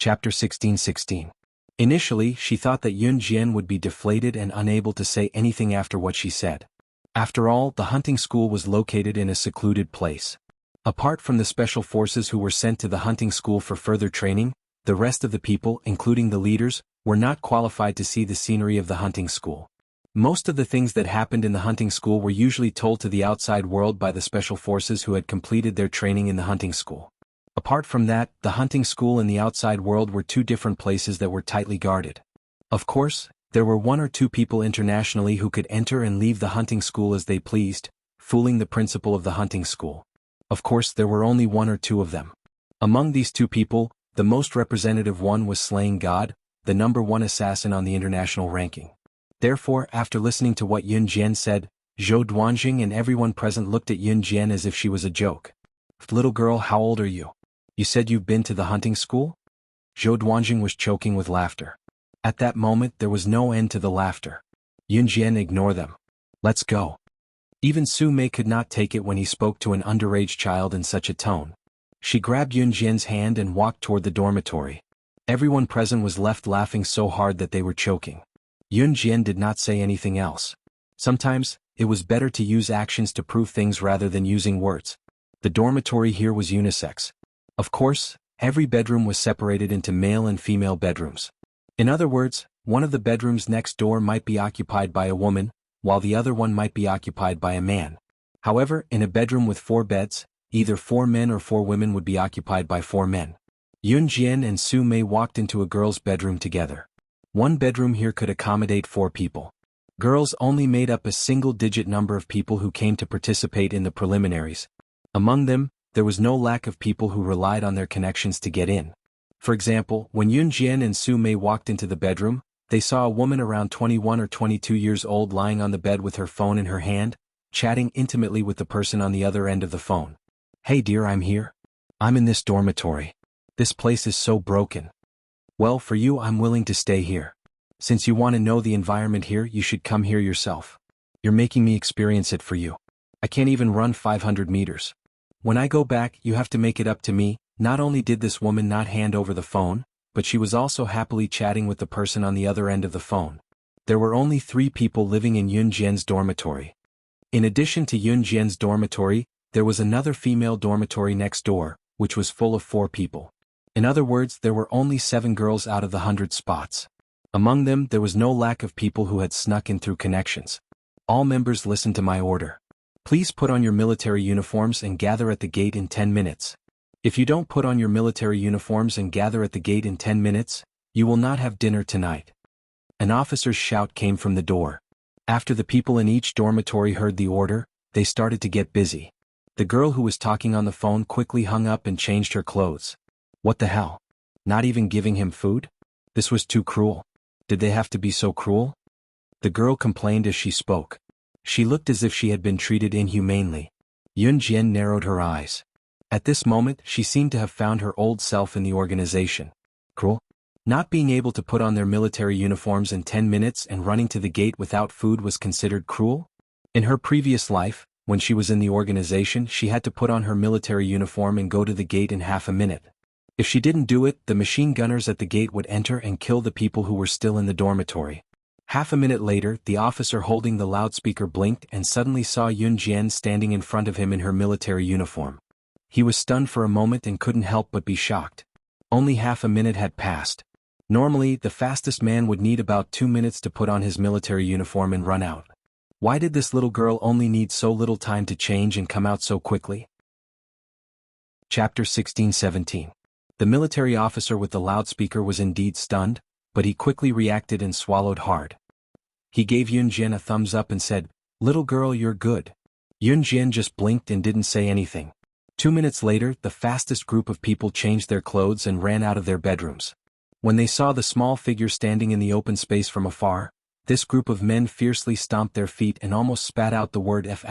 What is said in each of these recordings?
Chapter 16:16. Initially, she thought that Yun Jian would be deflated and unable to say anything after what she said. After all, the hunting school was located in a secluded place. Apart from the special forces who were sent to the hunting school for further training, the rest of the people, including the leaders, were not qualified to see the scenery of the hunting school. Most of the things that happened in the hunting school were usually told to the outside world by the special forces who had completed their training in the hunting school. Apart from that, the hunting school and the outside world were two different places that were tightly guarded. Of course, there were one or two people internationally who could enter and leave the hunting school as they pleased, fooling the principal of the hunting school. Of course, there were only one or two of them. Among these two people, the most representative one was Slaying God, the #1 assassin on the international ranking. Therefore, after listening to what Yun Jian said, Zhou Duanjing and everyone present looked at Yun Jian as if she was a joke. "Little girl, how old are you? You said you've been to the hunting school?" Zhou Duanjing was choking with laughter. At that moment there was no end to the laughter. Yun Jian, ignore them. Let's go. Even Su Mei could not take it when he spoke to an underage child in such a tone. She grabbed Yun Jian's hand and walked toward the dormitory. Everyone present was left laughing so hard that they were choking. Yun Jian did not say anything else. Sometimes, it was better to use actions to prove things rather than using words. The dormitory here was unisex. Of course, every bedroom was separated into male and female bedrooms. In other words, one of the bedrooms next door might be occupied by a woman, while the other one might be occupied by a man. However, in a bedroom with 4 beds, either 4 men or 4 women would be occupied by 4 men. Yun Jian and Su Mei walked into a girl's bedroom together. One bedroom here could accommodate 4 people. Girls only made up a single-digit number of people who came to participate in the preliminaries. Among them, there was no lack of people who relied on their connections to get in. For example, when Yun Jian and Su Mei walked into the bedroom, they saw a woman around 21 or 22 years old lying on the bed with her phone in her hand, chatting intimately with the person on the other end of the phone. "Hey dear, I'm here. I'm in this dormitory. This place is so broken. Well, for you, I'm willing to stay here. Since you want to know the environment here, you should come here yourself. You're making me experience it for you. I can't even run 500 meters. When I go back, you have to make it up to me." Not only did this woman not hand over the phone, but she was also happily chatting with the person on the other end of the phone. There were only 3 people living in Yun Jian's dormitory. In addition to Yun Jian's dormitory, there was another female dormitory next door, which was full of 4 people. In other words, there were only 7 girls out of the 100 spots. Among them, there was no lack of people who had snuck in through connections. "All members, listen to my order. Please put on your military uniforms and gather at the gate in 10 minutes. If you don't put on your military uniforms and gather at the gate in 10 minutes, you will not have dinner tonight." An officer's shout came from the door. After the people in each dormitory heard the order, they started to get busy. The girl who was talking on the phone quickly hung up and changed her clothes. What the hell? Not even giving him food? This was too cruel. Did they have to be so cruel? The girl complained as she spoke. She looked as if she had been treated inhumanely. Yun Jian narrowed her eyes. At this moment, she seemed to have found her old self in the organization. Cruel? Not being able to put on their military uniforms in 10 minutes and running to the gate without food was considered cruel? In her previous life, when she was in the organization, she had to put on her military uniform and go to the gate in half a minute. If she didn't do it, the machine gunners at the gate would enter and kill the people who were still in the dormitory. Half a minute later, the officer holding the loudspeaker blinked and suddenly saw Yun Jian standing in front of him in her military uniform. He was stunned for a moment and couldn't help but be shocked. Only half a minute had passed. Normally, the fastest man would need about 2 minutes to put on his military uniform and run out. Why did this little girl only need so little time to change and come out so quickly? Chapter 16:17. The military officer with the loudspeaker was indeed stunned, but he quickly reacted and swallowed hard. He gave Yun Jian a thumbs up and said, "Little girl, you're good." Yun Jian just blinked and didn't say anything. 2 minutes later, the fastest group of people changed their clothes and ran out of their bedrooms. When they saw the small figure standing in the open space from afar, this group of men fiercely stomped their feet and almost spat out the word F***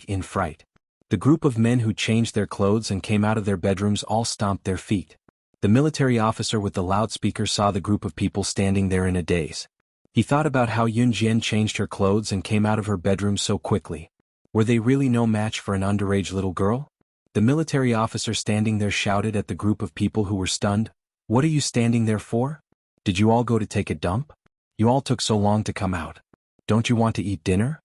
in fright. The group of men who changed their clothes and came out of their bedrooms all stomped their feet. The military officer with the loudspeaker saw the group of people standing there in a daze. He thought about how Yun Jian changed her clothes and came out of her bedroom so quickly. Were they really no match for an underage little girl? The military officer standing there shouted at the group of people who were stunned, What are you standing there for? Did you all go to take a dump? You all took so long to come out. Don't you want to eat dinner?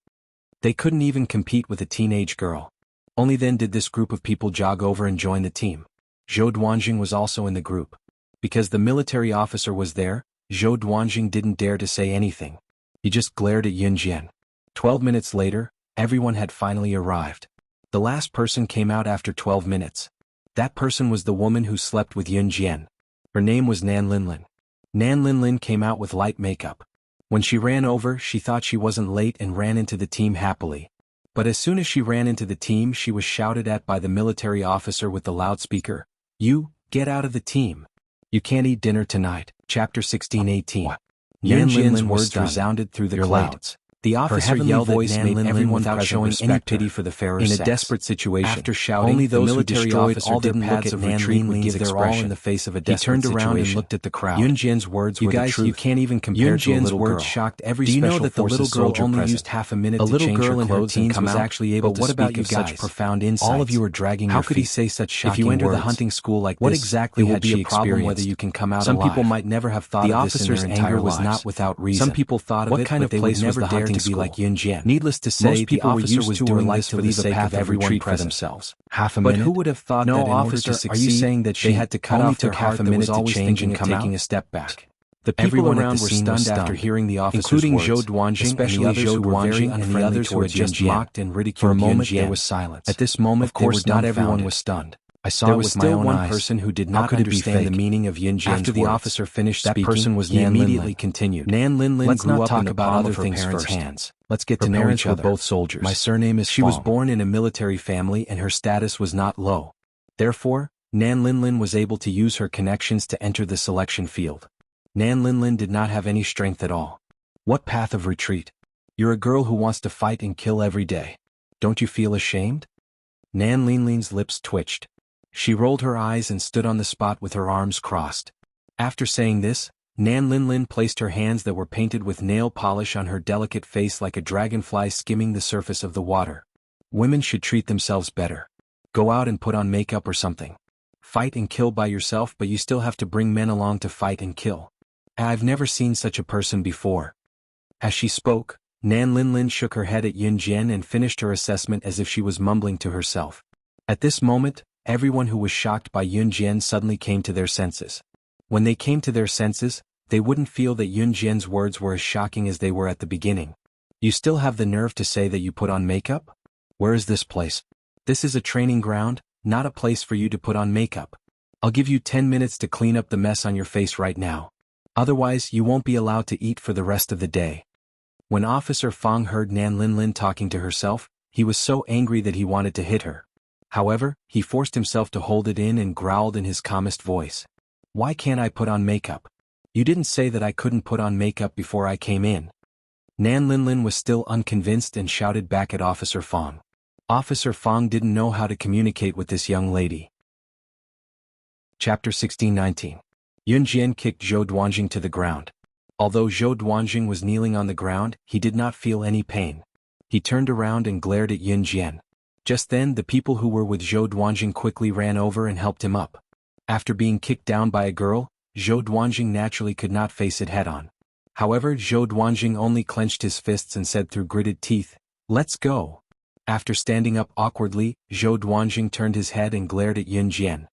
They couldn't even compete with a teenage girl. Only then did this group of people jog over and join the team. Zhou Duanjing was also in the group. Because the military officer was there, Zhou Duanjing didn't dare to say anything. He just glared at Yun Jian. 12 minutes later, everyone had finally arrived. The last person came out after 12 minutes. That person was the woman who slept with Yun Jian. Her name was Nan Linlin. Nan Linlin came out with light makeup. When she ran over, she thought she wasn't late and ran into the team happily. But as soon as she ran into the team, she was shouted at by the military officer with the loudspeaker. "You, get out of the team. You can't eat dinner tonight." Chapter 16:18. Nan Linlin's words resounded through the clouds. The officer yelled at Nan Linlin without showing any pity for the fairer sex. In a desperate situation, after shouting, only those who destroyed all their paths of retreat would give their all in the face of a desperate situation. He turned around and looked at the crowd. Yun Jian's words were the truth. You can't even compare to a little girl. Yun Jian's words shocked every special forces soldier present. Do you know that the little girl only used half a minute to change her clothes and come out? Actually able to speak of such profound insights. All of you are dragging your feet. How could he say such shocking words? If you enter the hunting school like this, what exactly had she experienced? Whether you can come out alive. Some people might never have thought of this in their entire lives. The officer's anger was not without reason. Some people thought of it, but they would never dare to be like Yun Jian. Needless to say, the officer was doing this for the sake of everyone for themselves. Half a minute? But who would have thought that in order to succeed, are you saying that they had to cut off their heart that was always thinking of taking a step back? The people around were stunned after hearing the officer's words, including Zhou Duanjing, especially others who were very unfriendly, and the others who had just mocked and ridiculed. For a moment there was silence. At this moment, of course, not everyone was stunned. I saw it with my own eyes. There was still one person who did not understand the meaning of Yun Jian's words. After the officer finished speaking, that person was Nan Linlin. He immediately continued. Nan Linlin grew up in the palm of her parents' hands. Let's get to know each other. Both soldiers. My surname is Fong. She was born in a military family and her status was not low. Therefore, Nan Linlin was able to use her connections to enter the selection field. Nan Linlin did not have any strength at all. What path of retreat? You're a girl who wants to fight and kill every day. Don't you feel ashamed? Nan Linlin's lips twitched. She rolled her eyes and stood on the spot with her arms crossed. After saying this, Nan Linlin placed her hands that were painted with nail polish on her delicate face like a dragonfly skimming the surface of the water. Women should treat themselves better. Go out and put on makeup or something. Fight and kill by yourself, but you still have to bring men along to fight and kill. I've never seen such a person before. As she spoke, Nan Linlin shook her head at Yun Jian and finished her assessment as if she was mumbling to herself. At this moment, everyone who was shocked by Yun Jian suddenly came to their senses. When they came to their senses, they wouldn't feel that Yun Jian's words were as shocking as they were at the beginning. You still have the nerve to say that you put on makeup? Where is this place? This is a training ground, not a place for you to put on makeup. I'll give you 10 minutes to clean up the mess on your face right now. Otherwise, you won't be allowed to eat for the rest of the day. When Officer Fong heard Nan Linlin talking to herself, he was so angry that he wanted to hit her. However, he forced himself to hold it in and growled in his calmest voice. Why can't I put on makeup? You didn't say that I couldn't put on makeup before I came in. Nan Linlin was still unconvinced and shouted back at Officer Fong. Officer Fong didn't know how to communicate with this young lady. Chapter 16:19. Yun Jian kicked Zhou Duanjing to the ground. Although Zhou Duanjing was kneeling on the ground, he did not feel any pain. He turned around and glared at Yun Jian. Just then the people who were with Zhou Duanjing quickly ran over and helped him up. After being kicked down by a girl, Zhou Duanjing naturally could not face it head-on. However, Zhou Duanjing only clenched his fists and said through gritted teeth, "Let's go." After standing up awkwardly, Zhou Duanjing turned his head and glared at Yun Jian.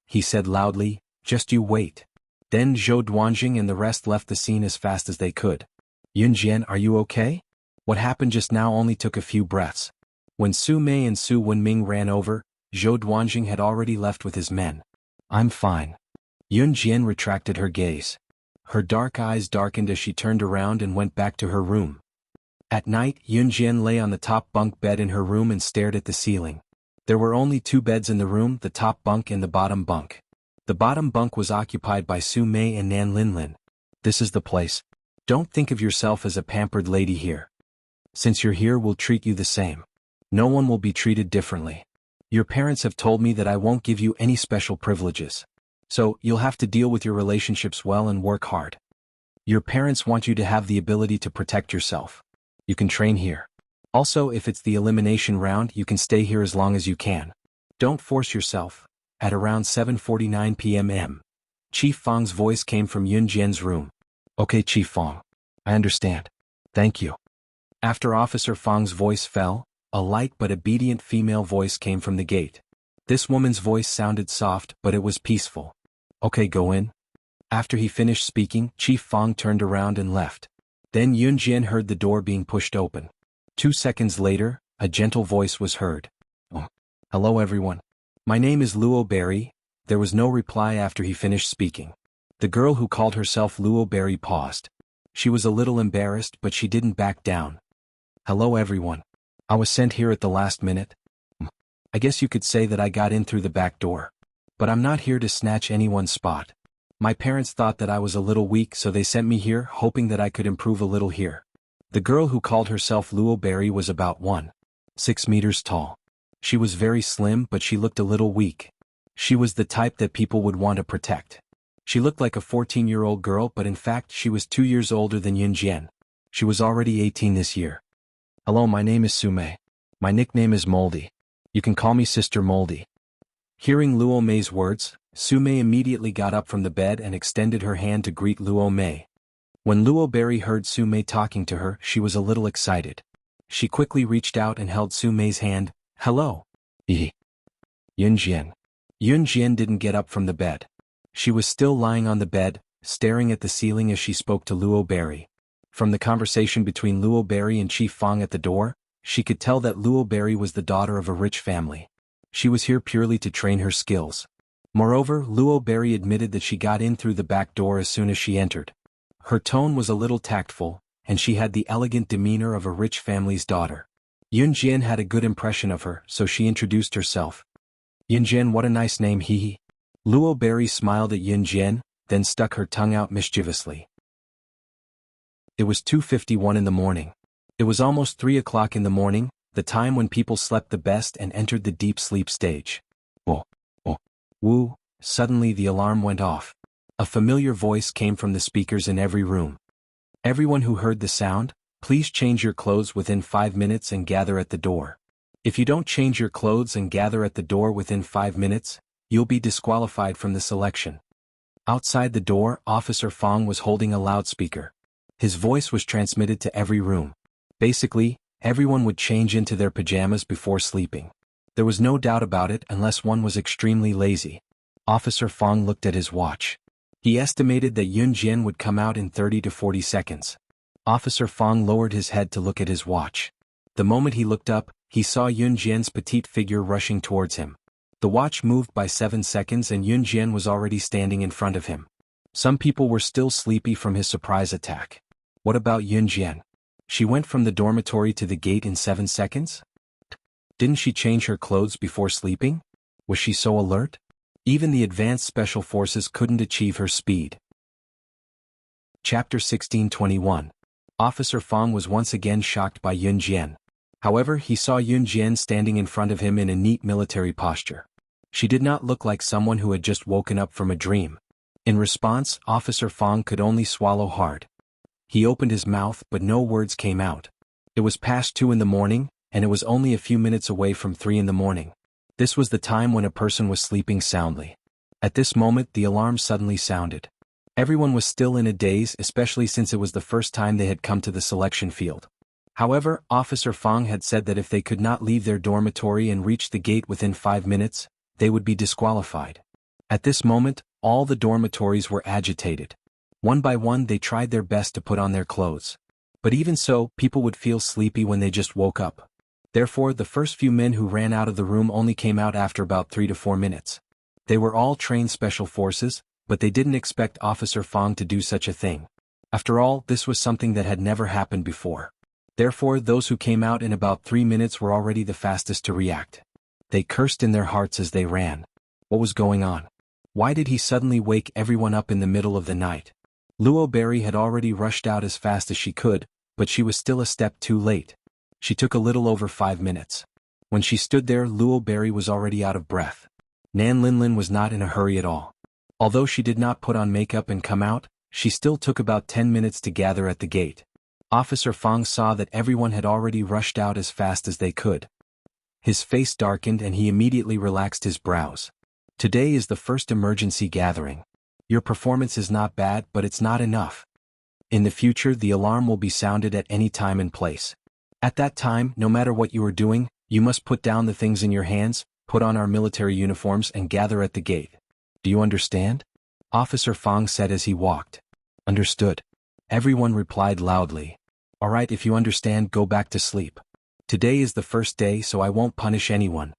He said loudly, "Just you wait." Then Zhou Duanjing and the rest left the scene as fast as they could. "Yun Jian, are you okay? What happened just now only took a few breaths." When Su Mei and Su Wenming ran over, Zhou Duanjing had already left with his men. "I'm fine." Yun Jian retracted her gaze. Her dark eyes darkened as she turned around and went back to her room. At night, Yun Jian lay on the top bunk bed in her room and stared at the ceiling. There were only 2 beds in the room, the top bunk and the bottom bunk. The bottom bunk was occupied by Su Mei and Nan Linlin. "This is the place. Don't think of yourself as a pampered lady here. Since you're here, we'll treat you the same. No one will be treated differently. Your parents have told me that I won't give you any special privileges. So, you'll have to deal with your relationships well and work hard. Your parents want you to have the ability to protect yourself. You can train here. Also, if it's the elimination round, you can stay here as long as you can. Don't force yourself." At around 7:49 p.m. Chief Fang's voice came from Yun Jian's room. Okay, Chief Fang. I understand. Thank you. After Officer Fang's voice fell, a light but obedient female voice came from the gate. This woman's voice sounded soft, but it was peaceful. Okay, go in. After he finished speaking, Chief Fang turned around and left. Then Yun Jian heard the door being pushed open. 2 seconds later, a gentle voice was heard. Oh, hello everyone. My name is Luo Berry. There was no reply after he finished speaking. The girl who called herself Luo Berry paused. She was a little embarrassed, but she didn't back down. Hello everyone. I was sent here at the last minute. I guess you could say that I got in through the back door. But I'm not here to snatch anyone's spot. My parents thought that I was a little weak, so they sent me here, hoping that I could improve a little here. The girl who called herself Luo Berry was about 1.6 meters tall. She was very slim, but she looked a little weak. She was the type that people would want to protect. She looked like a 14-year-old girl, but in fact she was 2 years older than Yun Jian. She was already 18 this year. Hello, my name is Sume. My nickname is Moldy. You can call me Sister Moldy. Hearing Luo Mei's words, Sume immediately got up from the bed and extended her hand to greet Luo Mei. When Luo Berry heard Sume talking to her, she was a little excited. She quickly reached out and held Sume's hand. Hello. Yun Jian. Yun Jian didn't get up from the bed. She was still lying on the bed, staring at the ceiling as she spoke to Luo Berry. From the conversation between Luo Berry and Chief Fang at the door, she could tell that Luo Berry was the daughter of a rich family. She was here purely to train her skills. Moreover, Luo Berry admitted that she got in through the back door as soon as she entered. Her tone was a little tactful, and she had the elegant demeanor of a rich family's daughter. Yun Jian had a good impression of her, so she introduced herself. Yun Jian, what a nice name, hee. Luo Berry smiled at Yun Jian, then stuck her tongue out mischievously. It was 2:51 in the morning. It was almost 3 o'clock in the morning, the time when people slept the best and entered the deep sleep stage. Woo, suddenly the alarm went off. A familiar voice came from the speakers in every room. Everyone who heard the sound, please change your clothes within 5 minutes and gather at the door. If you don't change your clothes and gather at the door within 5 minutes, you'll be disqualified from the selection. Outside the door, Officer Fang was holding a loudspeaker. His voice was transmitted to every room. Basically, everyone would change into their pajamas before sleeping. There was no doubt about it unless one was extremely lazy. Officer Fang looked at his watch. He estimated that Yun Jian would come out in 30 to 40 seconds. Officer Fang lowered his head to look at his watch. The moment he looked up, he saw Yun Jian's petite figure rushing towards him. The watch moved by 7 seconds and Yun Jian was already standing in front of him. Some people were still sleepy from his surprise attack. What about Yun Jian? She went from the dormitory to the gate in 7 seconds? Didn't she change her clothes before sleeping? Was she so alert? Even the advanced special forces couldn't achieve her speed. Chapter 1621. Officer Fang was once again shocked by Yun Jian. However, he saw Yun Jian standing in front of him in a neat military posture. She did not look like someone who had just woken up from a dream. In response, Officer Fang could only swallow hard. He opened his mouth, but no words came out. It was past 2 in the morning, and it was only a few minutes away from 3 in the morning. This was the time when a person was sleeping soundly. At this moment, the alarm suddenly sounded. Everyone was still in a daze, especially since it was the first time they had come to the selection field. However, Officer Fang had said that if they could not leave their dormitory and reach the gate within 5 minutes, they would be disqualified. At this moment, all the dormitories were agitated. One by one they tried their best to put on their clothes. But even so, people would feel sleepy when they just woke up. Therefore, the first few men who ran out of the room only came out after about 3 to 4 minutes. They were all trained special forces, but they didn't expect Officer Fang to do such a thing. After all, this was something that had never happened before. Therefore, those who came out in about 3 minutes were already the fastest to react. They cursed in their hearts as they ran. What was going on? Why did he suddenly wake everyone up in the middle of the night? Luo Berry had already rushed out as fast as she could, but she was still a step too late. She took a little over 5 minutes. When she stood there, Luo Berry was already out of breath. Nan Linlin was not in a hurry at all. Although she did not put on makeup and come out, she still took about 10 minutes to gather at the gate. Officer Fang saw that everyone had already rushed out as fast as they could. His face darkened and he immediately relaxed his brows. Today is the first emergency gathering. Your performance is not bad, but it's not enough. In the future, the alarm will be sounded at any time and place. At that time, no matter what you are doing, you must put down the things in your hands, put on our military uniforms and gather at the gate. Do you understand? Officer Fang said as he walked. Understood. Everyone replied loudly. All right, if you understand, go back to sleep. Today is the first day, so I won't punish anyone.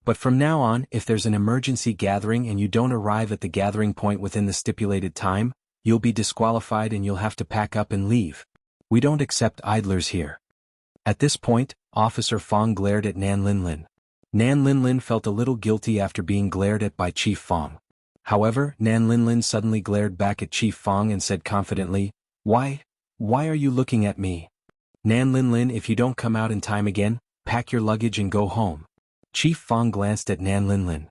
But from now on, if there's an emergency gathering and you don't arrive at the gathering point within the stipulated time, you'll be disqualified and you'll have to pack up and leave. We don't accept idlers here. At this point, Officer Fang glared at Nan Linlin. Nan Linlin felt a little guilty after being glared at by Chief Fang. However, Nan Linlin suddenly glared back at Chief Fang and said confidently, Why are you looking at me? Nan Linlin, if you don't come out in time again, pack your luggage and go home. Chief Fang glanced at Nan Linlin.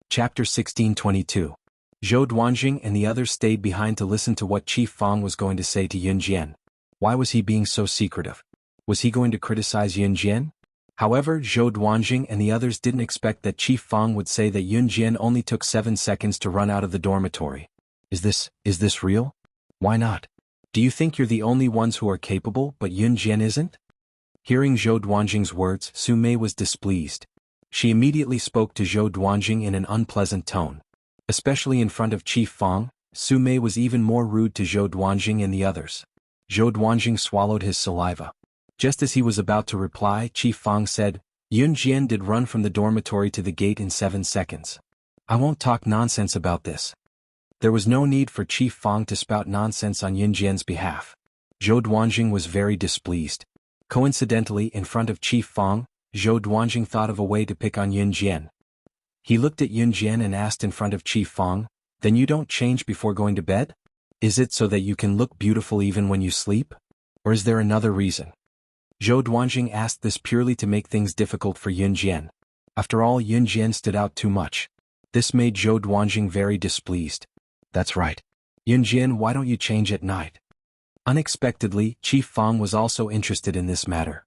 Chapter 1622. Zhou Duanjing and the others stayed behind to listen to what Chief Fang was going to say to Yun Jian. Why was he being so secretive? Was he going to criticize Yun Jian? However, Zhou Duanjing and the others didn't expect that Chief Fang would say that Yun Jian only took 7 seconds to run out of the dormitory. Is this real? Why not? Do you think you're the only ones who are capable, but Yun Jian isn't? Hearing Zhou Duanjing's words, Su Mei was displeased. She immediately spoke to Zhou Duanjing in an unpleasant tone. Especially in front of Chief Fang, Su Mei was even more rude to Zhou Duanjing and the others. Zhou Duanjing swallowed his saliva. Just as he was about to reply, Chief Fang said, Yun Jian did run from the dormitory to the gate in 7 seconds. I won't talk nonsense about this. There was no need for Chief Fang to spout nonsense on Yun Jian's behalf. Zhou Duanjing was very displeased. Coincidentally, in front of Chief Fang, Zhou Duanjing thought of a way to pick on Yun Jian. He looked at Yun Jian and asked in front of Chief Fang, Then you don't change before going to bed? Is it so that you can look beautiful even when you sleep? Or is there another reason? Zhou Duanjing asked this purely to make things difficult for Yun Jian. After all, Yun Jian stood out too much. This made Zhou Duanjing very displeased. That's right. Yun Jian, why don't you change at night? Unexpectedly, Chief Fang was also interested in this matter.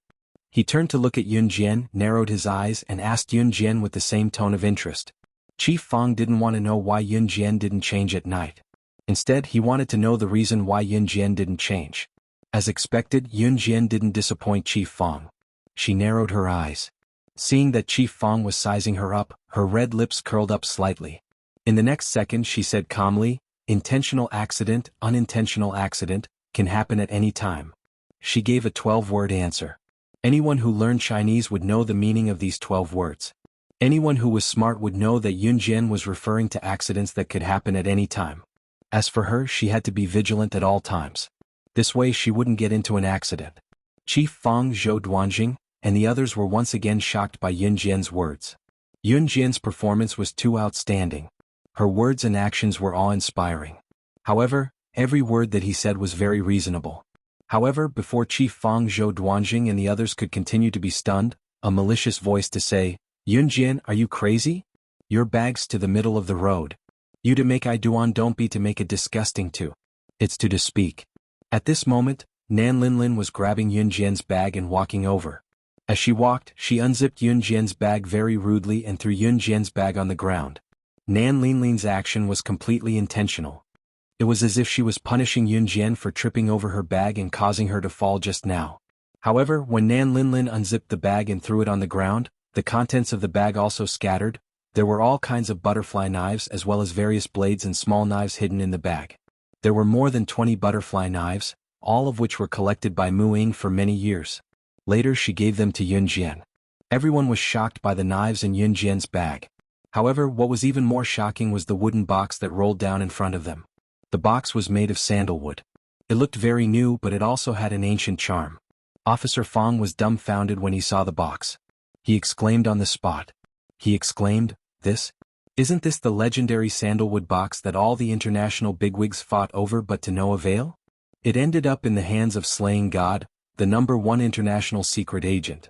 He turned to look at Yun Jian, narrowed his eyes and asked Yun Jian with the same tone of interest. Chief Fang didn't want to know why Yun Jian didn't change at night. Instead, he wanted to know the reason why Yun Jian didn't change. As expected, Yun Jian didn't disappoint Chief Fang. She narrowed her eyes. Seeing that Chief Fang was sizing her up, her red lips curled up slightly. In the next second she said calmly, Intentional accident, unintentional accident, can happen at any time. She gave a 12-word answer. Anyone who learned Chinese would know the meaning of these 12 words. Anyone who was smart would know that Yun Jian was referring to accidents that could happen at any time. As for her, she had to be vigilant at all times. This way she wouldn't get into an accident. Chief Fang, Zhou Duanjing, and the others were once again shocked by Yun Jian's words. Yun Jian's performance was too outstanding. Her words and actions were awe-inspiring. However, every word that he said was very reasonable. However, before Chief Fang, Zhou Duanjing and the others could continue to be stunned, a malicious voice to say, Yun Jian, are you crazy? Your bag's to the middle of the road. You to make I duan don't be to make it disgusting to. It's to speak. At this moment, Nan Linlin was grabbing Yun Jian's bag and walking over. As she walked, she unzipped Yun Jian's bag very rudely and threw Yun Jian's bag on the ground. Nan Linlin's action was completely intentional. It was as if she was punishing Yun Jian for tripping over her bag and causing her to fall just now. However, when Nan Linlin unzipped the bag and threw it on the ground, the contents of the bag also scattered. There were all kinds of butterfly knives as well as various blades and small knives hidden in the bag. There were more than 20 butterfly knives, all of which were collected by Mu Ying for many years. Later she gave them to Yun Jian. Everyone was shocked by the knives in Yun Jian's bag. However, what was even more shocking was the wooden box that rolled down in front of them. The box was made of sandalwood. It looked very new, but it also had an ancient charm. Officer Fang was dumbfounded when he saw the box. He exclaimed on the spot. He exclaimed, Isn't this the legendary sandalwood box that all the international bigwigs fought over but to no avail? It ended up in the hands of Slaying God, the #1 international secret agent.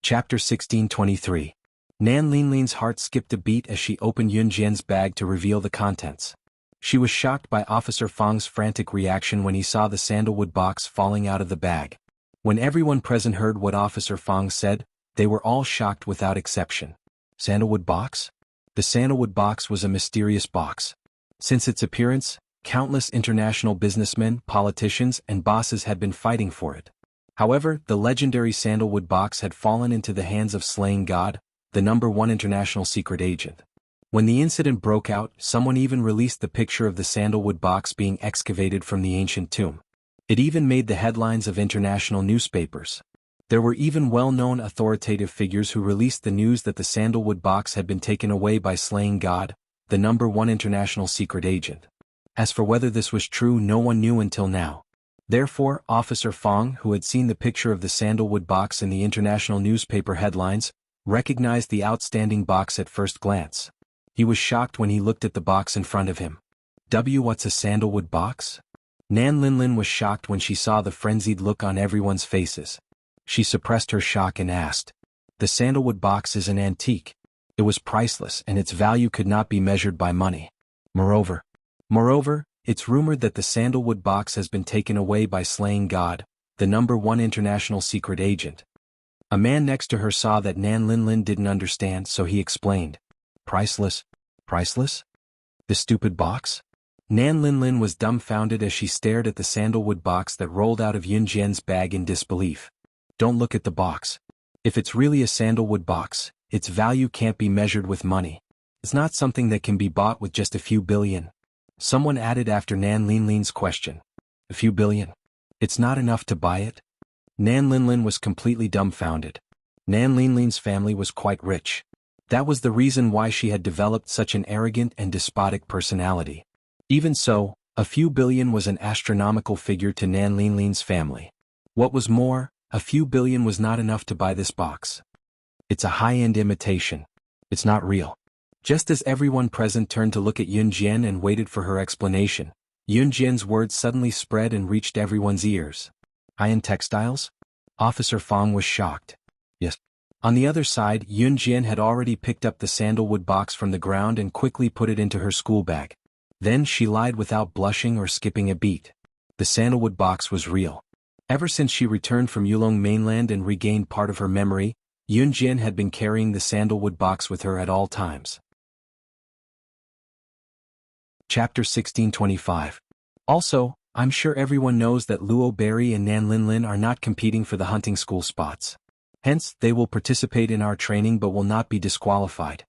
Chapter 1623. Nan Linlin's heart skipped a beat as she opened Yun Jian's bag to reveal the contents. She was shocked by Officer Fang's frantic reaction when he saw the sandalwood box falling out of the bag. When everyone present heard what Officer Fang said, they were all shocked without exception. Sandalwood box? The sandalwood box was a mysterious box. Since its appearance, countless international businessmen, politicians, and bosses had been fighting for it. However, the legendary sandalwood box had fallen into the hands of Slaying God, the #1 international secret agent. When the incident broke out, someone even released the picture of the sandalwood box being excavated from the ancient tomb. It even made the headlines of international newspapers. There were even well-known authoritative figures who released the news that the sandalwood box had been taken away by Slaying God, the #1 international secret agent. As for whether this was true, no one knew until now. Therefore, Officer Fang, who had seen the picture of the sandalwood box in the international newspaper headlines, recognized the outstanding box at first glance. He was shocked when he looked at the box in front of him. What's a sandalwood box? Nan Linlin was shocked when she saw the frenzied look on everyone's faces. She suppressed her shock and asked, "The sandalwood box is an antique. It was priceless and its value could not be measured by money. Moreover, it's rumored that the sandalwood box has been taken away by Slaying God, the #1 international secret agent." A man next to her saw that Nan Linlin didn't understand, so he explained. Priceless? Priceless? The stupid box? Nan Linlin was dumbfounded as she stared at the sandalwood box that rolled out of Yun Jian's bag in disbelief. Don't look at the box. If it's really a sandalwood box, its value can't be measured with money. It's not something that can be bought with just a few billion. Someone added after Nan Linlin's question. A few billion? It's not enough to buy it? Nan Linlin was completely dumbfounded. Nan Linlin's family was quite rich. That was the reason why she had developed such an arrogant and despotic personality. Even so, a few billion was an astronomical figure to Nan Linlin's family. What was more, a few billion was not enough to buy this box. It's a high-end imitation. It's not real. Just as everyone present turned to look at Yun Jian and waited for her explanation, Yun Jian's words suddenly spread and reached everyone's ears. High-end textiles? Officer Fang was shocked. Yes. On the other side, Yun Jian had already picked up the sandalwood box from the ground and quickly put it into her school bag. Then she lied without blushing or skipping a beat. The sandalwood box was real. Ever since she returned from Yulong mainland and regained part of her memory, Yun Jian had been carrying the sandalwood box with her at all times. Chapter 1625. Also, I'm sure everyone knows that Luo Berry and Nan Linlin are not competing for the hunting school spots. Hence, they will participate in our training but will not be disqualified.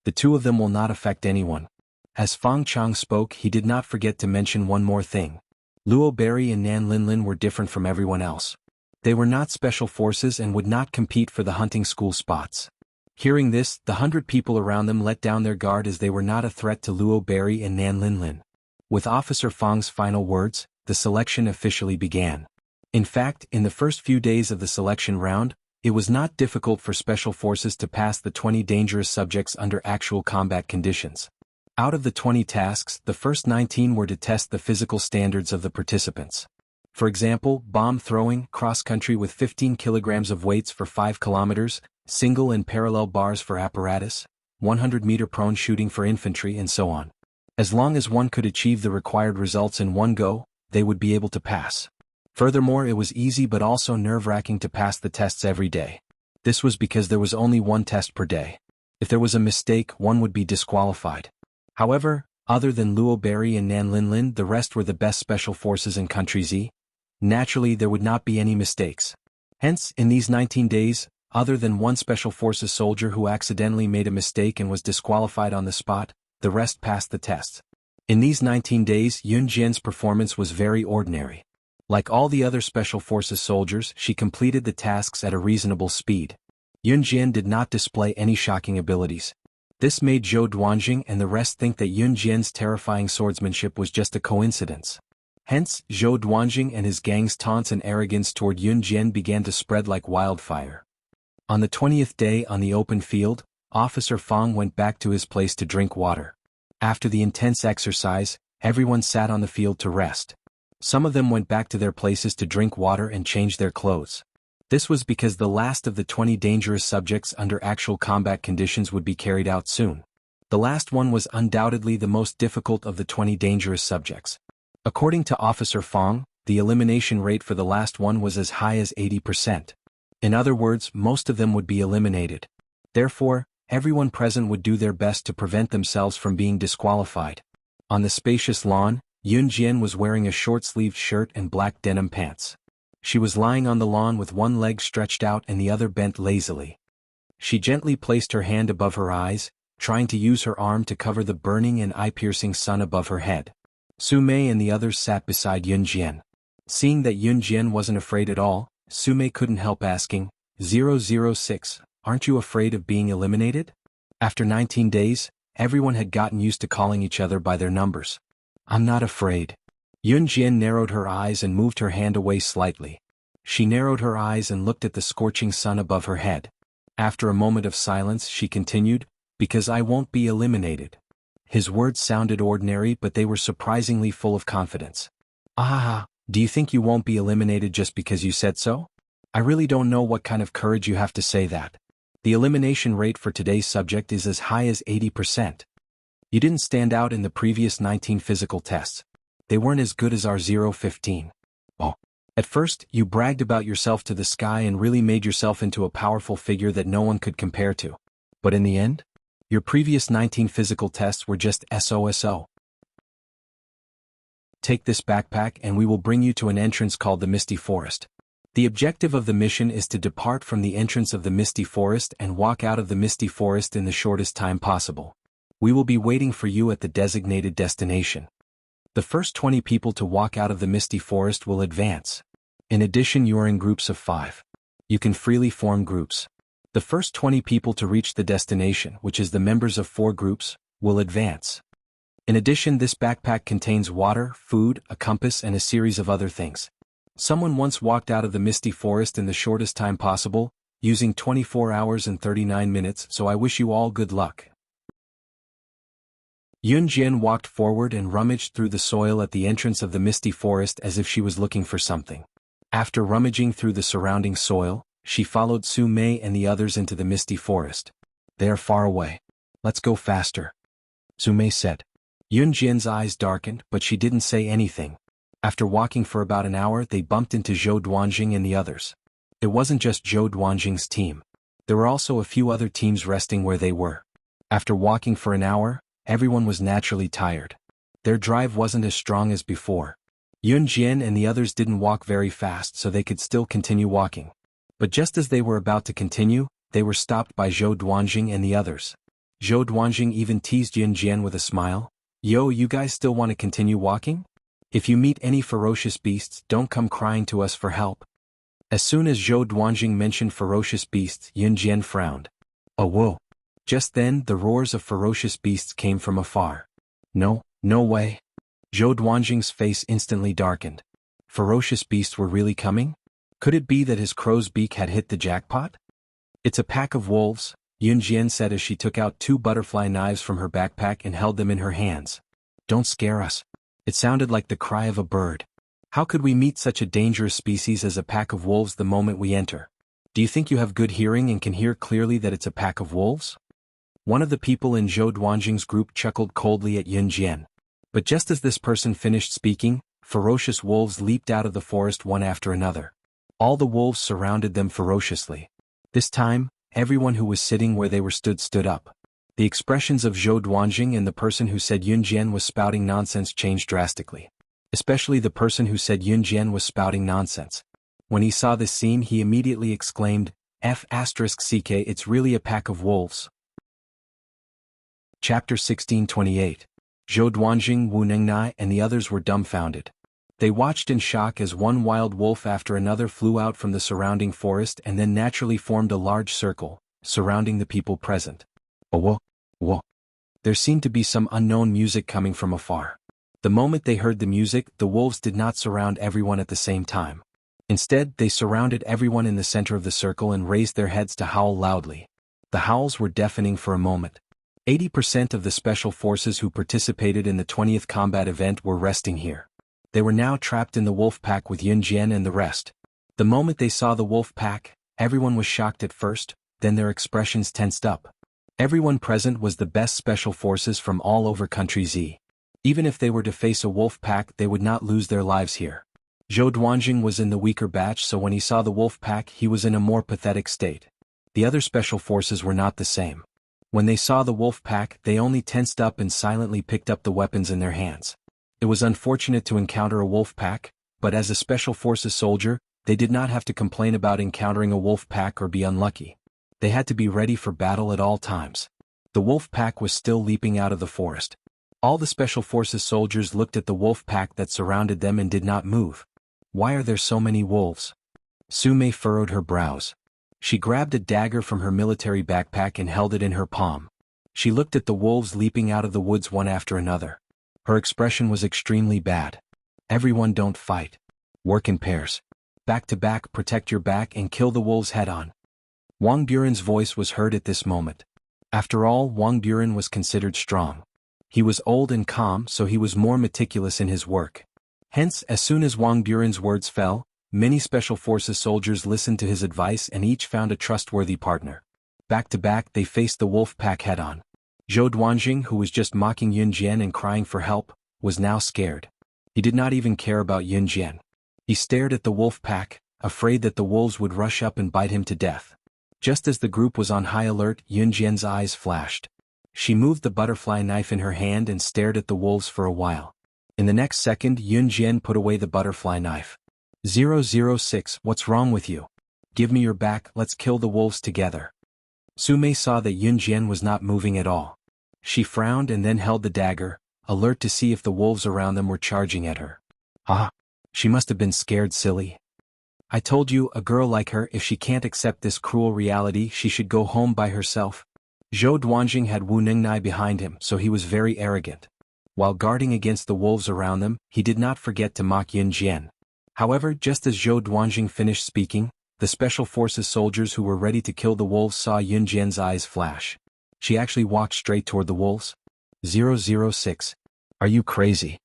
The two of them will not affect anyone. As Fang Chang spoke, he did not forget to mention one more thing. Luo Berry and Nan Linlin were different from everyone else. They were not special forces and would not compete for the hunting school spots. Hearing this, the 100 people around them let down their guard as they were not a threat to Luo Berry and Nan Linlin. With Officer Fang's final words, the selection officially began. In fact, in the first few days of the selection round, it was not difficult for special forces to pass the 20 dangerous subjects under actual combat conditions. Out of the 20 tasks, the first 19 were to test the physical standards of the participants. For example, bomb throwing, cross-country with 15 kilograms of weights for 5 kilometers, single and parallel bars for apparatus, 100-meter prone shooting for infantry, and so on. As long as one could achieve the required results in one go, they would be able to pass. Furthermore, it was easy but also nerve-wracking to pass the tests every day. This was because there was only one test per day. If there was a mistake, one would be disqualified. However, other than Luo Berry and Nan Linlin, the rest were the best special forces in Country Z. Naturally, there would not be any mistakes. Hence, in these 19 days, other than one special forces soldier who accidentally made a mistake and was disqualified on the spot, the rest passed the test. In these 19 days, Yun Jian's performance was very ordinary. Like all the other special forces soldiers, she completed the tasks at a reasonable speed. Yun Jian did not display any shocking abilities. This made Zhou Duanjing and the rest think that Yun Jian's terrifying swordsmanship was just a coincidence. Hence, Zhou Duanjing and his gang's taunts and arrogance toward Yun Jian began to spread like wildfire. On the 20th day on the open field, Officer Fang went back to his place to drink water. After the intense exercise, everyone sat on the field to rest. Some of them went back to their places to drink water and change their clothes. This was because the last of the 20 dangerous subjects under actual combat conditions would be carried out soon. The last one was undoubtedly the most difficult of the 20 dangerous subjects. According to Officer Fong, the elimination rate for the last one was as high as 80%. In other words, most of them would be eliminated. Therefore, everyone present would do their best to prevent themselves from being disqualified. On the spacious lawn, Yun Jian was wearing a short-sleeved shirt and black denim pants. She was lying on the lawn with one leg stretched out and the other bent lazily. She gently placed her hand above her eyes, trying to use her arm to cover the burning and eye-piercing sun above her head. Su Mei and the others sat beside Yun Jian. Seeing that Yun Jian wasn't afraid at all, Su Mei couldn't help asking, 006, aren't you afraid of being eliminated? After 19 days, everyone had gotten used to calling each other by their numbers. I'm not afraid. Yun Jian narrowed her eyes and moved her hand away slightly. She narrowed her eyes and looked at the scorching sun above her head. After a moment of silence, she continued, because I won't be eliminated. His words sounded ordinary, but they were surprisingly full of confidence. Ah, do you think you won't be eliminated just because you said so? I really don't know what kind of courage you have to say that. The elimination rate for today's subject is as high as 80%. You didn't stand out in the previous 19 physical tests. They weren't as good as our 015. Oh. At first, you bragged about yourself to the sky and really made yourself into a powerful figure that no one could compare to. But in the end, your previous 19 physical tests were just SOSO. Take this backpack and we will bring you to an entrance called the Misty Forest. The objective of the mission is to depart from the entrance of the Misty Forest and walk out of the Misty Forest in the shortest time possible. We will be waiting for you at the designated destination. The first 20 people to walk out of the Misty Forest will advance. In addition, you are in groups of 5. You can freely form groups. The first 20 people to reach the destination, which is the members of 4 groups, will advance. In addition, this backpack contains water, food, a compass and a series of other things. Someone once walked out of the Misty Forest in the shortest time possible, using 24 hours and 39 minutes, so I wish you all good luck. Yun Jian walked forward and rummaged through the soil at the entrance of the Misty Forest as if she was looking for something. After rummaging through the surrounding soil, she followed Su Mei and the others into the Misty Forest. They are far away. Let's go faster, Su Mei said. Yun Jian's eyes darkened, but she didn't say anything. After walking for about an hour, they bumped into Zhou Duanjing and the others. It wasn't just Zhou Duanjing's team. There were also a few other teams resting where they were. After walking for an hour, everyone was naturally tired. Their drive wasn't as strong as before. Yun Jian and the others didn't walk very fast so they could still continue walking. But just as they were about to continue, they were stopped by Zhou Duanjing and the others. Zhou Duanjing even teased Yun Jian with a smile. Yo, you guys still want to continue walking? If you meet any ferocious beasts, don't come crying to us for help. As soon as Zhou Duanjing mentioned ferocious beasts, Yun Jian frowned. Oh whoa. Just then, the roars of ferocious beasts came from afar. No way. Zhou Duanjing's face instantly darkened. Ferocious beasts were really coming? Could it be that his crow's beak had hit the jackpot? It's a pack of wolves, Yun Jian said as she took out 2 butterfly knives from her backpack and held them in her hands. Don't scare us. It sounded like the cry of a bird. How could we meet such a dangerous species as a pack of wolves the moment we enter? Do you think you have good hearing and can hear clearly that it's a pack of wolves? One of the people in Zhou Duanjing's group chuckled coldly at Yun Jian. But just as this person finished speaking, ferocious wolves leaped out of the forest one after another. All the wolves surrounded them ferociously. This time, everyone who was sitting where they were stood up. The expressions of Zhou Duanjing and the person who said Yun Jian was spouting nonsense changed drastically. Especially the person who said Yun Jian was spouting nonsense. When he saw this scene, he immediately exclaimed, F***ck, it's really a pack of wolves. Chapter 1628. Zhou Duanjing, Wu Nengnai and the others were dumbfounded. They watched in shock as one wild wolf after another flew out from the surrounding forest and then naturally formed a large circle, surrounding the people present. Oh whoa. There seemed to be some unknown music coming from afar. The moment they heard the music, the wolves did not surround everyone at the same time. Instead, they surrounded everyone in the center of the circle and raised their heads to howl loudly. The howls were deafening for a moment. 80% of the special forces who participated in the 20th combat event were resting here. They were now trapped in the wolf pack with Yun Jian and the rest. The moment they saw the wolf pack, everyone was shocked at first, then their expressions tensed up. Everyone present was the best special forces from all over Country Z. Even if they were to face a wolf pack, they would not lose their lives here. Zhou Duanjing was in the weaker batch, so when he saw the wolf pack he was in a more pathetic state. The other special forces were not the same. When they saw the wolf pack, they only tensed up and silently picked up the weapons in their hands. It was unfortunate to encounter a wolf pack, but as a special forces soldier, they did not have to complain about encountering a wolf pack or be unlucky. They had to be ready for battle at all times. The wolf pack was still leaping out of the forest. All the special forces soldiers looked at the wolf pack that surrounded them and did not move. Why are there so many wolves? Su Mei furrowed her brows. She grabbed a dagger from her military backpack and held it in her palm. She looked at the wolves leaping out of the woods one after another. Her expression was extremely bad. Everyone don't fight. Work in pairs. Back to back, protect your back and kill the wolves head on. Wang Buren's voice was heard at this moment. After all, Wang Buren was considered strong. He was old and calm, so he was more meticulous in his work. Hence, as soon as Wang Buren's words fell, many special forces soldiers listened to his advice and each found a trustworthy partner. Back to back, they faced the wolf pack head on. Zhou Duanjing, who was just mocking Yun Jian and crying for help, was now scared. He did not even care about Yun Jian. He stared at the wolf pack, afraid that the wolves would rush up and bite him to death. Just as the group was on high alert, Yun Jian's eyes flashed. She moved the butterfly knife in her hand and stared at the wolves for a while. In the next second, Yun Jian put away the butterfly knife. 006, what's wrong with you? Give me your back, let's kill the wolves together. Su Mei saw that Yun Jian was not moving at all. She frowned and then held the dagger, alert to see if the wolves around them were charging at her. Ah! She must have been scared silly. I told you, a girl like her, if she can't accept this cruel reality, she should go home by herself. Zhou Duanjing had Wu Ningnai behind him, so he was very arrogant. While guarding against the wolves around them, he did not forget to mock Yun Jian. However, just as Zhou Duanjing finished speaking, the special forces soldiers who were ready to kill the wolves saw Yun Jian's eyes flash. She actually walked straight toward the wolves. 006. Are you crazy?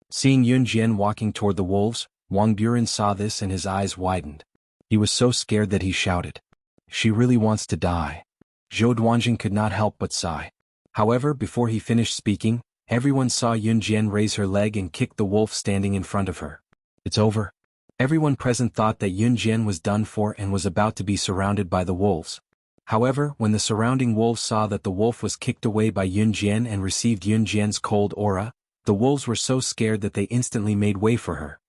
Seeing Yun Jian walking toward the wolves, Wang Buren saw this and his eyes widened. He was so scared that he shouted. She really wants to die. Zhou Duanjing could not help but sigh. However, before he finished speaking, everyone saw Yun Jian raise her leg and kick the wolf standing in front of her. It's over. Everyone present thought that Yun Jian was done for and was about to be surrounded by the wolves. However, when the surrounding wolves saw that the wolf was kicked away by Yun Jian and received Yun Jian's cold aura, the wolves were so scared that they instantly made way for her.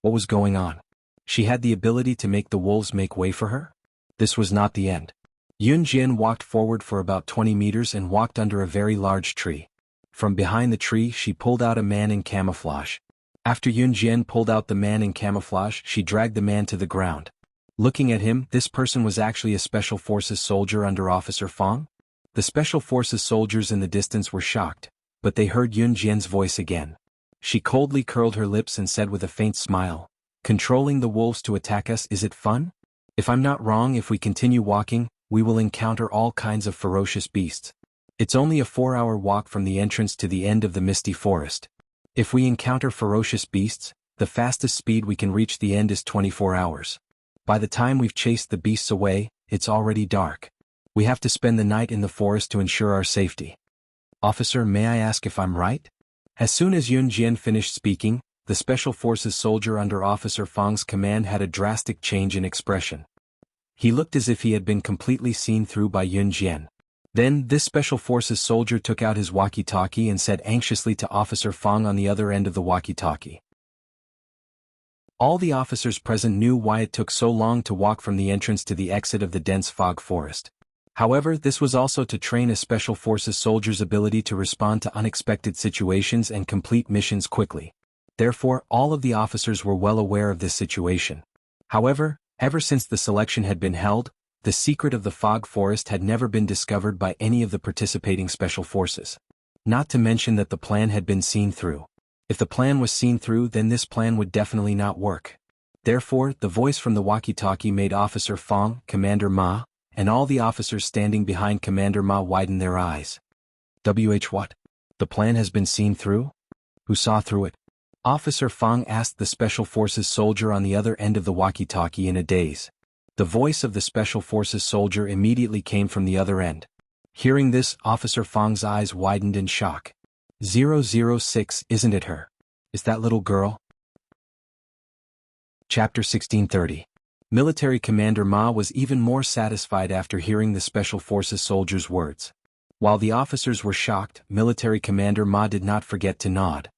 What was going on? She had the ability to make the wolves make way for her? This was not the end. Yun Jian walked forward for about 20 meters and walked under a very large tree. From behind the tree she pulled out a man in camouflage. After Yun Jian pulled out the man in camouflage, she dragged the man to the ground. Looking at him, this person was actually a Special Forces soldier under Officer Fong. The Special Forces soldiers in the distance were shocked, but they heard Yun Jian's voice again. She coldly curled her lips and said with a faint smile, "Controlling the wolves to attack us, is it fun? If I'm not wrong, if we continue walking, we will encounter all kinds of ferocious beasts. It's only a 4-hour walk from the entrance to the end of the misty forest. If we encounter ferocious beasts, the fastest speed we can reach the end is 24 hours. By the time we've chased the beasts away, it's already dark. We have to spend the night in the forest to ensure our safety. Officer, may I ask if I'm right?" As soon as Yun Jian finished speaking, the Special Forces soldier under Officer Fong's command had a drastic change in expression. He looked as if he had been completely seen through by Yun Jian. Then, this Special Forces soldier took out his walkie-talkie and said anxiously to Officer Fong on the other end of the walkie-talkie. All the officers present knew why it took so long to walk from the entrance to the exit of the dense fog forest. However, this was also to train a Special Forces soldier's ability to respond to unexpected situations and complete missions quickly. Therefore, all of the officers were well aware of this situation. However, ever since the selection had been held, the secret of the fog forest had never been discovered by any of the participating Special Forces. Not to mention that the plan had been seen through. If the plan was seen through, then this plan would definitely not work. Therefore, the voice from the walkie-talkie made Officer Fong, Commander Ma, and all the officers standing behind Commander Ma widen their eyes. What? The plan has been seen through? Who saw through it? Officer Fang asked the Special Forces soldier on the other end of the walkie-talkie in a daze. The voice of the Special Forces soldier immediately came from the other end. Hearing this, Officer Fang's eyes widened in shock. 006, isn't it her? Is that little girl? Chapter 1630. Military Commander Ma was even more satisfied after hearing the Special Forces soldier's words. While the officers were shocked, Military Commander Ma did not forget to nod.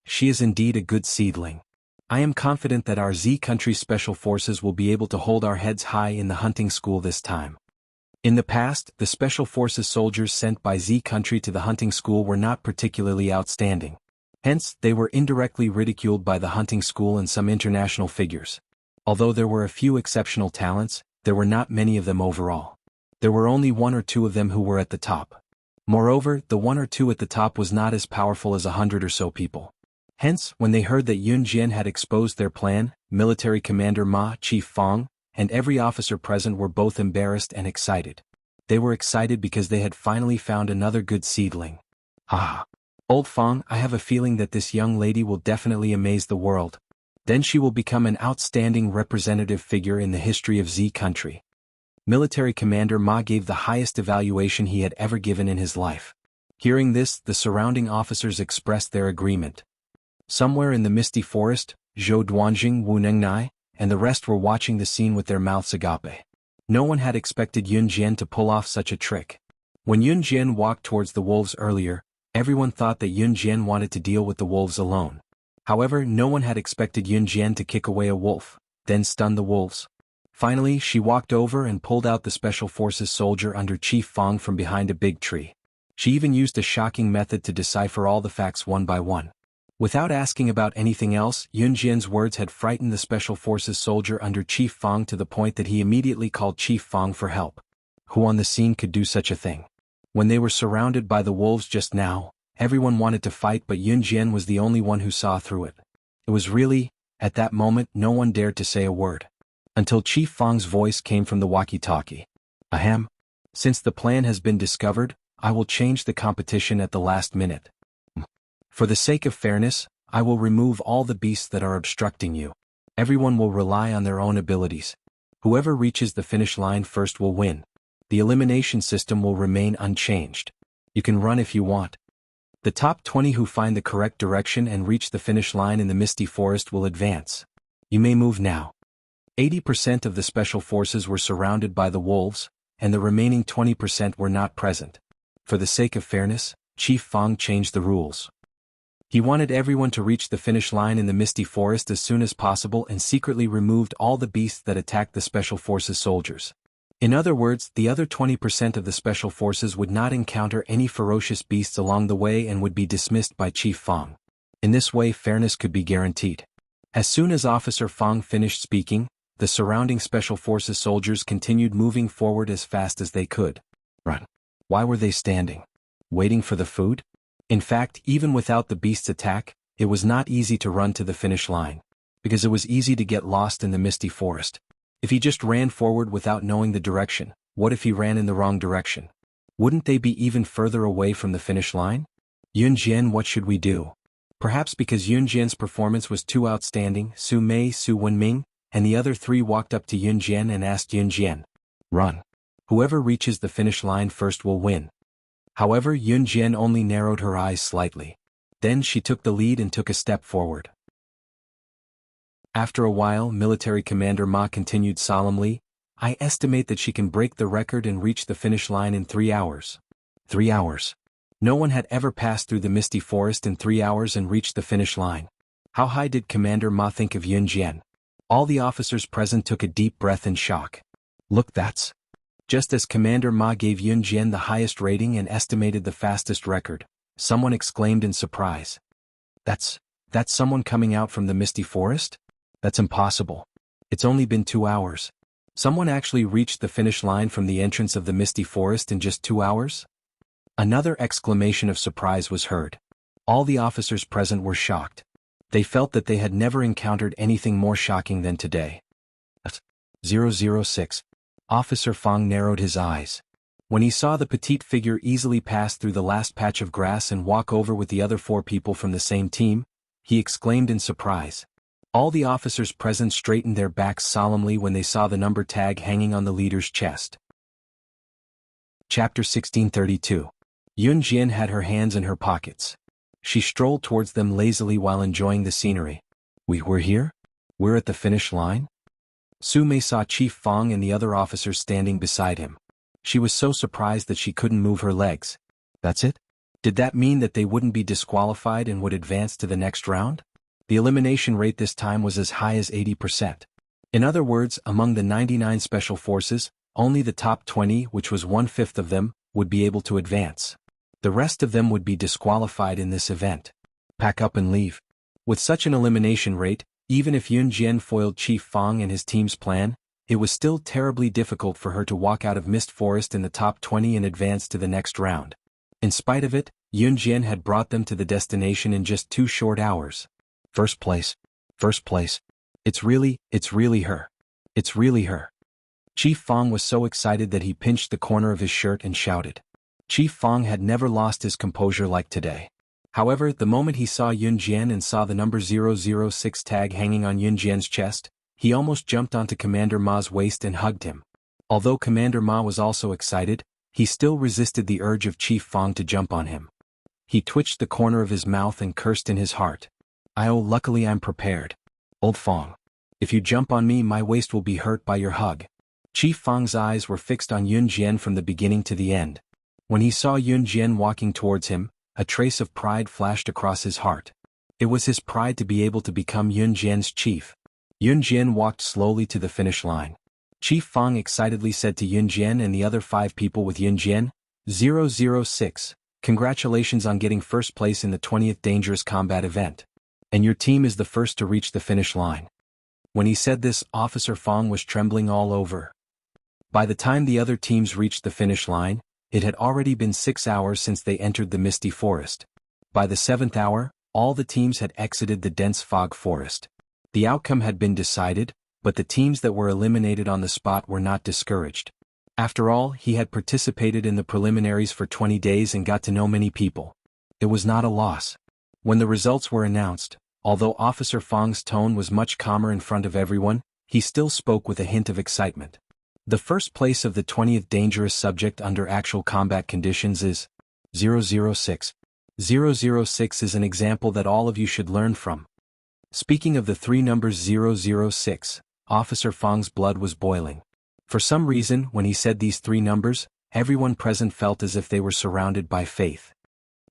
She is indeed a good seedling. I am confident that our Z country Special Forces will be able to hold our heads high in the hunting school this time. In the past, the Special Forces soldiers sent by Z country to the hunting school were not particularly outstanding. Hence, they were indirectly ridiculed by the hunting school and some international figures. Although there were a few exceptional talents, there were not many of them overall. There were only one or two of them who were at the top. Moreover, the one or two at the top was not as powerful as 100 or so people. Hence, when they heard that Yun Jian had exposed their plan, Military Commander Ma, Chief Fang, and every officer present were both embarrassed and excited. They were excited because they had finally found another good seedling. Ah! Old Fang, I have a feeling that this young lady will definitely amaze the world. Then she will become an outstanding representative figure in the history of Z country. Military Commander Ma gave the highest evaluation he had ever given in his life. Hearing this, the surrounding officers expressed their agreement. Somewhere in the misty forest, Zhou Duanjing, Wu Nengnai, and the rest were watching the scene with their mouths agape. No one had expected Yun Jian to pull off such a trick. When Yun Jian walked towards the wolves earlier, everyone thought that Yun Jian wanted to deal with the wolves alone. However, no one had expected Yun Jian to kick away a wolf, then stun the wolves. Finally, she walked over and pulled out the Special Forces soldier under Chief Fang from behind a big tree. She even used a shocking method to decipher all the facts one by one. Without asking about anything else, Yun Jian's words had frightened the Special Forces soldier under Chief Fang to the point that he immediately called Chief Fang for help. Who on the scene could do such a thing? When they were surrounded by the wolves just now, everyone wanted to fight, but Yun Jian was the only one who saw through it. It was really, at that moment, no one dared to say a word. Until Chief Fang's voice came from the walkie-talkie. Ahem. Since the plan has been discovered, I will change the competition at the last minute. For the sake of fairness, I will remove all the beasts that are obstructing you. Everyone will rely on their own abilities. Whoever reaches the finish line first will win. The elimination system will remain unchanged. You can run if you want. The top 20 who find the correct direction and reach the finish line in the misty forest will advance. You may move now. 80% of the Special Forces were surrounded by the wolves, and the remaining 20% were not present. For the sake of fairness, Chief Fang changed the rules. He wanted everyone to reach the finish line in the misty forest as soon as possible and secretly removed all the beasts that attacked the Special Forces soldiers. In other words, the other 20% of the Special Forces would not encounter any ferocious beasts along the way and would be dismissed by Chief Fang. In this way, fairness could be guaranteed. As soon as Officer Fang finished speaking, the surrounding Special Forces soldiers continued moving forward as fast as they could. Run. Why were they standing? Waiting for the food? In fact, even without the beast's attack, it was not easy to run to the finish line, because it was easy to get lost in the misty forest. If he just ran forward without knowing the direction, what if he ran in the wrong direction? Wouldn't they be even further away from the finish line? Yun Jian, what should we do? Perhaps because Yun Jian's performance was too outstanding, Su Mei, Su Wenming, and the other three walked up to Yun Jian and asked Yun Jian, "Run. Whoever reaches the finish line first will win." However, Yun Jian only narrowed her eyes slightly. Then she took the lead and took a step forward. After a while, Military Commander Ma continued solemnly, "I estimate that she can break the record and reach the finish line in 3 hours. 3 hours. No one had ever passed through the misty forest in 3 hours and reached the finish line. How high did Commander Ma think of Yun Jian? All the officers present took a deep breath in shock. Look, that's... Just as Commander Ma gave Yun Jian the highest rating and estimated the fastest record, someone exclaimed in surprise. That's someone coming out from the misty forest? That's impossible. It's only been 2 hours. Someone actually reached the finish line from the entrance of the misty forest in just 2 hours? Another exclamation of surprise was heard. All the officers present were shocked. They felt that they had never encountered anything more shocking than today. 006. Officer Fang narrowed his eyes. When he saw the petite figure easily pass through the last patch of grass and walk over with the other 4 people from the same team, he exclaimed in surprise. All the officers present straightened their backs solemnly when they saw the number tag hanging on the leader's chest. Chapter 1632. Yun Jian had her hands in her pockets. She strolled towards them lazily while enjoying the scenery. We're here? We're at the finish line? Su Mei saw Chief Fang and the other officers standing beside him. She was so surprised that she couldn't move her legs. That's it? Did that mean that they wouldn't be disqualified and would advance to the next round? The elimination rate this time was as high as 80%. In other words, among the 99 special forces, only the top 20, which was 1/5 of them, would be able to advance. The rest of them would be disqualified in this event. Pack up and leave. With such an elimination rate, even if Yun Jian foiled Chief Fang and his team's plan, it was still terribly difficult for her to walk out of Mist Forest in the top 20 and advance to the next round. In spite of it, Yun Jian had brought them to the destination in just 2 short hours. First place. First place. It's really her. It's really her. Chief Fang was so excited that he pinched the corner of his shirt and shouted. Chief Fang had never lost his composure like today. However, the moment he saw Yun Jian and saw the number 006 tag hanging on Yun Jian's chest, he almost jumped onto Commander Ma's waist and hugged him. Although Commander Ma was also excited, he still resisted the urge of Chief Fang to jump on him. He twitched the corner of his mouth and cursed in his heart. Luckily I'm prepared. Old Fang. If you jump on me, my waist will be hurt by your hug. Chief Fang's eyes were fixed on Yun Jian from the beginning to the end. When he saw Yun Jian walking towards him, a trace of pride flashed across his heart. It was his pride to be able to become Yun Jian's chief. Yun Jian walked slowly to the finish line. Chief Fang excitedly said to Yun Jian and the other 5 people with Yun Jian, 006, congratulations on getting first place in the 20th Dangerous Combat event. And your team is the first to reach the finish line. When he said this, Officer Fang was trembling all over. By the time the other teams reached the finish line, it had already been 6 hours since they entered the misty forest. By the 7th hour, all the teams had exited the dense fog forest. The outcome had been decided, but the teams that were eliminated on the spot were not discouraged. After all, he had participated in the preliminaries for 20 days and got to know many people. It was not a loss. When the results were announced, although Officer Fang's tone was much calmer in front of everyone, he still spoke with a hint of excitement. The first place of the 20th dangerous subject under actual combat conditions is 006. 006 is an example that all of you should learn from. Speaking of the 3 numbers 006, Officer Fang's blood was boiling. For some reason, when he said these 3 numbers, everyone present felt as if they were surrounded by faith.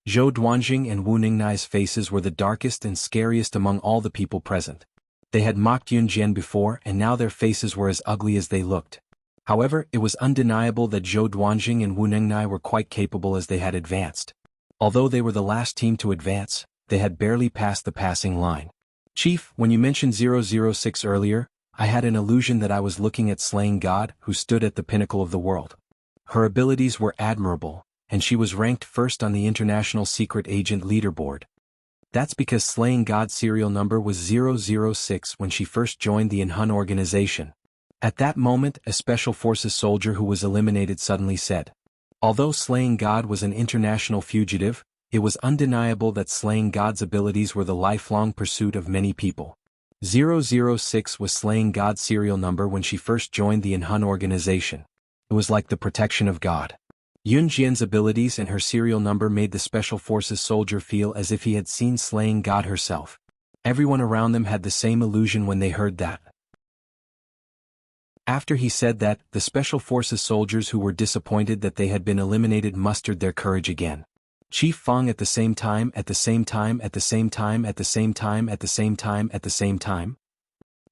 Zhou Duanjing and Wu Ningnai's faces were the darkest and scariest among all the people present. They had mocked Yun Jian before and now their faces were as ugly as they looked. However, it was undeniable that Zhou Duanjing and Wu Ningnai were quite capable as they had advanced. Although they were the last team to advance, they had barely passed the passing line. Chief, when you mentioned 006 earlier, I had an illusion that I was looking at Slaying God, who stood at the pinnacle of the world. Her abilities were admirable, and she was ranked first on the International Secret Agent Leaderboard. That's because Slaying God's serial number was 006 when she first joined the Inhun organization. At that moment, a Special Forces soldier who was eliminated suddenly said. Although Slaying God was an international fugitive, it was undeniable that Slaying God's abilities were the lifelong pursuit of many people. 006 was Slaying God's serial number when she first joined the Inhun organization. It was like the protection of God. Yun Jian's abilities and her serial number made the Special Forces soldier feel as if he had seen Slaying God herself. Everyone around them had the same illusion when they heard that. After he said that, the Special Forces soldiers who were disappointed that they had been eliminated mustered their courage again. Chief Fang at the same time.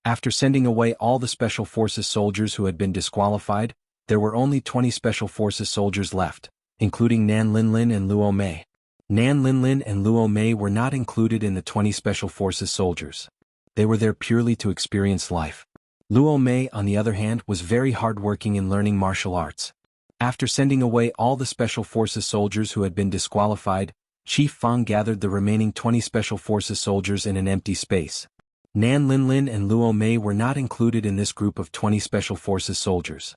After sending away all the Special Forces soldiers who had been disqualified, there were only 20 Special Forces soldiers left, including Nan Linlin and Luo Mei. Nan Linlin and Luo Mei were not included in the 20 Special Forces soldiers. They were there purely to experience life. Luo Mei, on the other hand, was very hardworking in learning martial arts. After sending away all the Special Forces soldiers who had been disqualified, Chief Fang gathered the remaining 20 Special Forces soldiers in an empty space. Nan Linlin and Luo Mei were not included in this group of 20 Special Forces soldiers.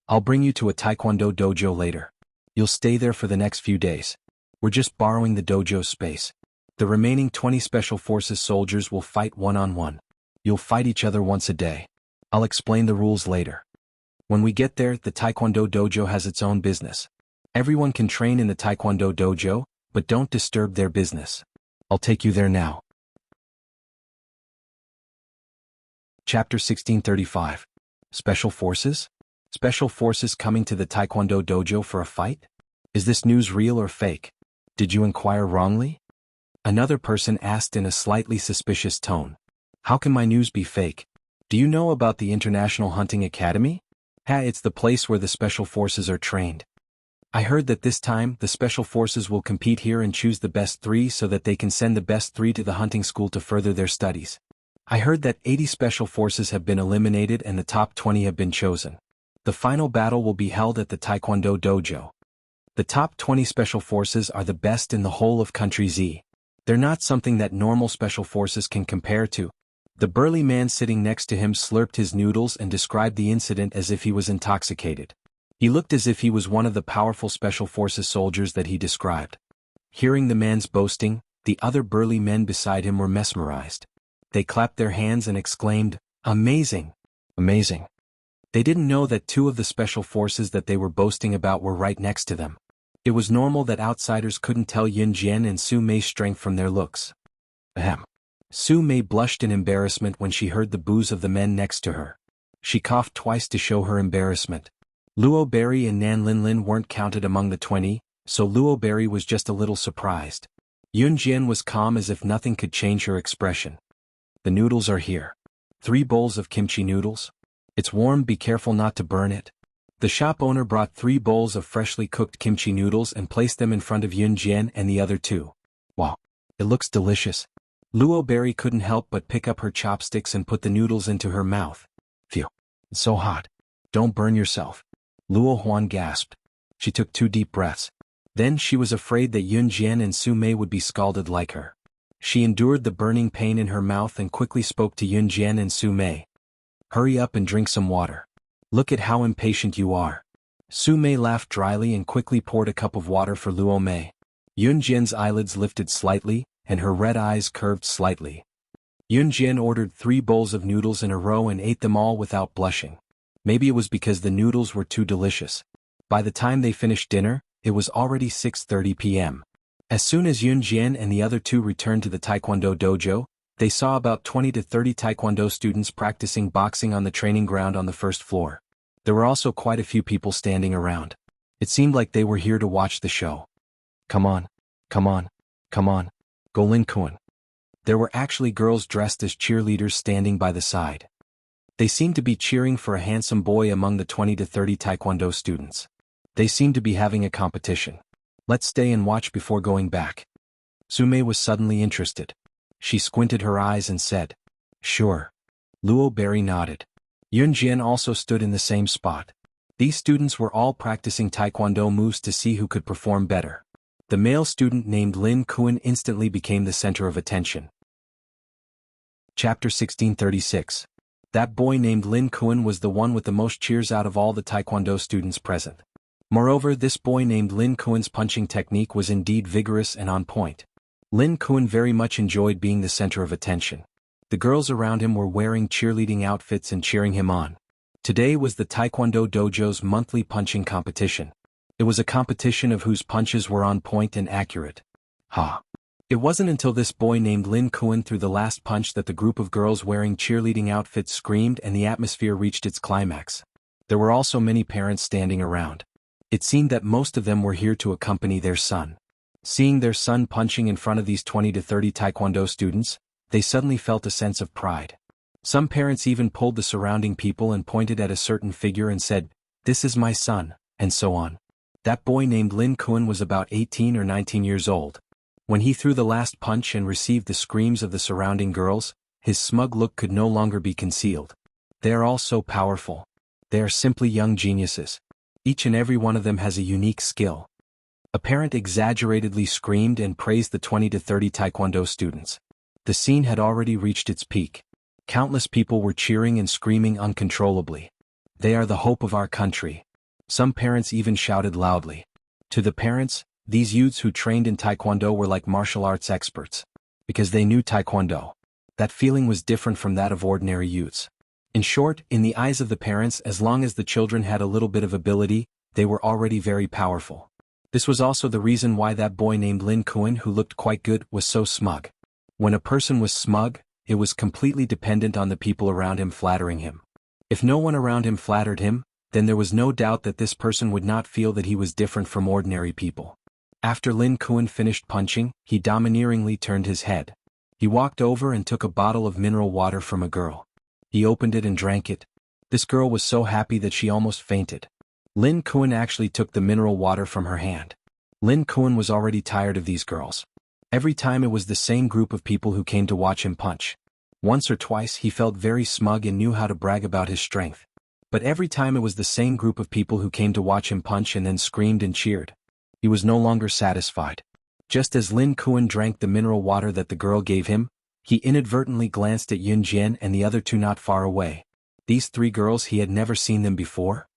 I'll bring you to a Taekwondo dojo later. You'll stay there for the next few days. We're just borrowing the dojo space. The remaining 20 Special Forces soldiers will fight one-on-one. You'll fight each other once a day. I'll explain the rules later. When we get there, the Taekwondo dojo has its own business. Everyone can train in the Taekwondo dojo, but don't disturb their business. I'll take you there now. Chapter 1635. Special Forces? Special Forces coming to the Taekwondo dojo for a fight? Is this news real or fake? Did you inquire wrongly? Another person asked in a slightly suspicious tone. How can my news be fake? Do you know about the International Hunting Academy? It's the place where the Special Forces are trained. I heard that this time, the Special Forces will compete here and choose the best 3 so that they can send the best 3 to the hunting school to further their studies. I heard that 80 Special Forces have been eliminated and the top 20 have been chosen. The final battle will be held at the Taekwondo dojo. The top 20 Special Forces are the best in the whole of Country Z. They're not something that normal Special Forces can compare to. The burly man sitting next to him slurped his noodles and described the incident as if he was intoxicated. He looked as if he was one of the powerful Special Forces soldiers that he described. Hearing the man's boasting, the other burly men beside him were mesmerized. They clapped their hands and exclaimed, "Amazing! Amazing!" They didn't know that 2 of the Special Forces that they were boasting about were right next to them. It was normal that outsiders couldn't tell Yun Jian and Su Mei's strength from their looks. Ahem. Su Mei blushed in embarrassment when she heard the boos of the men next to her. She coughed twice to show her embarrassment. Luo Berry and Nan Linlin weren't counted among the 20, so Luo Berry was just a little surprised. Yun Jian was calm as if nothing could change her expression. The noodles are here. 3 bowls of kimchi noodles. It's warm, be careful not to burn it. The shop owner brought 3 bowls of freshly cooked kimchi noodles and placed them in front of Yun Jian and the other 2. Wow, it looks delicious. Luo Berry couldn't help but pick up her chopsticks and put the noodles into her mouth. Phew, it's so hot. Don't burn yourself. Luo Huan gasped. She took 2 deep breaths. Then she was afraid that Yun Jian and Su Mei would be scalded like her. She endured the burning pain in her mouth and quickly spoke to Yun Jian and Su Mei. Hurry up and drink some water. Look at how impatient you are. Su Mei laughed dryly and quickly poured a cup of water for Luo Mei. Yun Jian's eyelids lifted slightly, and her red eyes curved slightly. Yun Jian ordered 3 bowls of noodles in a row and ate them all without blushing. Maybe it was because the noodles were too delicious. By the time they finished dinner, it was already 6:30 p.m. As soon as Yun Jian and the other 2 returned to the Taekwondo dojo, they saw about 20 to 30 Taekwondo students practicing boxing on the training ground on the first floor. There were also quite a few people standing around. It seemed like they were here to watch the show. Come on, come on, come on, go Lin Kuan. There were actually girls dressed as cheerleaders standing by the side. They seemed to be cheering for a handsome boy among the 20 to 30 Taekwondo students. They seemed to be having a competition. Let's stay and watch before going back. Su Mei was suddenly interested. She squinted her eyes and said, "Sure." Luo Berry nodded. Yun Jian also stood in the same spot. These students were all practicing Taekwondo moves to see who could perform better. The male student named Lin Kuan instantly became the center of attention. Chapter 1636. That boy named Lin Kuan was the one with the most cheers out of all the Taekwondo students present. Moreover, this boy named Lin Kuan's punching technique was indeed vigorous and on point. Lin Kuan very much enjoyed being the center of attention. The girls around him were wearing cheerleading outfits and cheering him on. Today was the Taekwondo dojo's monthly punching competition. It was a competition of whose punches were on point and accurate. It wasn't until this boy named Lin Kuan threw the last punch that the group of girls wearing cheerleading outfits screamed and the atmosphere reached its climax. There were also many parents standing around. It seemed that most of them were here to accompany their son. Seeing their son punching in front of these 20 to 30 Taekwondo students, they suddenly felt a sense of pride. Some parents even pulled the surrounding people and pointed at a certain figure and said, "This is my son," and so on. That boy named Lin Kuan was about 18 or 19 years old. When he threw the last punch and received the screams of the surrounding girls, his smug look could no longer be concealed. They are all so powerful. They are simply young geniuses. Each and every one of them has a unique skill. A parent exaggeratedly screamed and praised the 20 to 30 Taekwondo students. The scene had already reached its peak. Countless people were cheering and screaming uncontrollably. They are the hope of our country. Some parents even shouted loudly. To the parents, These youths who trained in Taekwondo were like martial arts experts. Because they knew Taekwondo. That feeling was different from that of ordinary youths. In short, in the eyes of the parents, as long as the children had a little bit of ability, they were already very powerful. This was also the reason why that boy named Lin Kuan, who looked quite good, was so smug. When a person was smug, it was completely dependent on the people around him flattering him. If no one around him flattered him, then there was no doubt that this person would not feel that he was different from ordinary people. After Lin Kuan finished punching, he domineeringly turned his head. He walked over and took a bottle of mineral water from a girl. He opened it and drank it. This girl was so happy that she almost fainted. Lin Kuan actually took the mineral water from her hand. Lin Kuan was already tired of these girls. Every time it was the same group of people who came to watch him punch. Once or twice he felt very smug and knew how to brag about his strength. But every time it was the same group of people who came to watch him punch and then screamed and cheered. He was no longer satisfied. Just as Lin Kuan drank the mineral water that the girl gave him, he inadvertently glanced at Yun Jian and the other two not far away. These three girls, he had never seen them before.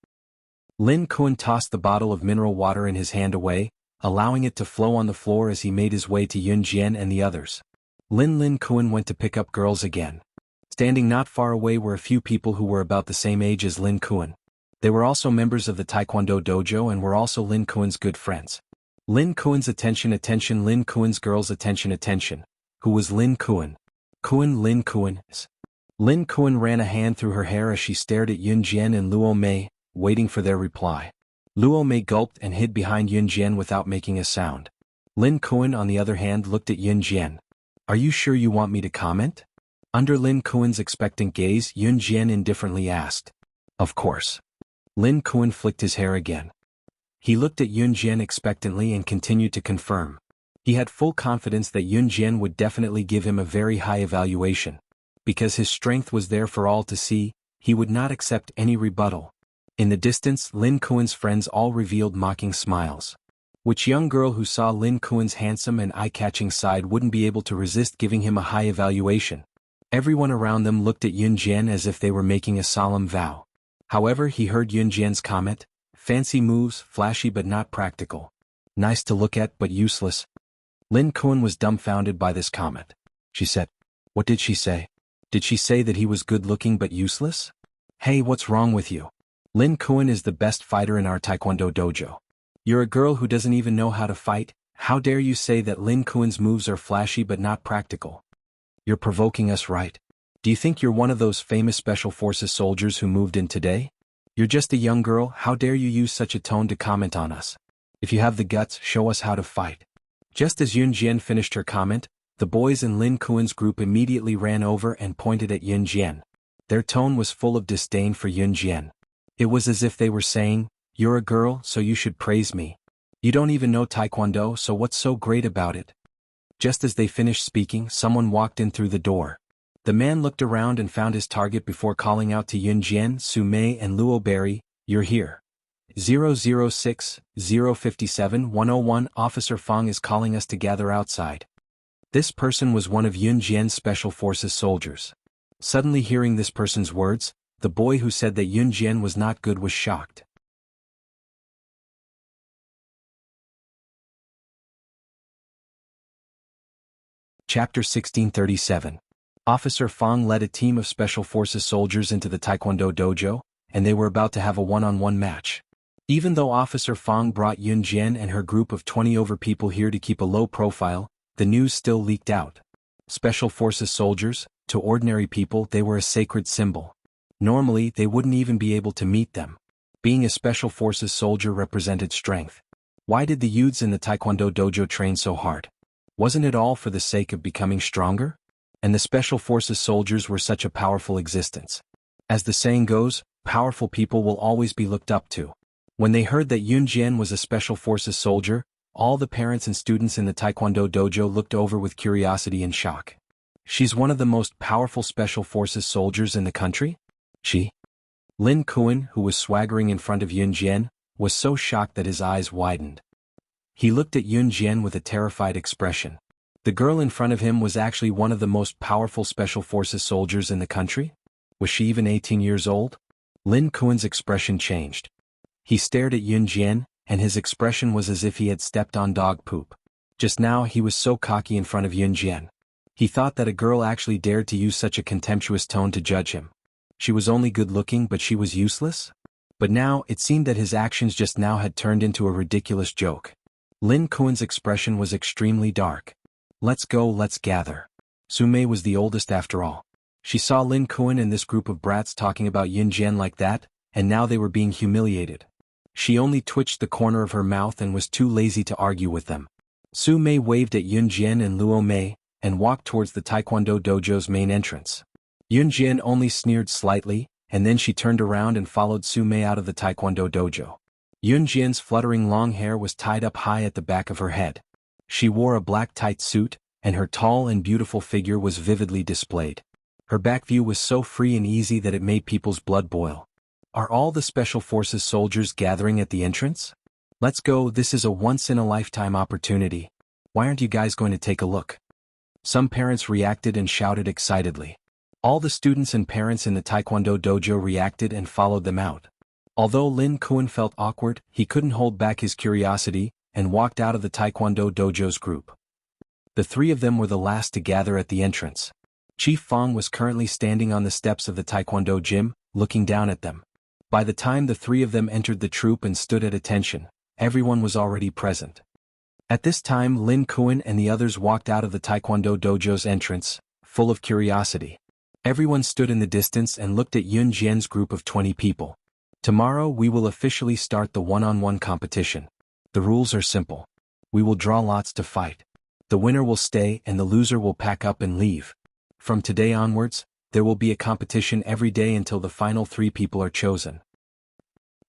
Lin Kuan tossed the bottle of mineral water in his hand away, allowing it to flow on the floor as he made his way to Yun Jian and the others. Lin Kuan went to pick up girls again. Standing not far away were a few people who were about the same age as Lin Kuan. They were also members of the Taekwondo dojo and were also Lin Kuan's good friends. Lin Kuan's attention, Lin Kuan's girls' attention. Who was Lin Kuan? Lin Kuan. Lin Kuan ran a hand through her hair as she stared at Yun Jian and Luo Mei, waiting for their reply. Luo Mei gulped and hid behind Yun Jian without making a sound. Lin Kuan, on the other hand, looked at Yun Jian. Are you sure you want me to comment? Under Lin Kuan's expectant gaze, Yun Jian indifferently asked. Of course. Lin Kuan flicked his hair again. He looked at Yun Jian expectantly and continued to confirm. He had full confidence that Yun Jian would definitely give him a very high evaluation. Because his strength was there for all to see, he would not accept any rebuttal. In the distance, Lin Kuan's friends all revealed mocking smiles. Which young girl who saw Lin Kuan's handsome and eye-catching side wouldn't be able to resist giving him a high evaluation? Everyone around them looked at Yun Jian as if they were making a solemn vow. However, he heard Yun Jian's comment, fancy moves, flashy but not practical. Nice to look at but useless. Lin Kuan was dumbfounded by this comment. She said, what did she say? Did she say that he was good-looking but useless? Hey, what's wrong with you? Lin Kuan is the best fighter in our Taekwondo dojo. You're a girl who doesn't even know how to fight. How dare you say that Lin Kuan's moves are flashy but not practical? You're provoking us, right? Do you think you're one of those famous Special Forces soldiers who moved in today? You're just a young girl. How dare you use such a tone to comment on us? If you have the guts, show us how to fight. Just as Yun Jian finished her comment, the boys in Lin Kuan's group immediately ran over and pointed at Yun Jian. Their tone was full of disdain for Yun Jian. It was as if they were saying, you're a girl, so you should praise me. You don't even know Taekwondo, so what's so great about it? Just as they finished speaking, someone walked in through the door. The man looked around and found his target before calling out to Yun Jian, Su Mei and Luo Berry, you're here. 006, 057, 101, Officer Fong is calling us to gather outside. This person was one of Yun Jian's Special Forces soldiers. Suddenly hearing this person's words, the boy who said that Yun Jian was not good was shocked. Chapter 1637. Officer Fong led a team of Special Forces soldiers into the Taekwondo dojo, and they were about to have a one-on-one match. Even though Officer Fong brought Yun Jian and her group of 20 over people here to keep a low profile, the news still leaked out. Special Forces soldiers, to ordinary people they were a sacred symbol. Normally they wouldn't even be able to meet them. Being a Special Forces soldier represented strength. Why did the youths in the Taekwondo dojo train so hard? Wasn't it all for the sake of becoming stronger? And the Special Forces soldiers were such a powerful existence. As the saying goes, powerful people will always be looked up to. When they heard that Yun Jian was a Special Forces soldier, all the parents and students in the Taekwondo dojo looked over with curiosity and shock. She's one of the most powerful Special Forces soldiers in the country? Lin Kuan, who was swaggering in front of Yun Jian, was so shocked that his eyes widened. He looked at Yun Jian with a terrified expression. The girl in front of him was actually one of the most powerful Special Forces soldiers in the country? Was she even 18 years old? Lin Kuan's expression changed. He stared at Yun Jian, and his expression was as if he had stepped on dog poop. Just now he was so cocky in front of Yun Jian. He thought that a girl actually dared to use such a contemptuous tone to judge him. She was only good-looking but she was useless? But now, it seemed that his actions just now had turned into a ridiculous joke. Lin Kuan's expression was extremely dark. Let's go, let's gather. Su Mei was the oldest after all. She saw Lin Kuan and this group of brats talking about Yun Jian like that, and now they were being humiliated. She only twitched the corner of her mouth and was too lazy to argue with them. Su Mei waved at Yun Jian and Luo Mei, and walked towards the Taekwondo dojo's main entrance. Yun Jian only sneered slightly, and then she turned around and followed Su Mei out of the Taekwondo dojo. Yun Jian's fluttering long hair was tied up high at the back of her head. She wore a black tight suit, and her tall and beautiful figure was vividly displayed. Her back view was so free and easy that it made people's blood boil. Are all the Special Forces soldiers gathering at the entrance? Let's go, this is a once-in-a-lifetime opportunity. Why aren't you guys going to take a look? Some parents reacted and shouted excitedly. All the students and parents in the Taekwondo dojo reacted and followed them out. Although Lin Kuan felt awkward, he couldn't hold back his curiosity, and walked out of the Taekwondo dojo's group. The three of them were the last to gather at the entrance. Chief Fong was currently standing on the steps of the Taekwondo gym, looking down at them. By the time the three of them entered the troop and stood at attention, everyone was already present. At this time Lin Kuan and the others walked out of the Taekwondo dojo's entrance, full of curiosity. Everyone stood in the distance and looked at Yun Jian's group of 20 people. Tomorrow we will officially start the one-on-one competition. The rules are simple. We will draw lots to fight. The winner will stay and the loser will pack up and leave. From today onwards, there will be a competition every day until the final 3 people are chosen.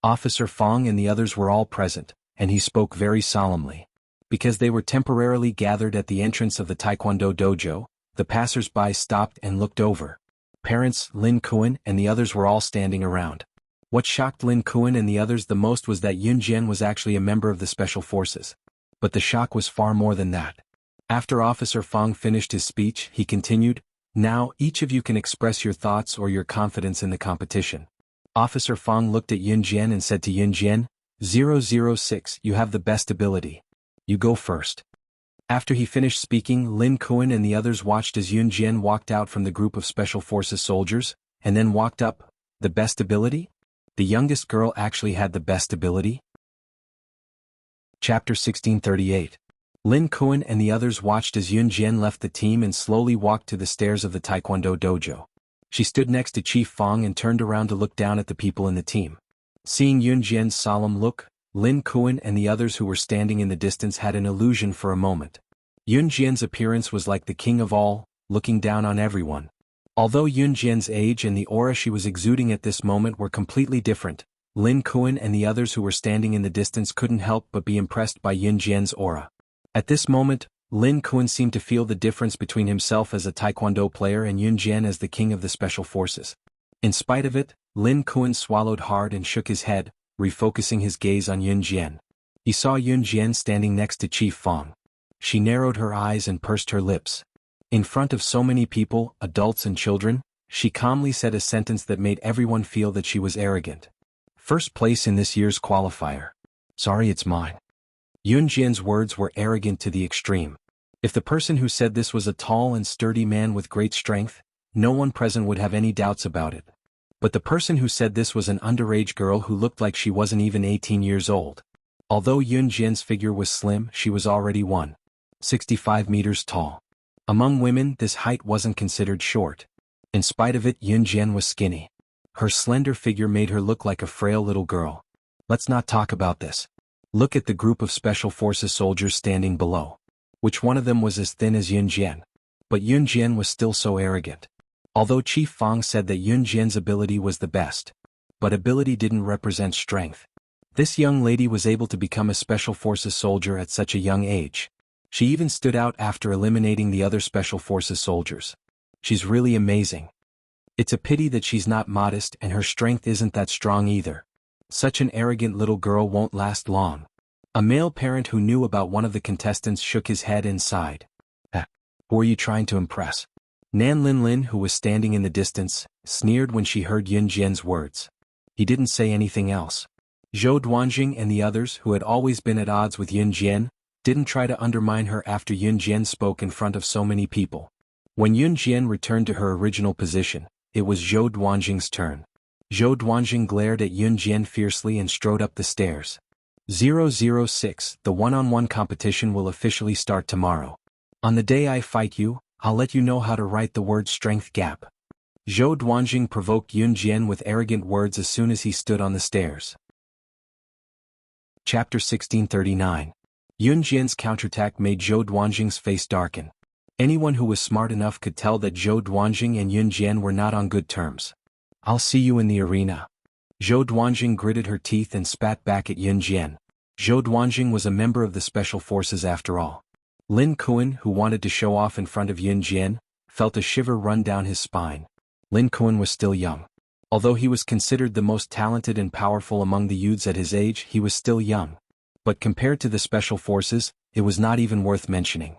Officer Fong and the others were all present, and he spoke very solemnly. Because they were temporarily gathered at the entrance of the Taekwondo dojo, the passers-by stopped and looked over. Parents, Lin Kuan, and the others were all standing around. What shocked Lin Kuan and the others the most was that Yun Jian was actually a member of the Special Forces. But the shock was far more than that. After Officer Fong finished his speech, he continued, "Now, each of you can express your thoughts or your confidence in the competition." Officer Fong looked at Yun Jian and said to Yun Jian, "006, you have the best ability. You go first." After he finished speaking, Lin Kuan and the others watched as Yun Jian walked out from the group of Special Forces soldiers, and then walked up. The best ability? The youngest girl actually had the best ability? Chapter 1638. Lin Kuan and the others watched as Yun Jian left the team and slowly walked to the stairs of the Taekwondo dojo. She stood next to Chief Fong and turned around to look down at the people in the team. Seeing Yun Jian's solemn look, Lin Kuan and the others who were standing in the distance had an illusion for a moment. Yun Jian's appearance was like the king of all, looking down on everyone. Although Yun Jian's age and the aura she was exuding at this moment were completely different, Lin Kuan and the others who were standing in the distance couldn't help but be impressed by Yun Jian's aura. At this moment, Lin Kuan seemed to feel the difference between himself as a Taekwondo player and Yun Jian as the king of the Special Forces. In spite of it, Lin Kuan swallowed hard and shook his head, refocusing his gaze on Yun Jian. He saw Yun Jian standing next to Chief Fong. She narrowed her eyes and pursed her lips. In front of so many people, adults and children, she calmly said a sentence that made everyone feel that she was arrogant. "First place in this year's qualifier. Sorry, it's mine." Yun Jian's words were arrogant to the extreme. If the person who said this was a tall and sturdy man with great strength, no one present would have any doubts about it. But the person who said this was an underage girl who looked like she wasn't even 18 years old. Although Yun Jian's figure was slim, she was already 165 meters tall. Among women, this height wasn't considered short. In spite of it, Yun Jian was skinny. Her slender figure made her look like a frail little girl. Let's not talk about this. Look at the group of Special Forces soldiers standing below. Which one of them was as thin as Yun Jian? But Yun Jian was still so arrogant. Although Chief Fong said that Yun Jian's ability was the best. But ability didn't represent strength. This young lady was able to become a Special Forces soldier at such a young age. She even stood out after eliminating the other Special Forces soldiers. She's really amazing. It's a pity that she's not modest and her strength isn't that strong either. Such an arrogant little girl won't last long. A male parent who knew about one of the contestants shook his head and sighed. Who are you trying to impress? Nan Lin, who was standing in the distance, sneered when she heard Yun Jian's words. He didn't say anything else. Zhou Duanjing and the others who had always been at odds with Yun Jian, didn't try to undermine her after Yun Jian spoke in front of so many people. When Yun Jian returned to her original position, it was Zhou Duanjing's turn. Zhou Duanjing glared at Yun Jian fiercely and strode up the stairs. 006 The one-on-one competition will officially start tomorrow. On the day I fight you, I'll let you know how to write the word strength gap. Zhou Duanjing provoked Yun Jian with arrogant words as soon as he stood on the stairs. Chapter 1639. Yun Jian's counterattack made Zhou Duanjing's face darken. Anyone who was smart enough could tell that Zhou Duanjing and Yun Jian were not on good terms. I'll see you in the arena. Zhou Duanjing gritted her teeth and spat back at Yun Jian. Zhou Duanjing was a member of the Special Forces after all. Lin Kuan, who wanted to show off in front of Yun Jian, felt a shiver run down his spine. Lin Kuan was still young. Although he was considered the most talented and powerful among the youths at his age, he was still young. But compared to the Special Forces, it was not even worth mentioning.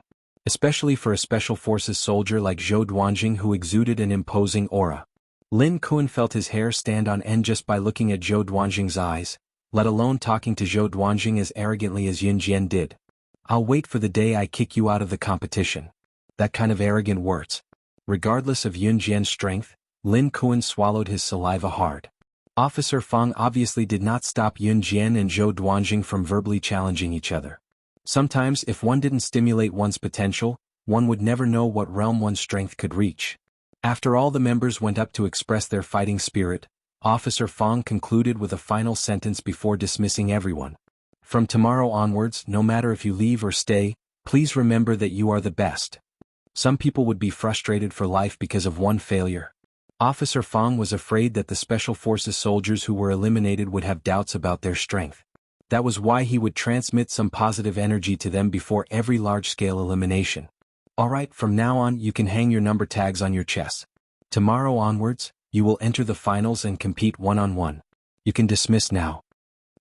Especially for a Special Forces soldier like Zhou Duanjing who exuded an imposing aura. Lin Kuan felt his hair stand on end just by looking at Zhou Duanjing's eyes, let alone talking to Zhou Duanjing as arrogantly as Yun Jian did. I'll wait for the day I kick you out of the competition. That kind of arrogant words. Regardless of Yun Jian's strength, Lin Kuan swallowed his saliva hard. Officer Fang obviously did not stop Yun Jian and Zhou Duanjing from verbally challenging each other. Sometimes if one didn't stimulate one's potential, one would never know what realm one's strength could reach. After all the members went up to express their fighting spirit, Officer Fang concluded with a final sentence before dismissing everyone. From tomorrow onwards, no matter if you leave or stay, please remember that you are the best. Some people would be frustrated for life because of one failure. Officer Fang was afraid that the Special Forces soldiers who were eliminated would have doubts about their strength. That was why he would transmit some positive energy to them before every large-scale elimination. Alright, from now on you can hang your number tags on your chest. Tomorrow onwards, you will enter the finals and compete one-on-one. You can dismiss now.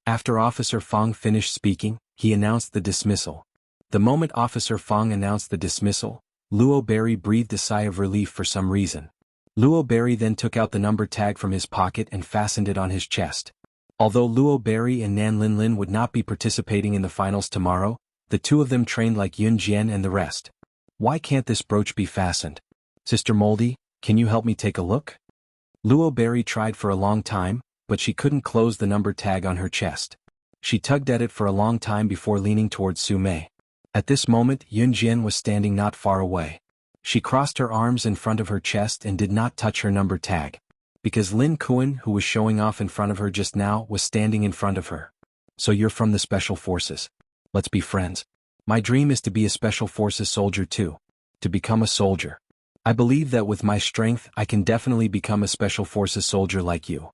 After Officer Fang finished speaking, he announced the dismissal. The moment Officer Fang announced the dismissal, Luo Berry breathed a sigh of relief for some reason. Luo Berry then took out the number tag from his pocket and fastened it on his chest. Although Luo Berry and Nan Linlin would not be participating in the finals tomorrow, the two of them trained like Yun Jian and the rest. Why can't this brooch be fastened? Sister Moldy, can you help me take a look? Luo Berry tried for a long time, but she couldn't close the number tag on her chest. She tugged at it for a long time before leaning towards Su Mei. At this moment, Yun Jian was standing not far away. She crossed her arms in front of her chest and did not touch her number tag. Because Lin Kuan, who was showing off in front of her just now, was standing in front of her. So you're from the Special Forces. Let's be friends. My dream is to be a Special Forces soldier too. To become a soldier. I believe that with my strength I can definitely become a Special Forces soldier like you.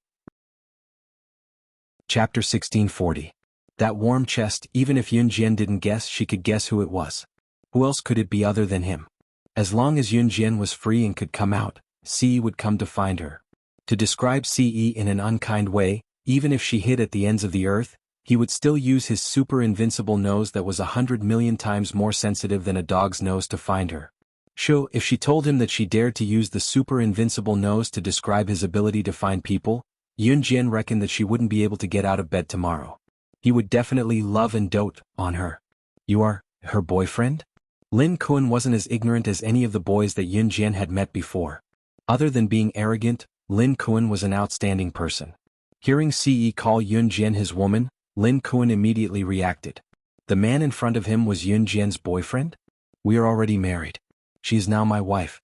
Chapter 1640. That warm chest, even if Yun Jian didn't guess, she could guess who it was. Who else could it be other than him? As long as Yun Jian was free and could come out, Ce would come to find her. To describe Ce in an unkind way, even if she hid at the ends of the earth, he would still use his super invincible nose that was 100 million times more sensitive than a dog's nose to find her. Sure, if she told him that she dared to use the super invincible nose to describe his ability to find people, Yun Jian reckoned that she wouldn't be able to get out of bed tomorrow. He would definitely love and dote on her. You are her boyfriend? Lin Kuan wasn't as ignorant as any of the boys that Yun Jian had met before. Other than being arrogant, Lin Kuan was an outstanding person. Hearing Ce call Yun Jian his woman, Lin Kuan immediately reacted. The man in front of him was Yun Jian's boyfriend? We are already married. She is now my wife.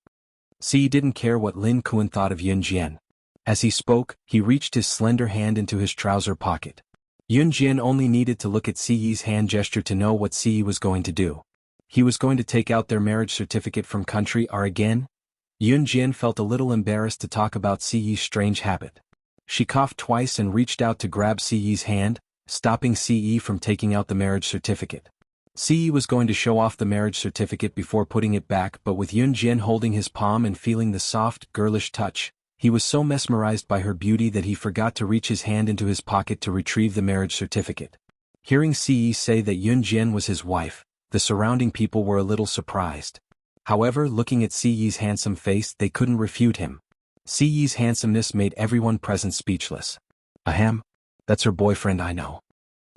Ce didn't care what Lin Kuan thought of Yun Jian. As he spoke, he reached his slender hand into his trouser pocket. Yun Jian only needed to look at Ce's hand gesture to know what Ce was going to do. He was going to take out their marriage certificate from country R again? Yun Jian felt a little embarrassed to talk about Ce's strange habit. She coughed twice and reached out to grab Ce's hand, stopping Ce from taking out the marriage certificate. Ce was going to show off the marriage certificate before putting it back, but with Yun Jian holding his palm and feeling the soft, girlish touch, he was so mesmerized by her beauty that he forgot to reach his hand into his pocket to retrieve the marriage certificate. Hearing Ce say that Yun Jian was his wife, the surrounding people were a little surprised. However, looking at Ce's handsome face, they couldn't refute him. Ce's handsomeness made everyone present speechless. Ahem. That's her boyfriend, I know.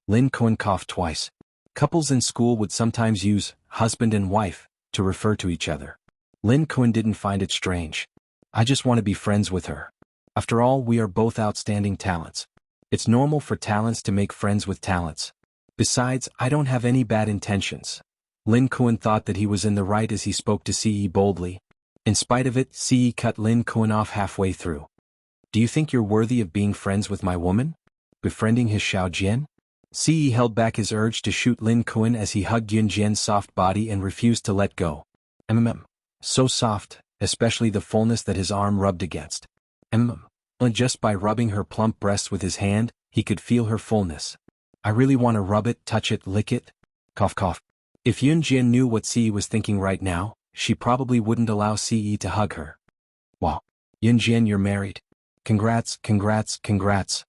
Lin Kuan coughed twice. Couples in school would sometimes use husband and wife to refer to each other. Lin Kuan didn't find it strange. I just want to be friends with her. After all, we are both outstanding talents. It's normal for talents to make friends with talents. Besides, I don't have any bad intentions. Lin Kuan thought that he was in the right as he spoke to Ce boldly. In spite of it, Ce cut Lin Kuan off halfway through. Do you think you're worthy of being friends with my woman? Befriending his Xiao Jian? Ce held back his urge to shoot Lin Kuan as he hugged Yun Jian's soft body and refused to let go. So soft, especially the fullness that his arm rubbed against. And just by rubbing her plump breasts with his hand, he could feel her fullness. I really want to rub it, touch it, lick it. Cough cough. If Yun Jian knew what Ce was thinking right now, she probably wouldn't allow Ce to hug her. Wow. Yun Jian, you're married. Congrats, congrats, congrats.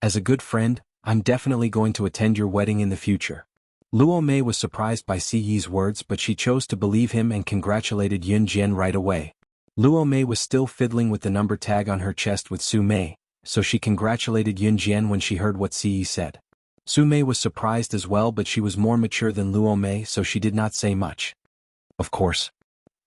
As a good friend, I'm definitely going to attend your wedding in the future. Luo Mei was surprised by Ce's words, but she chose to believe him and congratulated Yun Jian right away. Luo Mei was still fiddling with the number tag on her chest with Su Mei, so she congratulated Yun Jian when she heard what Ce said. Su Mei was surprised as well, but she was more mature than Luo Mei, so she did not say much. Of course.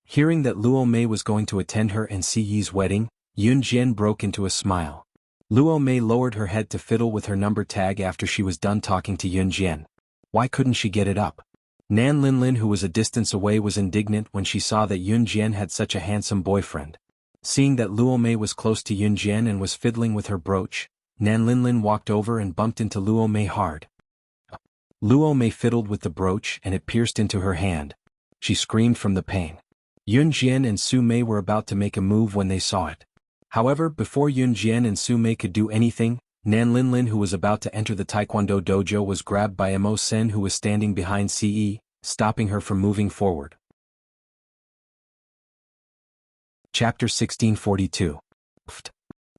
Hearing that Luo Mei was going to attend her and Ce's wedding, Yun Jian broke into a smile. Luo Mei lowered her head to fiddle with her number tag after she was done talking to Yun Jian. Why couldn't she get it up? Nan Linlin, who was a distance away, was indignant when she saw that Yun Jian had such a handsome boyfriend. Seeing that Luo Mei was close to Yun Jian and was fiddling with her brooch, Nan Linlin walked over and bumped into Luo Mei hard. Luo Mei fiddled with the brooch and it pierced into her hand. She screamed from the pain. Yun Jian and Su Mei were about to make a move when they saw it. However, before Yun Jian and Su Mei could do anything, Nan Linlin, who was about to enter the Taekwondo dojo, was grabbed by Mo Sen, who was standing behind Ce, stopping her from moving forward. Chapter 1642.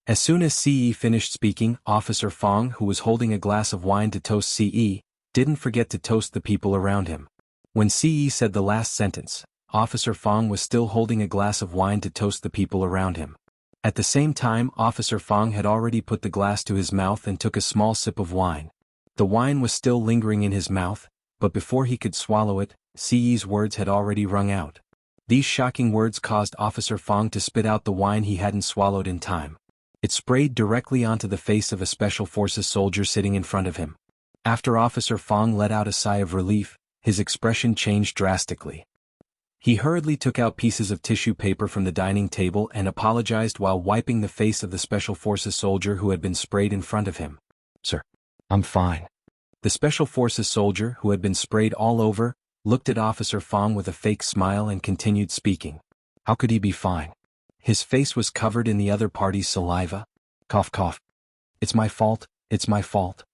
As soon as Ce finished speaking, Officer Fong, who was holding a glass of wine to toast Ce, didn't forget to toast the people around him. When Ce said the last sentence, Officer Fong was still holding a glass of wine to toast the people around him. At the same time, Officer Fong had already put the glass to his mouth and took a small sip of wine. The wine was still lingering in his mouth, but before he could swallow it, Ce's words had already rung out. These shocking words caused Officer Fong to spit out the wine he hadn't swallowed in time. It sprayed directly onto the face of a Special Forces soldier sitting in front of him. After Officer Fong let out a sigh of relief, his expression changed drastically. He hurriedly took out pieces of tissue paper from the dining table and apologized while wiping the face of the Special Forces soldier who had been sprayed in front of him. Sir, I'm fine. The Special Forces soldier, who had been sprayed all over, looked at Officer Fong with a fake smile and continued speaking. How could he be fine? His face was covered in the other party's saliva. Cough cough. It's my fault, it's my fault.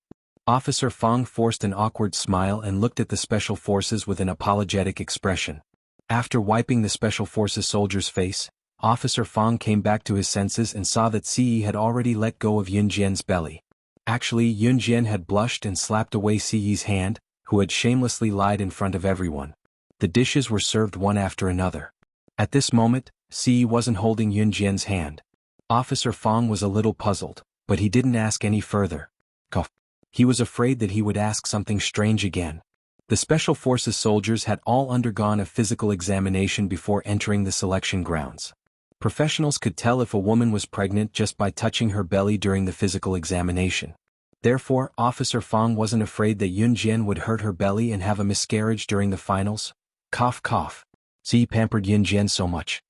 Officer Fong forced an awkward smile and looked at the Special Forces with an apologetic expression. After wiping the Special Forces soldier's face, Officer Fong came back to his senses and saw that Ce had already let go of Yun Jian's belly. Actually, Yun Jian had blushed and slapped away Ce's hand, who had shamelessly lied in front of everyone. The dishes were served one after another. At this moment, Ce wasn't holding Yun Jian's hand. Officer Fong was a little puzzled, but he didn't ask any further. Cough. He was afraid that he would ask something strange again. The Special Forces soldiers had all undergone a physical examination before entering the selection grounds. Professionals could tell if a woman was pregnant just by touching her belly during the physical examination. Therefore, Officer Fong wasn't afraid that Yun Jian would hurt her belly and have a miscarriage during the finals. Cough cough. Ce pampered Yun Jian so much.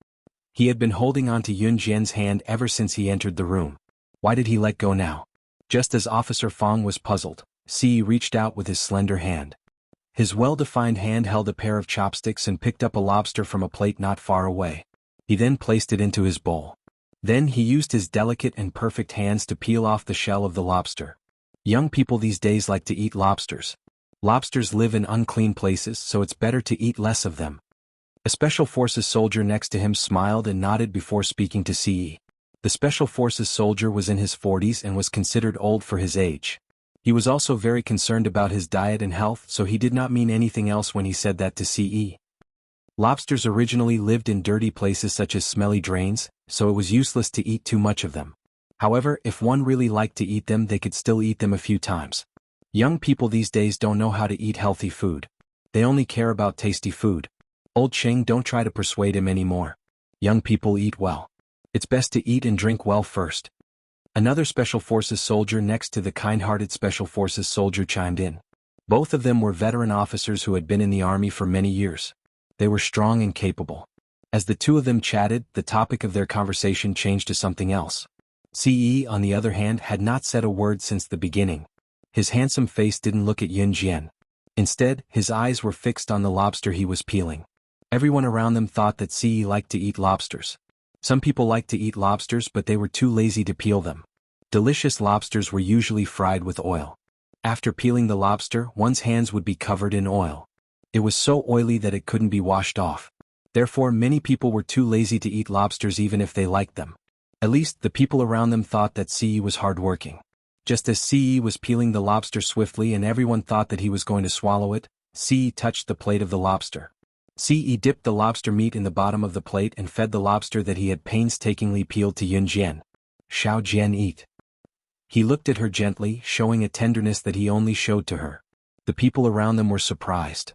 He had been holding on to Yun Jian's hand ever since he entered the room. Why did he let go now? Just as Officer Fong was puzzled, Ce reached out with his slender hand. His well-defined hand held a pair of chopsticks and picked up a lobster from a plate not far away. He then placed it into his bowl. Then he used his delicate and perfect hands to peel off the shell of the lobster. Young people these days like to eat lobsters. Lobsters live in unclean places, so it's better to eat less of them. A Special Forces soldier next to him smiled and nodded before speaking to Ce. The Special Forces soldier was in his 40s and was considered old for his age. He was also very concerned about his diet and health, so he did not mean anything else when he said that to Ce. Lobsters originally lived in dirty places such as smelly drains, so it was useless to eat too much of them. However, if one really liked to eat them, they could still eat them a few times. Young people these days don't know how to eat healthy food. They only care about tasty food. Old Cheng, don't try to persuade him anymore. Young people eat well. It's best to eat and drink well first. Another Special Forces soldier next to the kind-hearted Special Forces soldier chimed in. Both of them were veteran officers who had been in the army for many years. They were strong and capable. As the two of them chatted, the topic of their conversation changed to something else. Ce, on the other hand, had not said a word since the beginning. His handsome face didn't look at Yun Jian. Instead, his eyes were fixed on the lobster he was peeling. Everyone around them thought that Ce liked to eat lobsters. Some people liked to eat lobsters, but they were too lazy to peel them. Delicious lobsters were usually fried with oil. After peeling the lobster, one's hands would be covered in oil. It was so oily that it couldn't be washed off. Therefore, many people were too lazy to eat lobsters even if they liked them. At least, the people around them thought that Ce was hardworking. Just as Ce was peeling the lobster swiftly and everyone thought that he was going to swallow it, Ce touched the plate of the lobster. Ce dipped the lobster meat in the bottom of the plate and fed the lobster that he had painstakingly peeled to Yun Jian. Xiao Jian, eat. He looked at her gently, showing a tenderness that he only showed to her. The people around them were surprised.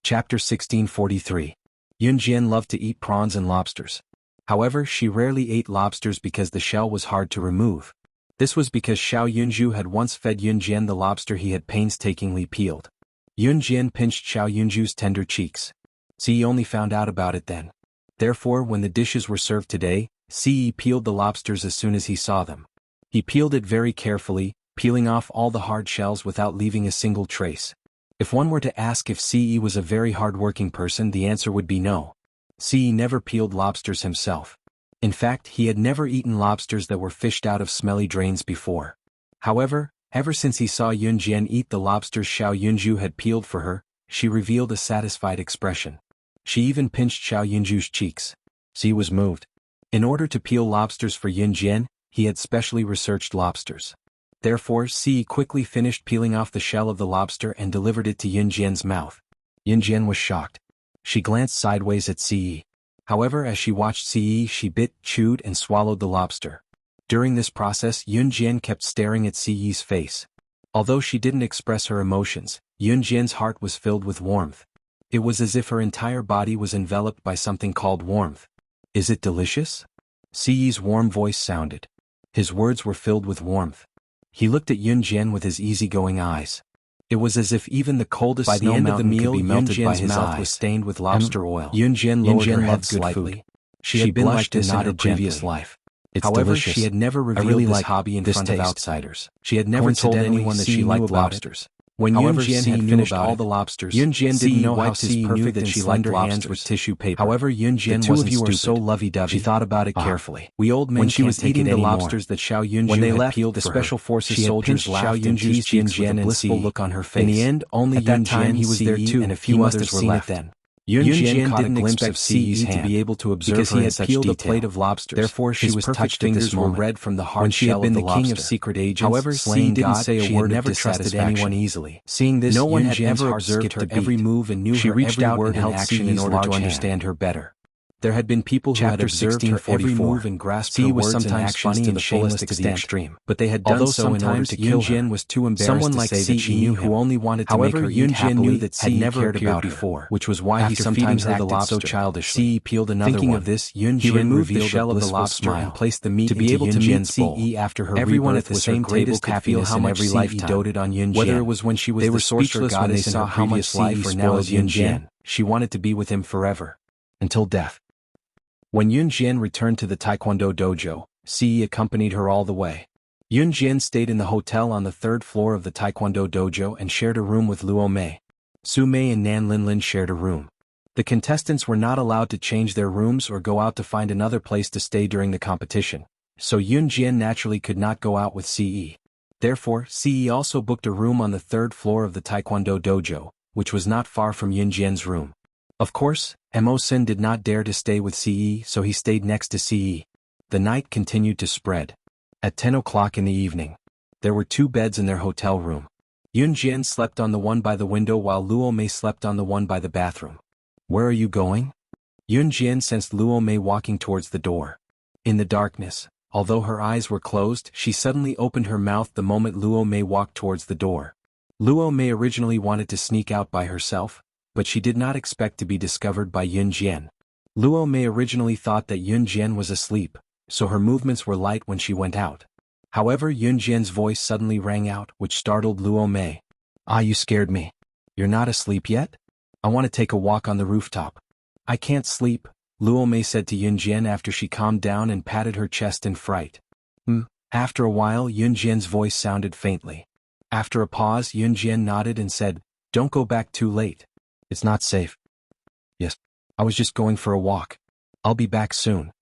Chapter 1643. Yun Jian loved to eat prawns and lobsters. However, she rarely ate lobsters because the shell was hard to remove. This was because Xiao Yunju had once fed Yun Jian the lobster he had painstakingly peeled. Yun Jian pinched Xiao Yunju's tender cheeks. Ce only found out about it then. Therefore, when the dishes were served today, Ce peeled the lobsters as soon as he saw them. He peeled it very carefully, peeling off all the hard shells without leaving a single trace. If one were to ask if Ce was a very hard-working person, the answer would be no. Ce never peeled lobsters himself. In fact, he had never eaten lobsters that were fished out of smelly drains before. However, ever since he saw Yun Jian eat the lobsters Xiao Yunju had peeled for her, she revealed a satisfied expression. She even pinched Xiao Yunju's cheeks. Ce was moved. In order to peel lobsters for Yun Jian, he had specially researched lobsters. Therefore, Ce quickly finished peeling off the shell of the lobster and delivered it to Yun Jian's mouth. Yun Jian was shocked. She glanced sideways at Ce. However, as she watched Ce, she bit, chewed, and swallowed the lobster. During this process, Yun Jian kept staring at Ce's face. Although she didn't express her emotions, Yun Jian's heart was filled with warmth. It was as if her entire body was enveloped by something called warmth. Is it delicious? Ce's warm voice sounded. His words were filled with warmth. He looked at Yun Jian with his easygoing eyes. It was as if even the coldest snow mountain could be melted by his mouth was stained with lobster oil. Yun Jian lowered her head slightly. She had been like this in her previous life. However, she had never revealed this hobby in front of outsiders. She had never told anyone that she liked lobsters. When Yun Jian had finished all the lobsters, Yun Jian didn't know how Ce knew that she liked lobsters with tissue paper. However, Yun Jian wasn't stupid. The two of you are so lovey-dovey. She thought about it carefully. We old men can't take it anymore. When she was eating the lobsters that Xiao Yunju had peeled for her, the Special Forces soldiers laughed and teased Yun Jian with a blissful look on her face. In the end, only Yun Jian, he was there too, and a few others were left. Yun Jian didn't expect Ce to be able to observe her in such detail. Because he had peeled a plate of lobsters. Therefore, she was touched at this moment. Red from the hard shell of the lobster. When she had been the king of secret agents, however, Ce didn't say a word of dissatisfaction. Easily. Seeing this, no one had ever observed her every move and knew her every word and action in order to understand her better. There had been people who had observed her every move and grasped her words and actions to the fullest extent, but they had done so in order to kill her. Was too embarrassed to say that she knew who only wanted to make her eat happily, knew that had never appeared before, which was why he sometimes acted so childishly. Ce peeled another one. Thinking of this, Yun Jian removed the shell of the lobster and placed the meat to be able to meet Ce after her everyone at the same table could feel how much Ce doted on Yun Jian. Whether it was when she was the sorcerer goddess in her previous life or now as Yun Jian, she wanted to be with him forever, until death. When Yun Jian returned to the Taekwondo dojo, Ce accompanied her all the way. Yun Jian stayed in the hotel on the third floor of the Taekwondo dojo and shared a room with Luo Mei. Su Mei and Nan Linlin shared a room. The contestants were not allowed to change their rooms or go out to find another place to stay during the competition, so Yun Jian naturally could not go out with Ce. Therefore, Ce also booked a room on the third floor of the Taekwondo dojo, which was not far from Yun Jian's room. Of course, Mo Sin did not dare to stay with Ce, so he stayed next to Ce. The night continued to spread. At 10 o'clock in the evening, there were 2 beds in their hotel room. Yun Jian slept on the one by the window while Luo Mei slept on the one by the bathroom. Where are you going? Yun Jian sensed Luo Mei walking towards the door. In the darkness, Although her eyes were closed, she suddenly opened her mouth the moment Luo Mei walked towards the door. Luo Mei originally wanted to sneak out by herself, but she did not expect to be discovered by Yun Jian. Luo Mei originally thought that Yun Jian was asleep, so her movements were light when she went out. However, Yun Jian's voice suddenly rang out, which startled Luo Mei. "Ah, you scared me. You're not asleep yet? I want to take a walk on the rooftop." "I can't sleep," Luo Mei said to Yun Jian after she calmed down and patted her chest in fright. After a while, Yun Jian's voice sounded faintly. After a pause, Yun Jian nodded and said, "Don't go back too late. It's not safe." "Yes. I was just going for a walk. I'll be back soon."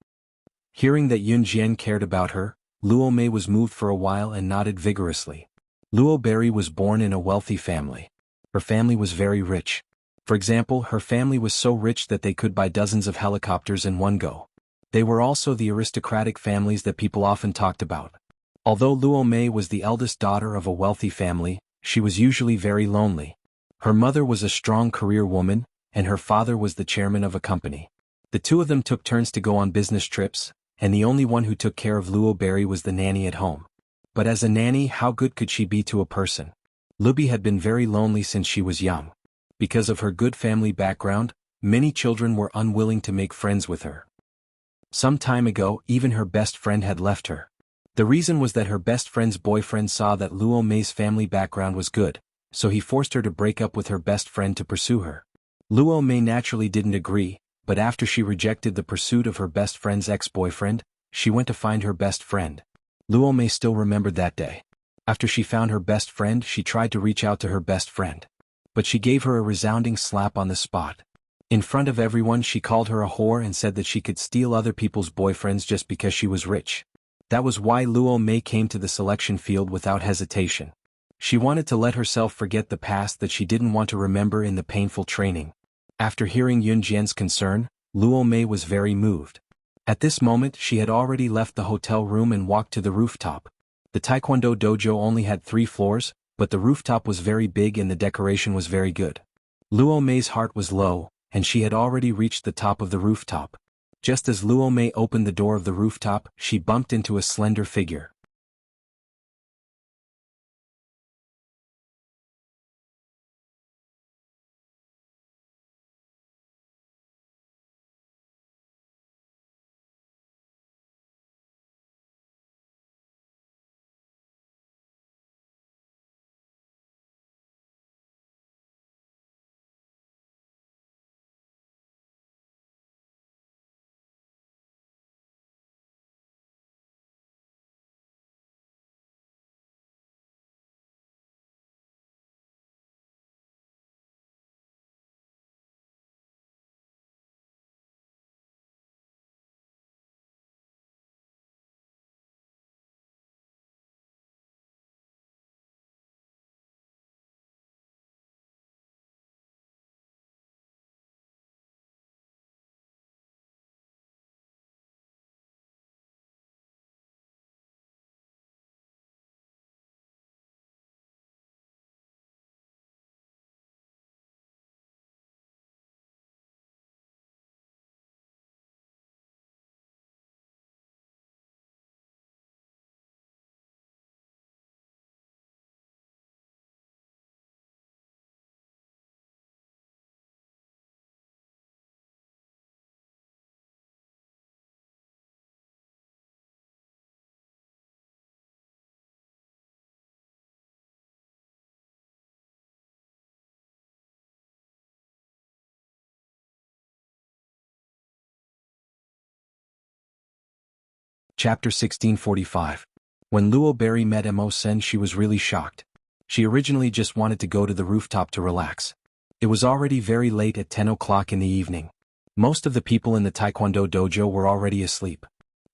Hearing that Yun Jian cared about her, Luo Mei was moved for a while and nodded vigorously. Luo Berry was born in a wealthy family. Her family was very rich. For example, her family was so rich that they could buy dozens of helicopters in one go. They were also the aristocratic families that people often talked about. Although Luo Mei was the eldest daughter of a wealthy family, she was usually very lonely. Her mother was a strong career woman, and her father was the chairman of a company. The two of them took turns to go on business trips, and the only one who took care of Luo Berry was the nanny at home. But as a nanny, how good could she be to a person? Lubi had been very lonely since she was young. Because of her good family background, many children were unwilling to make friends with her. Some time ago, even her best friend had left her. The reason was that her best friend's boyfriend saw that Luo Mei's family background was good, so he forced her to break up with her best friend to pursue her. Luo Mei naturally didn't agree, but after she rejected the pursuit of her best friend's ex-boyfriend, she went to find her best friend. Luo Mei still remembered that day. After she found her best friend, she tried to reach out to her best friend. But she gave her a resounding slap on the spot. In front of everyone, she called her a whore and said that she could steal other people's boyfriends just because she was rich. That was why Luo Mei came to the selection field without hesitation. She wanted to let herself forget the past that she didn't want to remember in the painful training. After hearing Yun Jian's concern, Luo Mei was very moved. At this moment, she had already left the hotel room and walked to the rooftop. The Taekwondo dojo only had 3 floors, but the rooftop was very big and the decoration was very good. Luo Mei's heart was low, and she had already reached the top of the rooftop. Just as Luo Mei opened the door of the rooftop, she bumped into a slender figure. Chapter 1645. When Luo Berry met Mo Sen, she was really shocked. She originally just wanted to go to the rooftop to relax. It was already very late at 10 o'clock in the evening. Most of the people in the Taekwondo dojo were already asleep.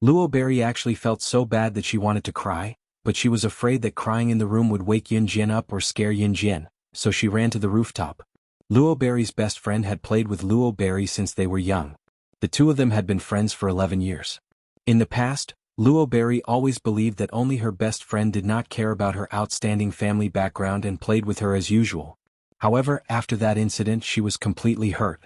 Luo Berry actually felt so bad that she wanted to cry, but she was afraid that crying in the room would wake Yun Jian up or scare Yun Jian, so she ran to the rooftop. Luo Berry's best friend had played with Luo Berry since they were young. The two of them had been friends for 11 years. In the past, Luo Berry always believed that only her best friend did not care about her outstanding family background and played with her as usual. However, after that incident she was completely hurt.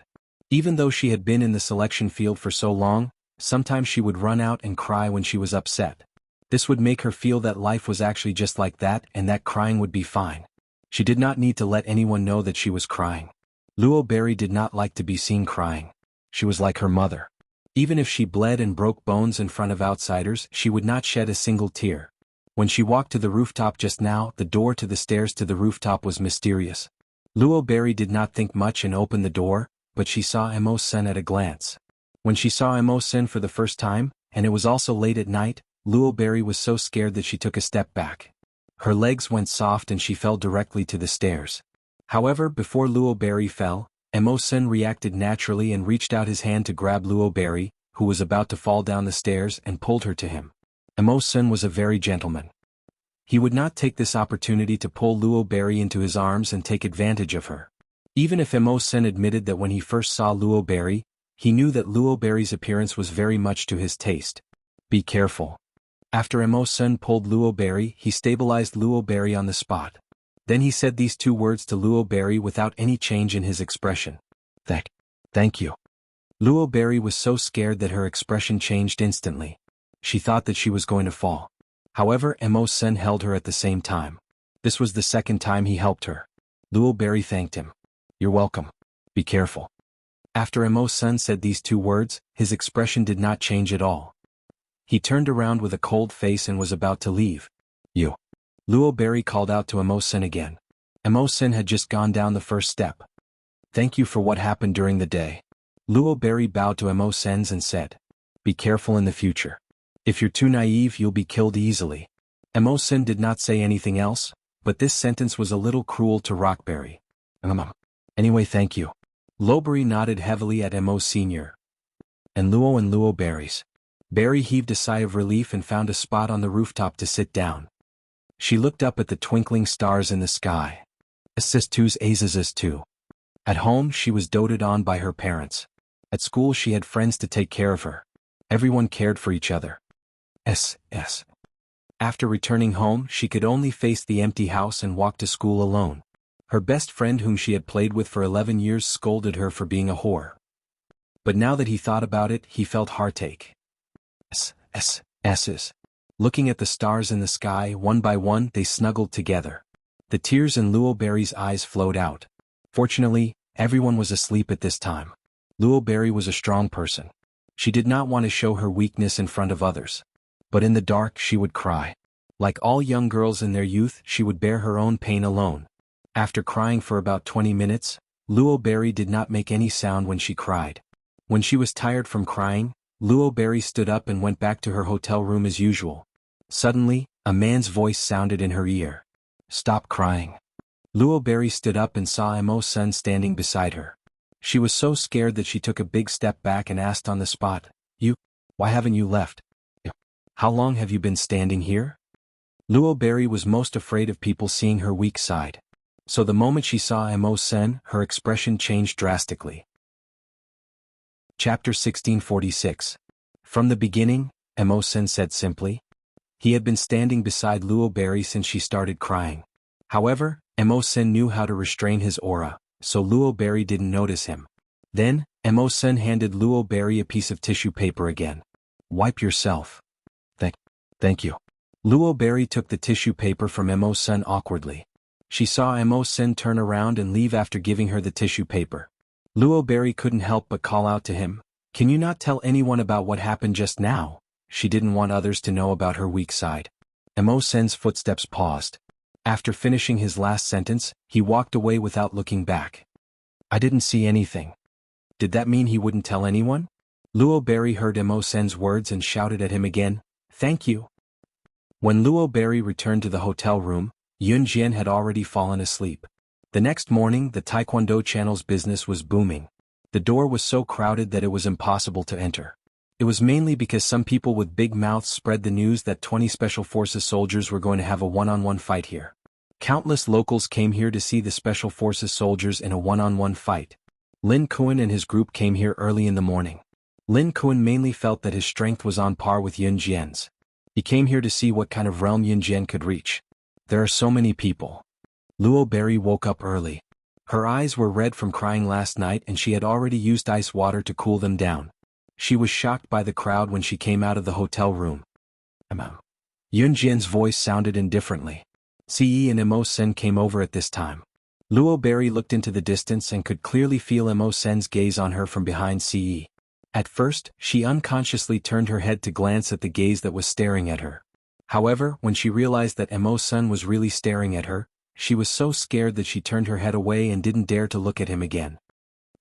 Even though she had been in the selection field for so long, Sometimes she would run out and cry when she was upset. This would make her feel that life was actually just like that and that crying would be fine. She did not need to let anyone know that she was crying. Luo Berry did not like to be seen crying. She was like her mother. Even if she bled and broke bones in front of outsiders, she would not shed a single tear. When she walked to the rooftop just now, the door to the stairs to the rooftop was mysterious. Luo Berry did not think much and opened the door, but she saw Emo-sen at a glance. When she saw Emo-sen for the first time, and it was also late at night, Luo Berry was so scared that she took a step back. Her legs went soft and she fell directly to the stairs. However, before Luo Berry fell, Emo-sen reacted naturally and reached out his hand to grab Luo Berry, who was about to fall down the stairs, and pulled her to him. Emo-sen was a very gentleman. He would not take this opportunity to pull Luo Berry into his arms and take advantage of her. Even if Emo-sen admitted that when he first saw Luo Berry, he knew that Luo Berry's appearance was very much to his taste. Be careful. After Emo-sen pulled Luo Berry, he stabilized Luo Berry on the spot. Then he said these two words to Luo Berry without any change in his expression. Thank you. Luo Berry was so scared that her expression changed instantly. She thought that she was going to fall. However, Emo-sen held her at the same time. This was the second time he helped her. Luo Berry thanked him. You're welcome. Be careful. After Emo-sen said these two words, his expression did not change at all. He turned around with a cold face and was about to leave. You. Luo Berry called out to Emo-sen again. Emo-sen had just gone down the first step. Thank you for what happened during the day. Luo Berry bowed to Emo-sen and said, be careful in the future. If you're too naive, you'll be killed easily. Emo-sen did not say anything else, but this sentence was a little cruel to Rockberry. Anyway, thank you. Lowberry nodded heavily at Emo Sr. and Luo Berries. Berry heaved a sigh of relief and found a spot on the rooftop to sit down. She looked up at the twinkling stars in the sky. Too. At home, she was doted on by her parents. At school, she had friends to take care of her. Everyone cared for each other. After returning home, she could only face the empty house and walk to school alone. Her best friend, whom she had played with for 11 years, scolded her for being a whore. But now that he thought about it, he felt heartache. Looking at the stars in the sky, one by one, they snuggled together. The tears in Luo Berry's eyes flowed out. Fortunately, everyone was asleep at this time. Luo Berry was a strong person. She did not want to show her weakness in front of others. But in the dark, she would cry. Like all young girls in their youth, she would bear her own pain alone. After crying for about 20 minutes, Luo Berry did not make any sound when she cried. When she was tired from crying, Luo Berry stood up and went back to her hotel room as usual. Suddenly, a man's voice sounded in her ear. Stop crying. Luo Berry stood up and saw Emo-sen standing beside her. She was so scared that she took a big step back and asked on the spot, why haven't you left? How long have you been standing here? Luo Berry was most afraid of people seeing her weak side. So the moment she saw Emo-sen, her expression changed drastically. Chapter 1646. From the beginning, Emo-sen said simply. He had been standing beside Luo Berry since she started crying. However, Emo-sen knew how to restrain his aura, so Luo Berry didn't notice him. Then, Emo-sen handed Luo Berry a piece of tissue paper again. Wipe yourself. Thank you. Luo Berry took the tissue paper from Emo-sen awkwardly. She saw Emo-sen turn around and leave after giving her the tissue paper. Luo Berry couldn't help but call out to him, can you not tell anyone about what happened just now? She didn't want others to know about her weak side. Emo-sen's footsteps paused. After finishing his last sentence, he walked away without looking back. I didn't see anything. Did that mean he wouldn't tell anyone? Luo Berry heard Emo-sen's words and shouted at him again, thank you. When Luo Berry returned to the hotel room, Yun Jian had already fallen asleep. The next morning, the Taekwondo channel's business was booming. The door was so crowded that it was impossible to enter. It was mainly because some people with big mouths spread the news that 20 Special Forces soldiers were going to have a one-on-one fight here. Countless locals came here to see the Special Forces soldiers in a one-on-one fight. Lin Kuan and his group came here early in the morning. Lin Kuan mainly felt that his strength was on par with Yun Jian's. He came here to see what kind of realm Yun Jian could reach. There are so many people. Luo Berry woke up early. Her eyes were red from crying last night and she had already used ice water to cool them down. She was shocked by the crowd when she came out of the hotel room. Yun Jian's voice sounded indifferently. Ce and Mo Sen came over at this time. Luo Berry looked into the distance and could clearly feel Mo Sen's gaze on her from behind Ce. At first, she unconsciously turned her head to glance at the gaze that was staring at her. However, when she realized that Mo Sen was really staring at her, she was so scared that she turned her head away and didn't dare to look at him again.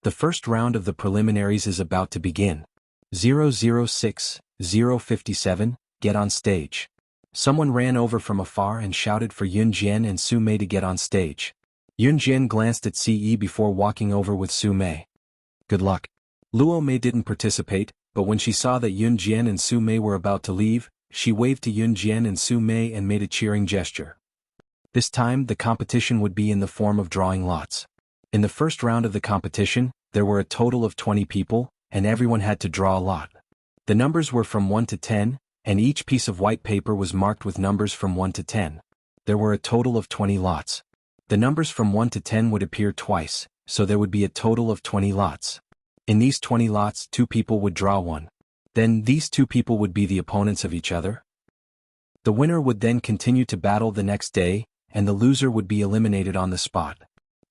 The first round of the preliminaries is about to begin. 006, 057, get on stage. Someone ran over from afar and shouted for Yun Jian and Su Mei to get on stage. Yun Jian glanced at Ce before walking over with Su Mei. Good luck. Luo Mei didn't participate, but when she saw that Yun Jian and Su Mei were about to leave, she waved to Yun Jian and Su Mei and made a cheering gesture. This time the competition would be in the form of drawing lots. In the first round of the competition, there were a total of 20 people, and everyone had to draw a lot. The numbers were from 1 to 10, and each piece of white paper was marked with numbers from 1 to 10. There were a total of 20 lots. The numbers from 1 to 10 would appear twice, so there would be a total of 20 lots. In these 20 lots, 2 people would draw one. Then these 2 people would be the opponents of each other. The winner would then continue to battle the next day, and the loser would be eliminated on the spot.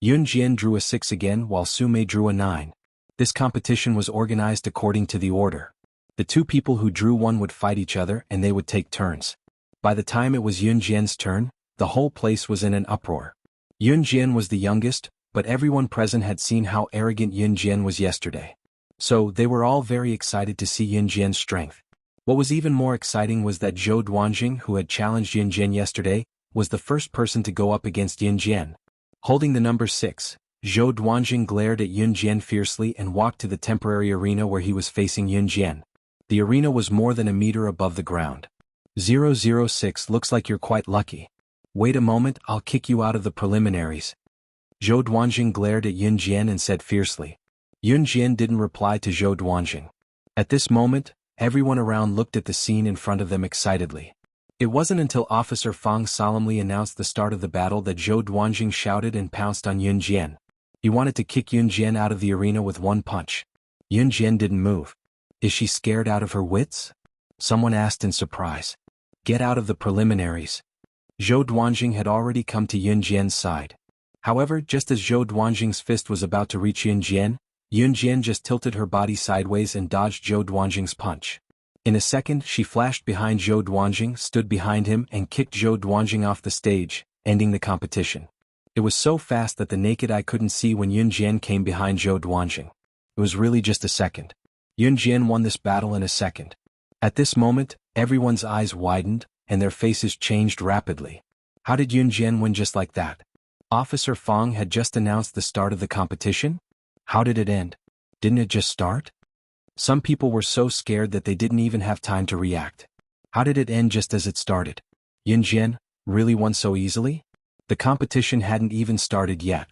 Yun Jian drew a 6 again while Su Mei drew a 9. This competition was organized according to the order. The 2 people who drew 1 would fight each other and they would take turns. By the time it was Yun Jian's turn, the whole place was in an uproar. Yun Jian was the youngest, but everyone present had seen how arrogant Yun Jian was yesterday. So they were all very excited to see Yun Jian's strength. What was even more exciting was that Zhou Duanjing, who had challenged Yun Jian yesterday, was the first person to go up against Yun Jian. Holding the number 6, Zhou Duanjing glared at Yun Jian fiercely and walked to the temporary arena where he was facing Yun Jian. The arena was more than a meter above the ground. 006 looks like you're quite lucky. Wait a moment, I'll kick you out of the preliminaries. Zhou Duanjing glared at Yun Jian and said fiercely. Yun Jian didn't reply to Zhou Duanjing. At this moment, everyone around looked at the scene in front of them excitedly. It wasn't until Officer Fang solemnly announced the start of the battle that Zhou Duanjing shouted and pounced on Yun Jian. He wanted to kick Yun Jian out of the arena with one punch. Yun Jian didn't move. Is she scared out of her wits? Someone asked in surprise. Get out of the preliminaries. Zhou Duanjing had already come to Yun Jian's side. However, just as Zhou Duanjing's fist was about to reach Yun Jian just tilted her body sideways and dodged Zhou Duanjing's punch. In a second, she flashed behind Zhou Duanjing, stood behind him and kicked Zhou Duanjing off the stage, ending the competition. It was so fast that the naked eye couldn't see when Yun Jian came behind Zhou Duanjing. It was really just a second. Yun Jian won this battle in a second. At this moment, everyone's eyes widened, and their faces changed rapidly. How did Yun Jian win just like that? Officer Fang had just announced the start of the competition? How did it end? Didn't it just start? Some people were so scared that they didn't even have time to react. How did it end just as it started? Yun Jian really won so easily? The competition hadn't even started yet.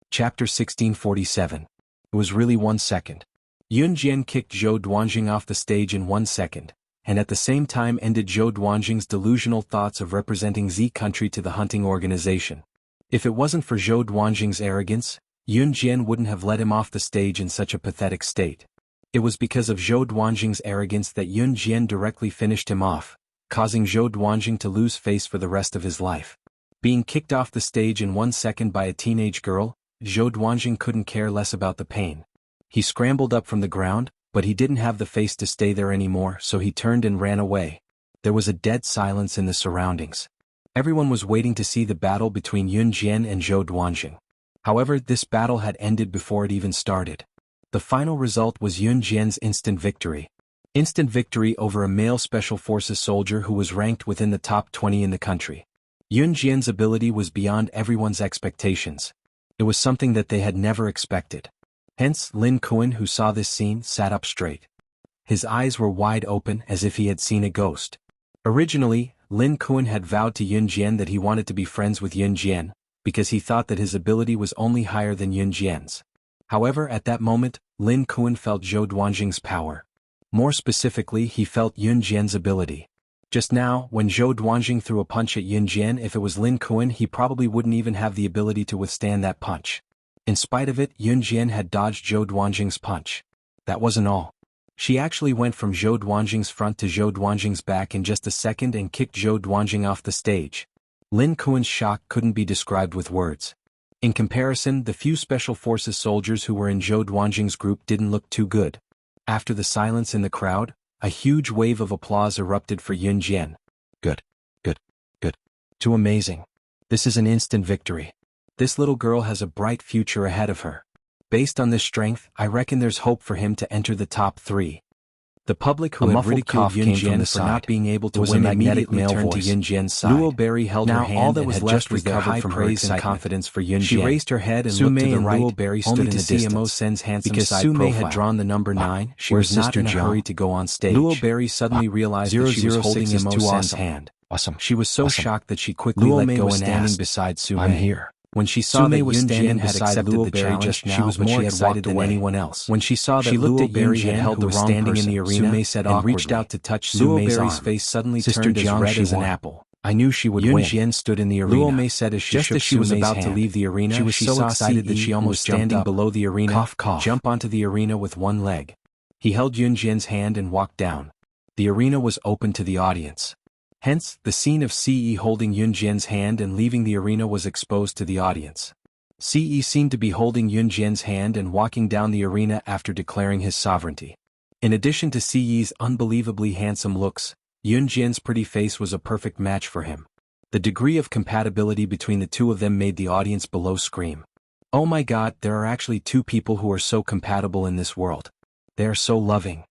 Chapter 1647. It was really 1 second. Yun Jian kicked Zhou Duanjing off the stage in 1 second, and at the same time ended Zhou Duanjing's delusional thoughts of representing Z country to the hunting organization. If it wasn't for Zhou Duanjing's arrogance, Yun Jian wouldn't have let him off the stage in such a pathetic state. It was because of Zhou Duanjing's arrogance that Yun Jian directly finished him off, causing Zhou Duanjing to lose face for the rest of his life. Being kicked off the stage in 1 second by a teenage girl, Zhou Duanjing couldn't care less about the pain. He scrambled up from the ground, but he didn't have the face to stay there anymore, so he turned and ran away. There was a dead silence in the surroundings. Everyone was waiting to see the battle between Yun Jian and Zhou Duanjing. However, this battle had ended before it even started. The final result was Yun Jian's instant victory. Instant victory over a male Special Forces soldier who was ranked within the top 20 in the country. Yun Jian's ability was beyond everyone's expectations. It was something that they had never expected. Hence, Lin Kuan, who saw this scene, sat up straight. His eyes were wide open as if he had seen a ghost. Originally, Lin Kuan had vowed to Yun Jian that he wanted to be friends with Yun Jian, because he thought that his ability was only higher than Yun Jian's. However, at that moment, Lin Kuan felt Zhou Duanjing's power. More specifically, he felt Yun Jian's ability. Just now, when Zhou Duanjing threw a punch at Yun Jian, if it was Lin Kuan, he probably wouldn't even have the ability to withstand that punch. In spite of it, Yun Jian had dodged Zhou Duanjing's punch. that wasn't all. She actually went from Zhou Duanjing's front to Zhou Duanjing's back in just a second and kicked Zhou Duanjing off the stage. Lin Kuan's shock couldn't be described with words. In comparison, the few special forces soldiers who were in Zhou Duanjing's group didn't look too good. After the silence in the crowd, a huge wave of applause erupted for Yun Jian. Good. Good. Good. Too amazing. This is an instant victory. This little girl has a bright future ahead of her. Based on this strength, I reckon there's hope for him to enter the top 3. The public who had ridiculed Yun Jian for not being able to win immediately turned to Yun Jian's side. Luo Berry held her hand all that was left was their high praise and confidence for Yun Jian. She raised her head and looked to the right, Luo Berry stood in the distance. Mo Sen's handsome because side Su Mei had drawn the number 9, she was not in a hurry to go on stage. Luo Berry suddenly realized that she was holding Mo Sen's hand. She was so shocked that she quickly let go and asked, beside Su Mei. I'm here. When she saw that Yun Jian had accepted the challenge, she was more excited than anyone else. When she saw that Luo Berry had held the wrong person, in the arena and reached out to touch Su Mei's arm. Luo Berry's face suddenly turned as red as an apple. I knew she would win. Yun Jian stood in the arena. Luo Mei said as she just as she was about to leave the arena, she was so excited that she almost standing below the arena, jump onto the arena with one leg. He held Yun Jian's hand and walked down. The arena was open to the audience. Hence, the scene of Ce holding Yun Jian's hand and leaving the arena was exposed to the audience. Ce seemed to be holding Yun Jian's hand and walking down the arena after declaring his sovereignty. In addition to Ce's unbelievably handsome looks, Yun Jian's pretty face was a perfect match for him. The degree of compatibility between the two of them made the audience below scream. Oh my god, there are actually 2 people who are so compatible in this world. They are so loving.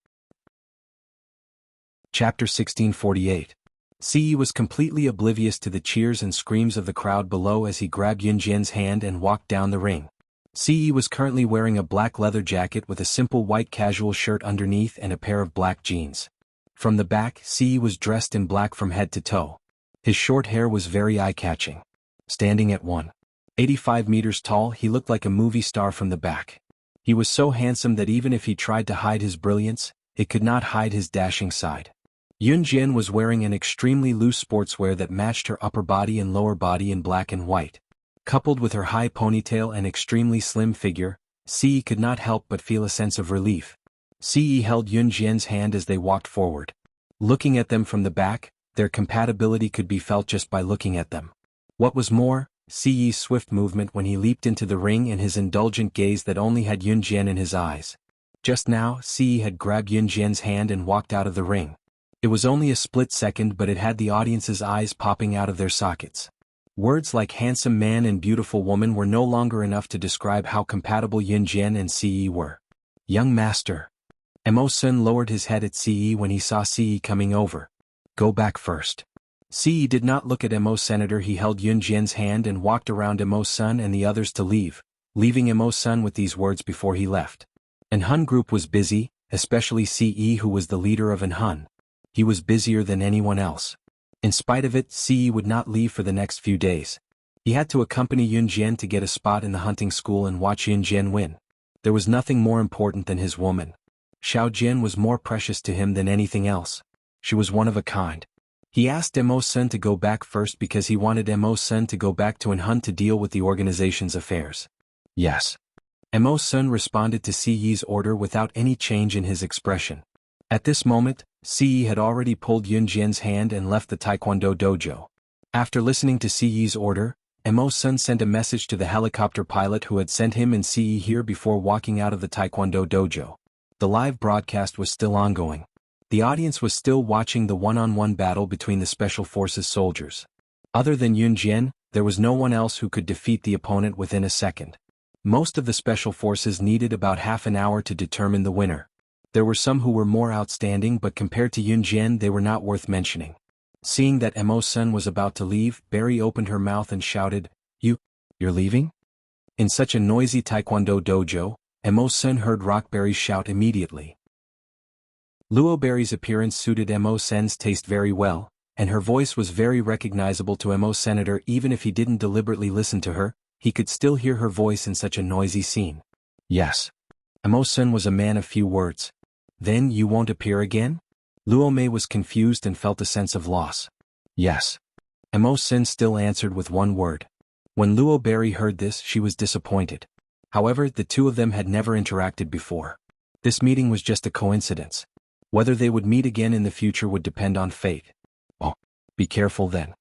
Chapter 1648. Ce was completely oblivious to the cheers and screams of the crowd below as he grabbed Yun Jian's hand and walked down the ring. Ce was currently wearing a black leather jacket with a simple white casual shirt underneath and a pair of black jeans. From the back, Ce was dressed in black from head to toe. His short hair was very eye-catching. Standing at 1.85 meters tall, he looked like a movie star from the back. He was so handsome that even if he tried to hide his brilliance, it could not hide his dashing side. Yun Jian was wearing an extremely loose sportswear that matched her upper body and lower body in black and white. Coupled with her high ponytail and extremely slim figure, Ce could not help but feel a sense of relief. Ce held Yun Jian's hand as they walked forward. Looking at them from the back, their compatibility could be felt just by looking at them. What was more, Ce's swift movement when he leaped into the ring and his indulgent gaze that only had Yun Jian in his eyes. Just now, Ce had grabbed Yun Jian's hand and walked out of the ring. It was only a split second, but it had the audience's eyes popping out of their sockets. Words like handsome man and beautiful woman were no longer enough to describe how compatible Yun Jian and Ce were. Young master. Mo Sun lowered his head at Ce when he saw Ce coming over. Go back first. Ce did not look at Mo Senator. He held Yun Jian's hand and walked around Mo Sun and the others to leave, leaving Mo Sun with these words before he left. An Hun group was busy, especially Ce who was the leader of an Hun. He was busier than anyone else. In spite of it, Ce would not leave for the next few days. He had to accompany Yun Jian to get a spot in the hunting school and watch Yun Jian win. There was nothing more important than his woman. Xiao Jian was more precious to him than anything else. She was one of a kind. He asked Mo Sun to go back first because he wanted Mo Sun to go back to An Hun to deal with the organization's affairs. Yes. Mo Sun responded to Ce's order without any change in his expression. At this moment, Ce had already pulled Yun Jian's hand and left the Taekwondo dojo. After listening to Ce's order, Mo Sun sent a message to the helicopter pilot who had sent him and Ce here before walking out of the Taekwondo dojo. The live broadcast was still ongoing. The audience was still watching the one-on-one battle between the Special Forces soldiers. Other than Yun Jian, there was no one else who could defeat the opponent within a second. Most of the Special Forces needed about half an hour to determine the winner. There were some who were more outstanding, but compared to Yun Jian they were not worth mentioning. Seeing that Mo Sun was about to leave, Berry opened her mouth and shouted, You're leaving? In such a noisy Taekwondo dojo, Mo Sun heard Rockberry's shout immediately. Luo Berry's appearance suited Mo Sun's taste very well, and her voice was very recognizable to Mo Senator. Even if he didn't deliberately listen to her, he could still hear her voice in such a noisy scene. Yes. Mo Sun was a man of few words. Then you won't appear again? Luo Mei was confused and felt a sense of loss. Yes. Mo Sun still answered with one word. When Luo Berry heard this, she was disappointed. However, the two of them had never interacted before. This meeting was just a coincidence. Whether they would meet again in the future would depend on fate. Oh, be careful then.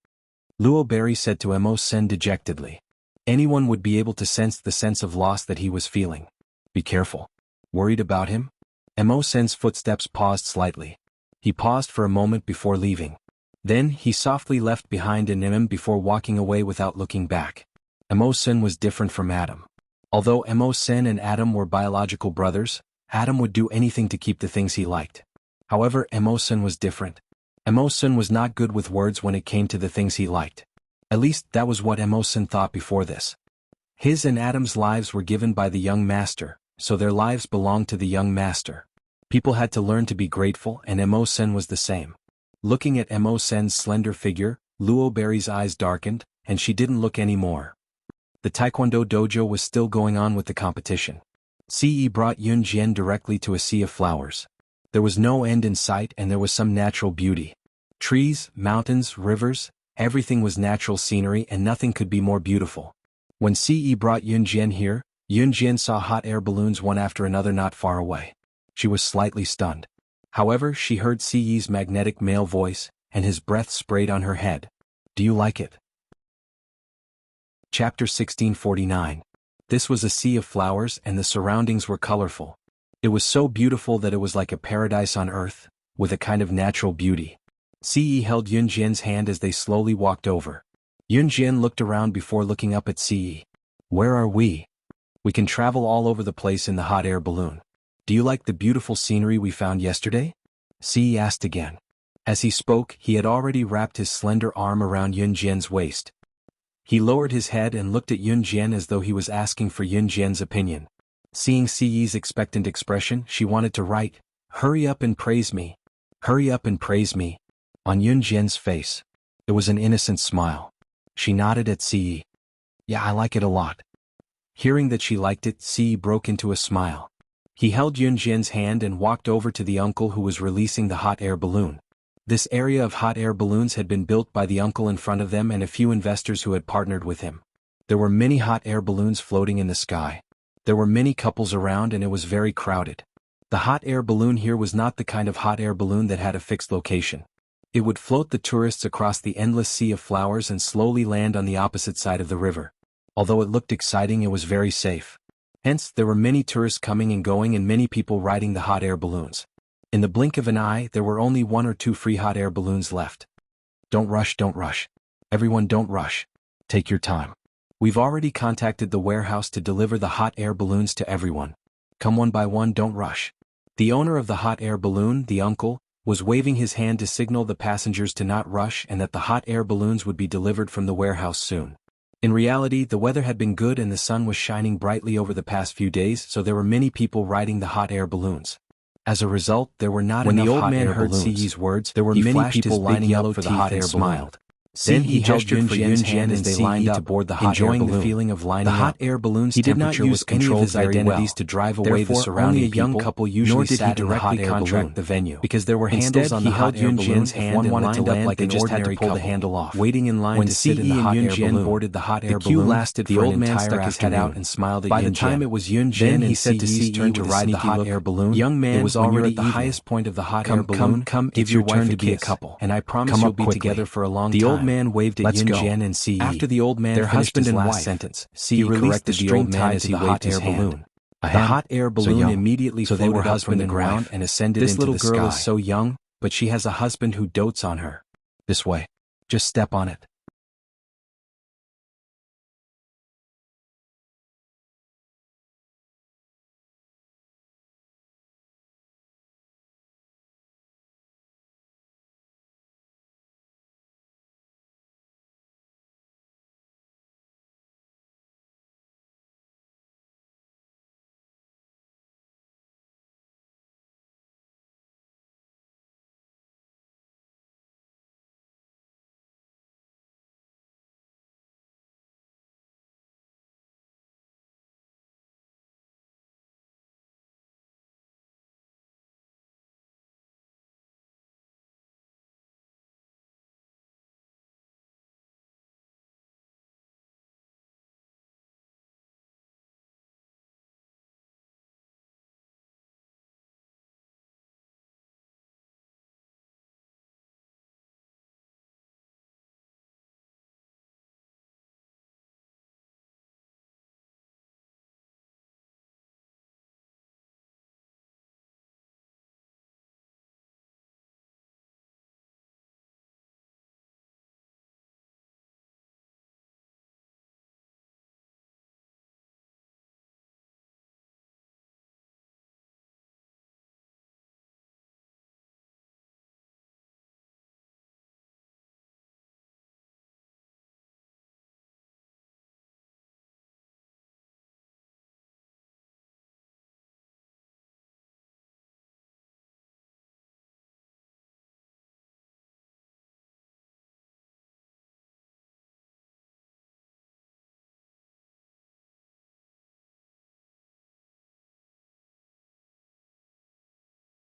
Luo Berry said to Mo Sen dejectedly. Anyone would be able to sense the sense of loss that he was feeling. Be careful. Worried about him? Mo Sen's footsteps paused slightly. He paused for a moment before leaving. Then he softly left behind an Im before walking away without looking back. Mo Sen was different from Adam. Although Mo Sen and Adam were biological brothers, Adam would do anything to keep the things he liked. However, Mo Sen was different. Mo Sen was not good with words when it came to the things he liked. At least that was what Mo Sen thought before this. His and Adam's lives were given by the young master, so their lives belonged to the young master. People had to learn to be grateful, and Mo Sen was the same. Looking at Mo Sen's slender figure, Luo Berry's eyes darkened, and she didn't look anymore. The Taekwondo dojo was still going on with the competition. Ce brought Yun Jian directly to a sea of flowers. There was no end in sight and there was some natural beauty. Trees, mountains, rivers, everything was natural scenery and nothing could be more beautiful. When Ce brought Yun Jian here, Yun Jian saw hot air balloons one after another not far away. She was slightly stunned. However, she heard Ce's magnetic male voice, and his breath sprayed on her head. Do you like it? Chapter 1649. This was a sea of flowers and the surroundings were colorful. It was so beautiful that it was like a paradise on earth, with a kind of natural beauty. Ce held Yun Jian's hand as they slowly walked over. Yun Jian looked around before looking up at Ce. Where are we? We can travel all over the place in the hot air balloon. Do you like the beautiful scenery we found yesterday? Ce asked again. As he spoke, he had already wrapped his slender arm around Yun Jian's waist. He lowered his head and looked at Yun Jian as though he was asking for Yun Jian's opinion. Seeing Ce's expectant expression, she wanted to write, "Hurry up and praise me. Hurry up and praise me," on Yun Jian's face. It was an innocent smile. She nodded at Ce. Yeah, I like it a lot. Hearing that she liked it, Ce broke into a smile. He held Yun Jian's hand and walked over to the uncle who was releasing the hot air balloon. This area of hot air balloons had been built by the uncle in front of them and a few investors who had partnered with him. There were many hot air balloons floating in the sky. There were many couples around and it was very crowded. The hot air balloon here was not the kind of hot air balloon that had a fixed location. It would float the tourists across the endless sea of flowers and slowly land on the opposite side of the river. Although it looked exciting, it was very safe. Hence, there were many tourists coming and going and many people riding the hot air balloons. In the blink of an eye, there were only 1 or 2 free hot air balloons left. Don't rush, don't rush. Everyone don't rush. Take your time. We've already contacted the warehouse to deliver the hot air balloons to everyone. Come one by one, don't rush. The owner of the hot air balloon, the uncle, was waving his hand to signal the passengers to not rush and that the hot air balloons would be delivered from the warehouse soon. In reality, the weather had been good and the sun was shining brightly over the past few days, so there were many people riding the hot air balloons. As a result, there were not enough hot air balloons. When the old man heard Ce's words, there were many people lining up for the hot air balloon. Then he gestured for Yun Jian as they lined up, enjoying the feeling of lining up. The hot air balloon's temperature was controlled very well. To drive away the surrounding people, young couple usually sat in the hot air balloon the venue, because there were handles on the hot air balloon. If one wanted to land, like they just had to pull the handle off. Waiting in line to sit in the hot air balloon. Boarded the hot air balloon. The queue lasted for an entire afternoon. The old man stuck his head out and smiled at Yun Jian. By the time it was Yun Jian and Ce's turn to ride the hot air balloon, young man, it was already at the highest point of the hot air balloon. Come, give your turn to be a couple, and I promise you'll be together for a long time. The old man waved at Yun Jian and Ce. After the old man, their husband and wife sentence, Ce corrected the old man as he waved his hand. The hot air balloon immediately floated up from the ground and ascended into the sky. This little girl is so young, but she has a husband who dotes on her. This way. Just step on it.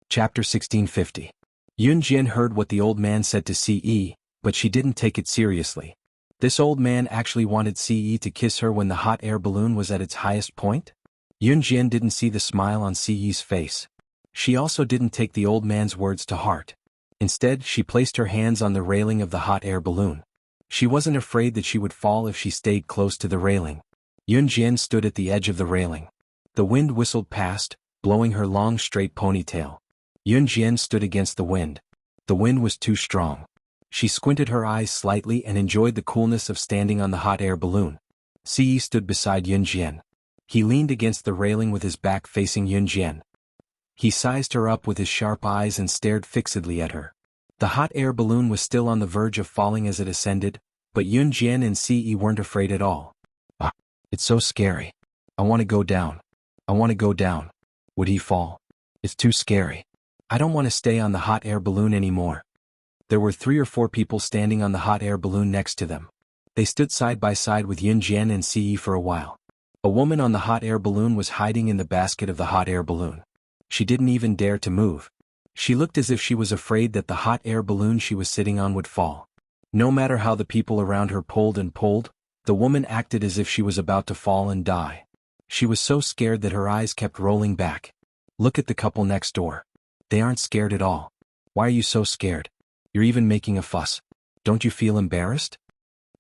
Chapter 1650. Yun Jian heard what the old man said to Ce, but she didn't take it seriously. This old man actually wanted Ce to kiss her when the hot air balloon was at its highest point? Yun Jian didn't see the smile on Ce's face. She also didn't take the old man's words to heart. Instead, she placed her hands on the railing of the hot air balloon. She wasn't afraid that she would fall if she stayed close to the railing. Yun Jian stood at the edge of the railing. The wind whistled past, blowing her long straight ponytail. Yun Jian stood against the wind. The wind was too strong. She squinted her eyes slightly and enjoyed the coolness of standing on the hot air balloon. Ce stood beside Yun Jian. He leaned against the railing with his back facing Yun Jian. He sized her up with his sharp eyes and stared fixedly at her. The hot air balloon was still on the verge of falling as it ascended, but Yun Jian and Ce weren't afraid at all. Ah, it's so scary. I want to go down. I want to go down. Would he fall? It's too scary. I don't want to stay on the hot air balloon anymore. There were 3 or 4 people standing on the hot air balloon next to them. They stood side by side with Yun Jian and Ce for a while. A woman on the hot air balloon was hiding in the basket of the hot air balloon. She didn't even dare to move. She looked as if she was afraid that the hot air balloon she was sitting on would fall. No matter how the people around her pulled and pulled, the woman acted as if she was about to fall and die. She was so scared that her eyes kept rolling back. Look at the couple next door. They aren't scared at all. Why are you so scared? You're even making a fuss. Don't you feel embarrassed?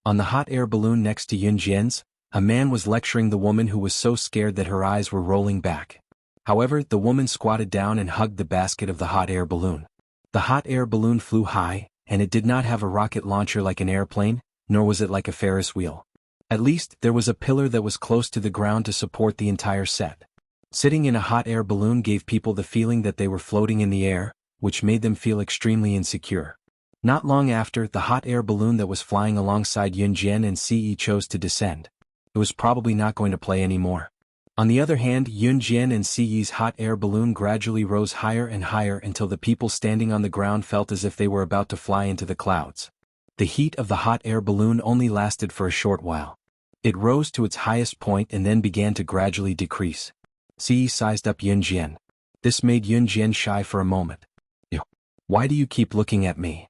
On the hot air balloon next to Yun Jian's, a man was lecturing the woman who was so scared that her eyes were rolling back. However, the woman squatted down and hugged the basket of the hot air balloon. The hot air balloon flew high, and it did not have a rocket launcher like an airplane, nor was it like a Ferris wheel. At least, there was a pillar that was close to the ground to support the entire set. Sitting in a hot air balloon gave people the feeling that they were floating in the air, which made them feel extremely insecure. Not long after, the hot air balloon that was flying alongside Yun Jian and Ce chose to descend. It was probably not going to play anymore. On the other hand, Yun Jian and Ce's hot air balloon gradually rose higher and higher until the people standing on the ground felt as if they were about to fly into the clouds. The heat of the hot air balloon only lasted for a short while. It rose to its highest point and then began to gradually decrease. Ce sized up Yun Jian. This made Yun Jian shy for a moment. Ew. Why do you keep looking at me?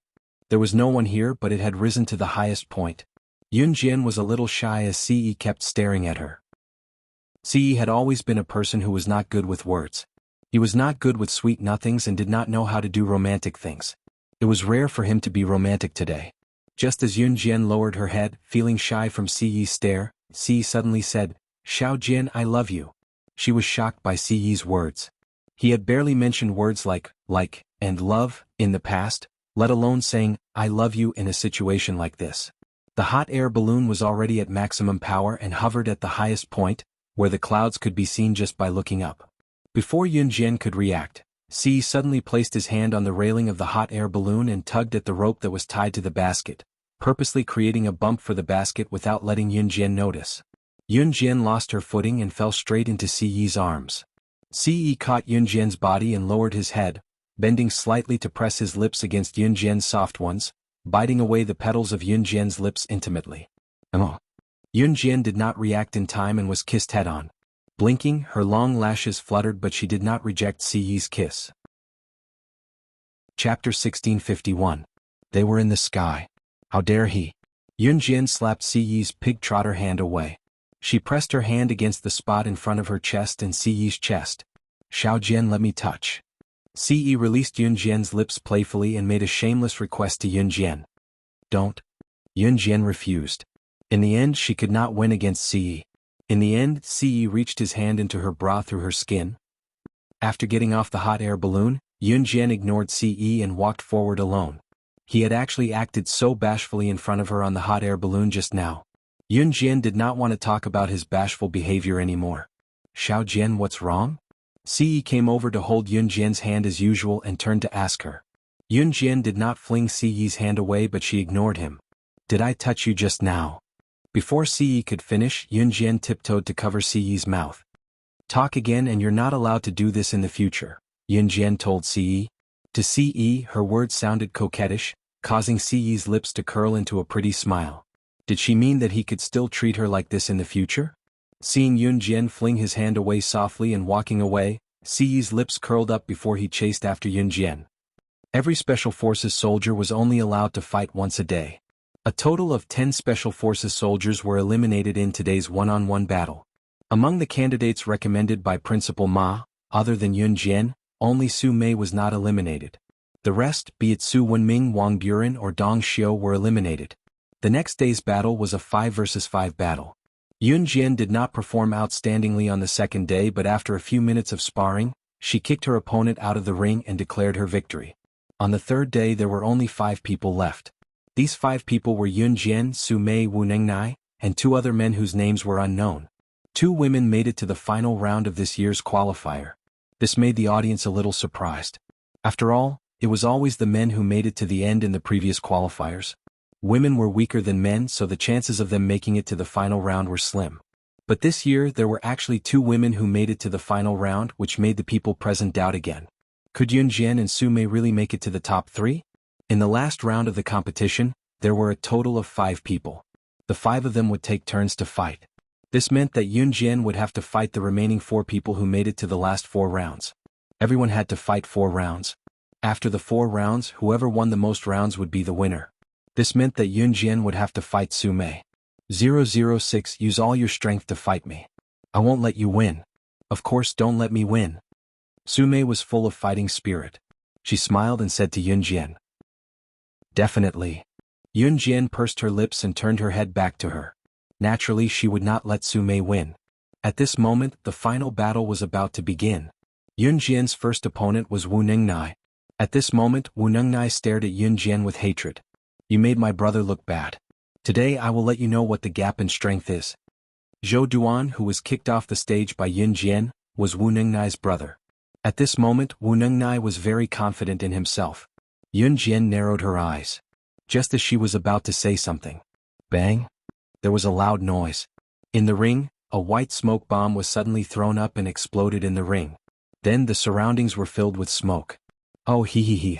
There was no one here, but it had risen to the highest point. Yun Jian was a little shy as Ce kept staring at her. Ce had always been a person who was not good with words. He was not good with sweet nothings and did not know how to do romantic things. It was rare for him to be romantic today. Just as Yun Jian lowered her head, feeling shy from Ce's stare, Ce suddenly said, "Xiao Jian, I love you." She was shocked by Ce's words. He had barely mentioned words like, and love, in the past, let alone saying, "I love you" in a situation like this. The hot air balloon was already at maximum power and hovered at the highest point, where the clouds could be seen just by looking up. Before Yun Jian could react, Ce suddenly placed his hand on the railing of the hot air balloon and tugged at the rope that was tied to the basket, purposely creating a bump for the basket without letting Yun Jian notice. Yun Jian lost her footing and fell straight into Ce's arms. Ce caught Yun Jian's body and lowered his head, bending slightly to press his lips against Yun Jian's soft ones, biting away the petals of Yun Jian's lips intimately. Yun Jian did not react in time and was kissed head-on. Blinking, her long lashes fluttered, but she did not reject Ce's kiss. Chapter 1651. They were in the sky. How dare he? Yun Jian slapped Ce's pig-trotter hand away. She pressed her hand against the spot in front of her chest and Ce's chest. "Xiao Jian, let me touch." Ce released Yun Jian's lips playfully and made a shameless request to Yun Jian. "Don't." Yun Jian refused. In the end, she could not win against Ce. In the end, Ce reached his hand into her bra through her skin. After getting off the hot air balloon, Yun Jian ignored Ce and walked forward alone. He had actually acted so bashfully in front of her on the hot air balloon just now. Yun Jian did not want to talk about his bashful behavior anymore. "Xiao Jian, what's wrong?" Ce came over to hold Yun Jian's hand as usual and turned to ask her. Yun Jian did not fling Ce's hand away, but she ignored him. "Did I touch you just now?" Before Ce could finish, Yun Jian tiptoed to cover Ce's mouth. "Talk again and you're not allowed to do this in the future," Yun Jian told Ce. To Ce, her words sounded coquettish, causing Ce's lips to curl into a pretty smile. Did she mean that he could still treat her like this in the future? Seeing Yun Jian fling his hand away softly and walking away, Siyi's lips curled up before he chased after Yun Jian. Every Special Forces soldier was only allowed to fight once a day. A total of 10 Special Forces soldiers were eliminated in today's one-on-one battle. Among the candidates recommended by Principal Ma, other than Yun Jian, only Su Mei was not eliminated. The rest, be it Su Wenming, Wang Buren or Dong Xiu, were eliminated. The next day's battle was a 5 versus 5 battle. Yun Jian did not perform outstandingly on the second day, but after a few minutes of sparring, she kicked her opponent out of the ring and declared her victory. On the third day there were only 5 people left. These 5 people were Yun Jian, Su Mei, Wu Nengnai, and 2 other men whose names were unknown. 2 women made it to the final round of this year's qualifier. This made the audience a little surprised. After all, it was always the men who made it to the end in the previous qualifiers. Women were weaker than men, so the chances of them making it to the final round were slim. But this year there were actually 2 women who made it to the final round, which made the people present doubt again. Could Yun Jian and Su Mei really make it to the top 3? In the last round of the competition, there were a total of 5 people. The 5 of them would take turns to fight. This meant that Yun Jian would have to fight the remaining 4 people who made it to the last 4 rounds. Everyone had to fight 4 rounds. After the 4 rounds, whoever won the most rounds would be the winner. This meant that Yun Jian would have to fight Su Mei. 006 Use all your strength to fight me. I won't let you win. Of course, don't let me win. Su Mei was full of fighting spirit. She smiled and said to Yun Jian, "Definitely." Yun Jian pursed her lips and turned her head back to her. Naturally, she would not let Su Mei win. At this moment, the final battle was about to begin. Yun Jian's first opponent was Wu Nengnai. At this moment, Wu Nengnai stared at Yun Jian with hatred. "You made my brother look bad. Today I will let you know what the gap in strength is." Zhou Duan, who was kicked off the stage by Yun Jian, was Wu Nengnai's brother. At this moment, Wu Nengnai was very confident in himself. Yun Jian narrowed her eyes. Just as she was about to say something, bang! There was a loud noise. In the ring, a white smoke bomb was suddenly thrown up and exploded in the ring. Then the surroundings were filled with smoke. "Oh, he.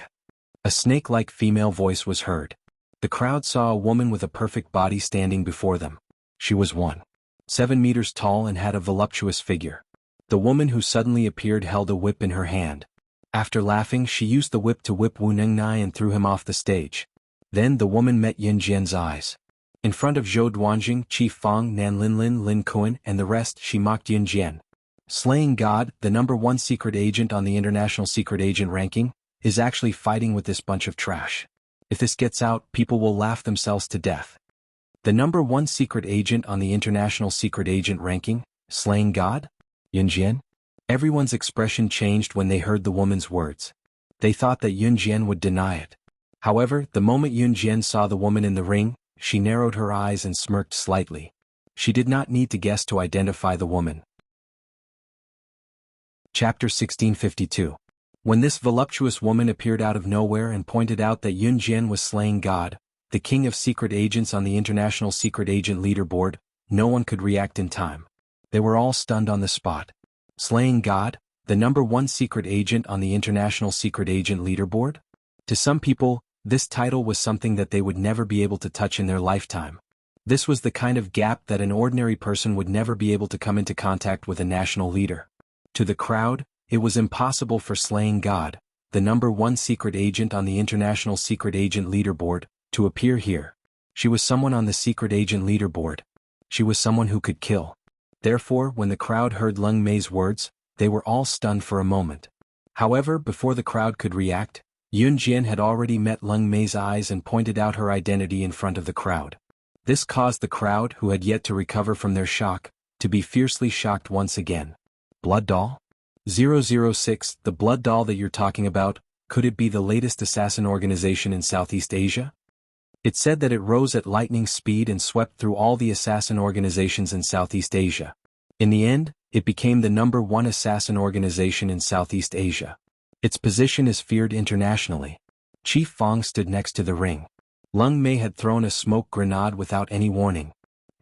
A snake-like female voice was heard. The crowd saw a woman with a perfect body standing before them. She was 1.7 meters tall and had a voluptuous figure. The woman who suddenly appeared held a whip in her hand. After laughing, she used the whip to whip Wu Nengnai and threw him off the stage. Then the woman met Yun Jian's eyes. In front of Zhou Duanjing, Chief Fang, Nan Linlin, Lin Kuan, and the rest, she mocked Yun Jian. Slaying God, the #1 secret agent on the international secret agent ranking, is actually fighting with this bunch of trash. If this gets out, people will laugh themselves to death. The #1 secret agent on the international secret agent ranking, slaying God? Yun Jian? Everyone's expression changed when they heard the woman's words. They thought that Yun Jian would deny it. However, the moment Yun Jian saw the woman in the ring, she narrowed her eyes and smirked slightly. She did not need to guess to identify the woman. Chapter 1652. When this voluptuous woman appeared out of nowhere and pointed out that Yun Jian was slaying God, the king of secret agents on the international secret agent leaderboard, no one could react in time. They were all stunned on the spot. Slaying God, the #1 secret agent on the international secret agent leaderboard? To some people, this title was something that they would never be able to touch in their lifetime. This was the kind of gap that an ordinary person would never be able to come into contact with a national leader. To the crowd, it was impossible for Slaying God, the #1 secret agent on the international secret agent leaderboard, to appear here. She was someone on the secret agent leaderboard. She was someone who could kill. Therefore, when the crowd heard Leng Mei's words, they were all stunned for a moment. However, before the crowd could react, Yun Jian had already met Leng Mei's eyes and pointed out her identity in front of the crowd. This caused the crowd, who had yet to recover from their shock, to be fiercely shocked once again. Blood Doll? 006, the Blood Doll that you're talking about, could it be the latest assassin organization in Southeast Asia? It said that it rose at lightning speed and swept through all the assassin organizations in Southeast Asia. In the end, it became the #1 assassin organization in Southeast Asia. Its position is feared internationally. Chief Fang stood next to the ring. Leng Mei had thrown a smoke grenade without any warning.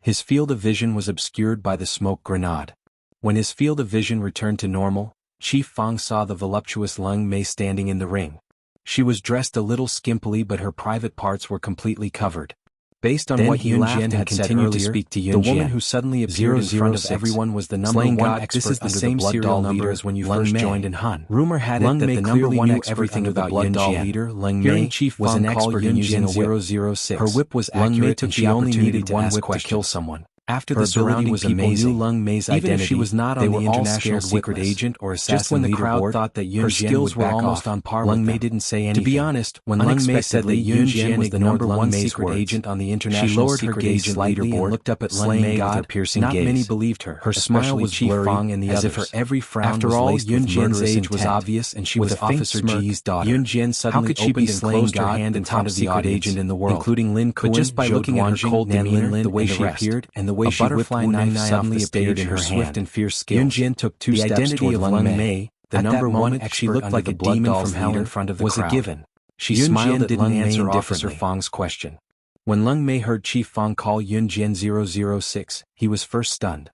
His field of vision was obscured by the smoke grenade. When his field of vision returned to normal, Chief Fang saw the voluptuous Leng Mei standing in the ring. She was dressed a little skimpily, but her private parts were completely covered. Based on what Yun Jian had said earlier, the woman who suddenly appeared in front of everyone was the number one expert. This is the same serial number as when you first joined in Han. Rumor had it that the number one expert everything about Yun Jian. Leng Mei was an expert in using a 006. Her whip was accurate and she only needed one whip to kill someone. After the surrounding people knew Leng Mei's identity, even if she was not on the international secret agent or assassin just when the crowd thought that Yun Jian were almost on par with Leng Mei didn't say anything. To be honest, when Leng Mei said that Yun Jian was the number one secret agent on the international secret agent leaderboard and looked up at Leng Mei with her piercing gaze. Not many believed her. Her smile was blurry, and as if her every frown was laced with murderous intent. After all, Yun Jian's age was obvious, and she was Officer Ji's daughter. Yun Jian suddenly opened and closed her hand in front of the secret agent in the world, including Lin Kuan, just by looking at her cold demeanor, the way she appeared, and the way she whipped knife suddenly appeared in her swift and fierce skills. Yun Jian took two steps toward Leng Mei. The number one expert she looked like a demon from hell in front of the crowd. Was a given. She smiled at Leng Mei and Officer Fang's question. When Leng Mei heard Chief Fang call Yun Jian 006, he was first stunned.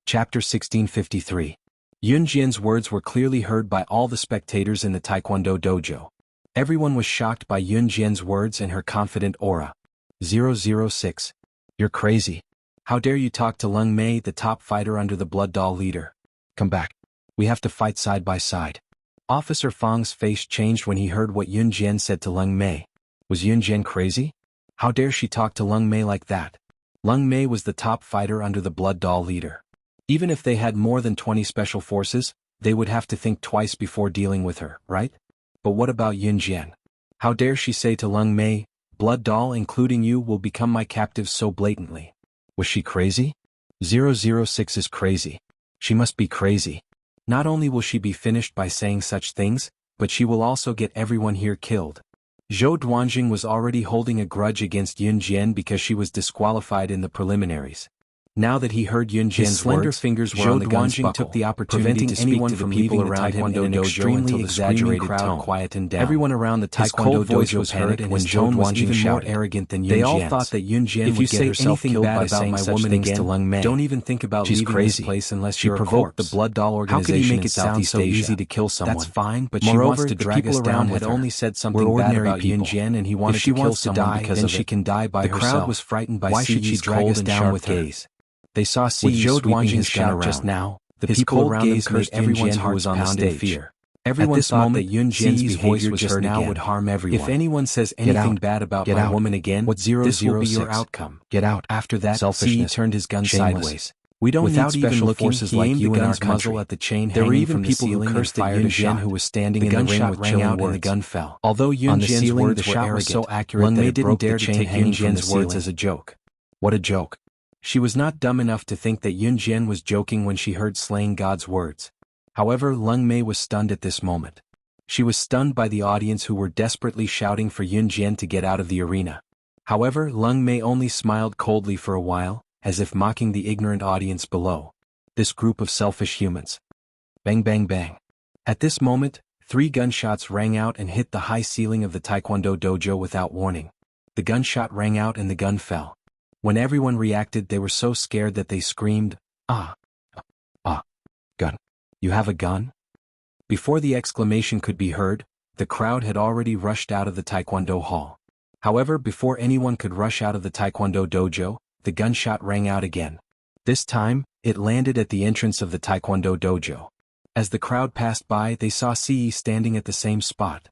Chapter 1653. Yun Jian's words were clearly heard by all the spectators in the Taekwondo dojo. Everyone was shocked by Yun Jian's words and her confident aura. 006. You're crazy. How dare you talk to Leng Mei, the top fighter under the Blood Doll leader? Come back. We have to fight side by side. Officer Fang's face changed when he heard what Yun Jian said to Leng Mei. Was Yun Jian crazy? How dare she talk to Leng Mei like that? Leng Mei was the top fighter under the Blood Doll leader. Even if they had more than 20 special forces, they would have to think twice before dealing with her, right? But what about Yun Jian? How dare she say to Leng Mei, Blood Doll including you will become my captives so blatantly? Was she crazy? 006 is crazy. She must be crazy. Not only will she be finished by saying such things, but she will also get everyone here killed. Zhou Duanjing was already holding a grudge against Yun Jian because she was disqualified in the preliminaries. Now that he heard Yun Jian's slender fingers were on the gun's buckle, took the opportunity to speak to the people around him in an extremely exaggerated tone. Quietened down. Everyone around the Taekwondo dojo was heard, and his tone was even more arrogant than Yun Jian's. They all thought that Yun Jian would get herself killed by saying such things to Leng Mei. Don't even think about leaving this place unless you're a corpse. She provoked the Blood Doll organization. How could he make it sound so easy to kill someone? That's fine, but she wants to drag us down with her. Only said something bad about Yun Jian, and he wanted to kill someone because then she can die by herself. The crowd was frightened by Si's cold and sharp gaze. They saw Si sweeping his shout just now. The people around him cursed everyone's heart was pounded in fear. Everyone thought that Yun Jian's behavior just now would harm everyone. If anyone says anything bad about my woman again, this will be your outcome. Get out. After that, Si turned his gun sideways. We don't need special forces like you in our muzzle at the chain. There were even people who cursed at Yun Jian who was standing in the ring with chilling words. The gun fell. Although Yun Jian's words were arrogant, so accurate that it didn't dare to take Yun Jian's words as a joke. What a joke. She was not dumb enough to think that Yun Jian was joking when she heard slaying God's words. However, Leng Mei was stunned at this moment. She was stunned by the audience who were desperately shouting for Yun Jian to get out of the arena. However, Leng Mei only smiled coldly for a while, as if mocking the ignorant audience below. this group of selfish humans. Bang bang bang. At this moment, 3 gunshots rang out and hit the high ceiling of the Taekwondo dojo without warning. The gunshot rang out and the gun fell. When everyone reacted, they were so scared that they screamed, "Ah! Ah! Gun! You have a gun?" Before the exclamation could be heard, the crowd had already rushed out of the Taekwondo hall. However, before anyone could rush out of the Taekwondo dojo, the gunshot rang out again. This time, it landed at the entrance of the Taekwondo dojo. As the crowd passed by, they saw Ce standing at the same spot.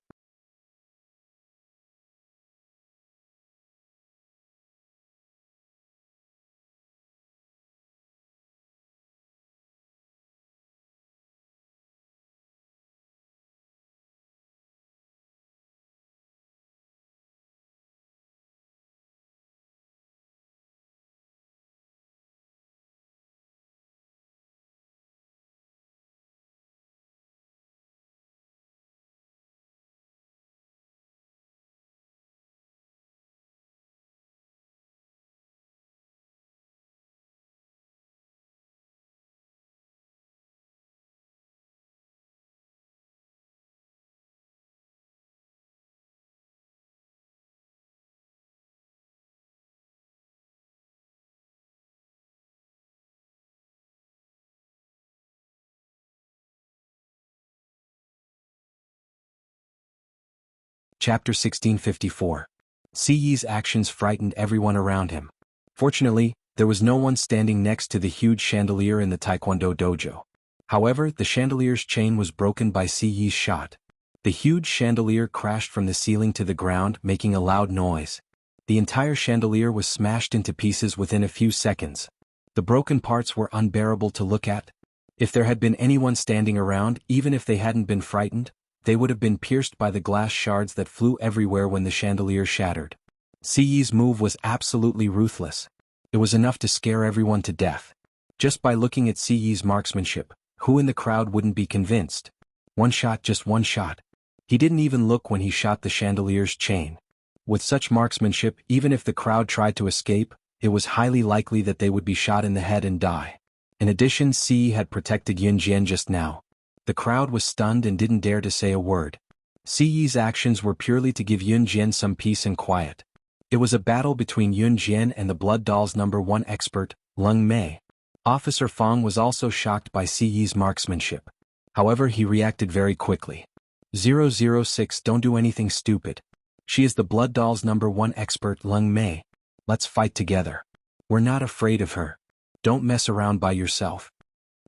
Chapter 1654. Ce's actions frightened everyone around him. Fortunately, there was no one standing next to the huge chandelier in the Taekwondo dojo. However, the chandelier's chain was broken by Ce's shot. The huge chandelier crashed from the ceiling to the ground, making a loud noise. The entire chandelier was smashed into pieces within a few seconds. The broken parts were unbearable to look at. If there had been anyone standing around, even if they hadn't been frightened, they would have been pierced by the glass shards that flew everywhere when the chandelier shattered. Ce's move was absolutely ruthless. It was enough to scare everyone to death. Just by looking at Ce's marksmanship, who in the crowd wouldn't be convinced? One shot, just one shot. He didn't even look when he shot the chandelier's chain. With such marksmanship, even if the crowd tried to escape, it was highly likely that they would be shot in the head and die. In addition, Ce had protected Yun Jian just now. The crowd was stunned and didn't dare to say a word. Ce's actions were purely to give Yun Jian some peace and quiet. It was a battle between Yun Jian and the Blood Doll's #1 expert, Leng Mei. Officer Fong was also shocked by Ce's marksmanship. However, he reacted very quickly. 006, don't do anything stupid. She is the Blood Doll's #1 expert, Leng Mei. Let's fight together. We're not afraid of her. Don't mess around by yourself.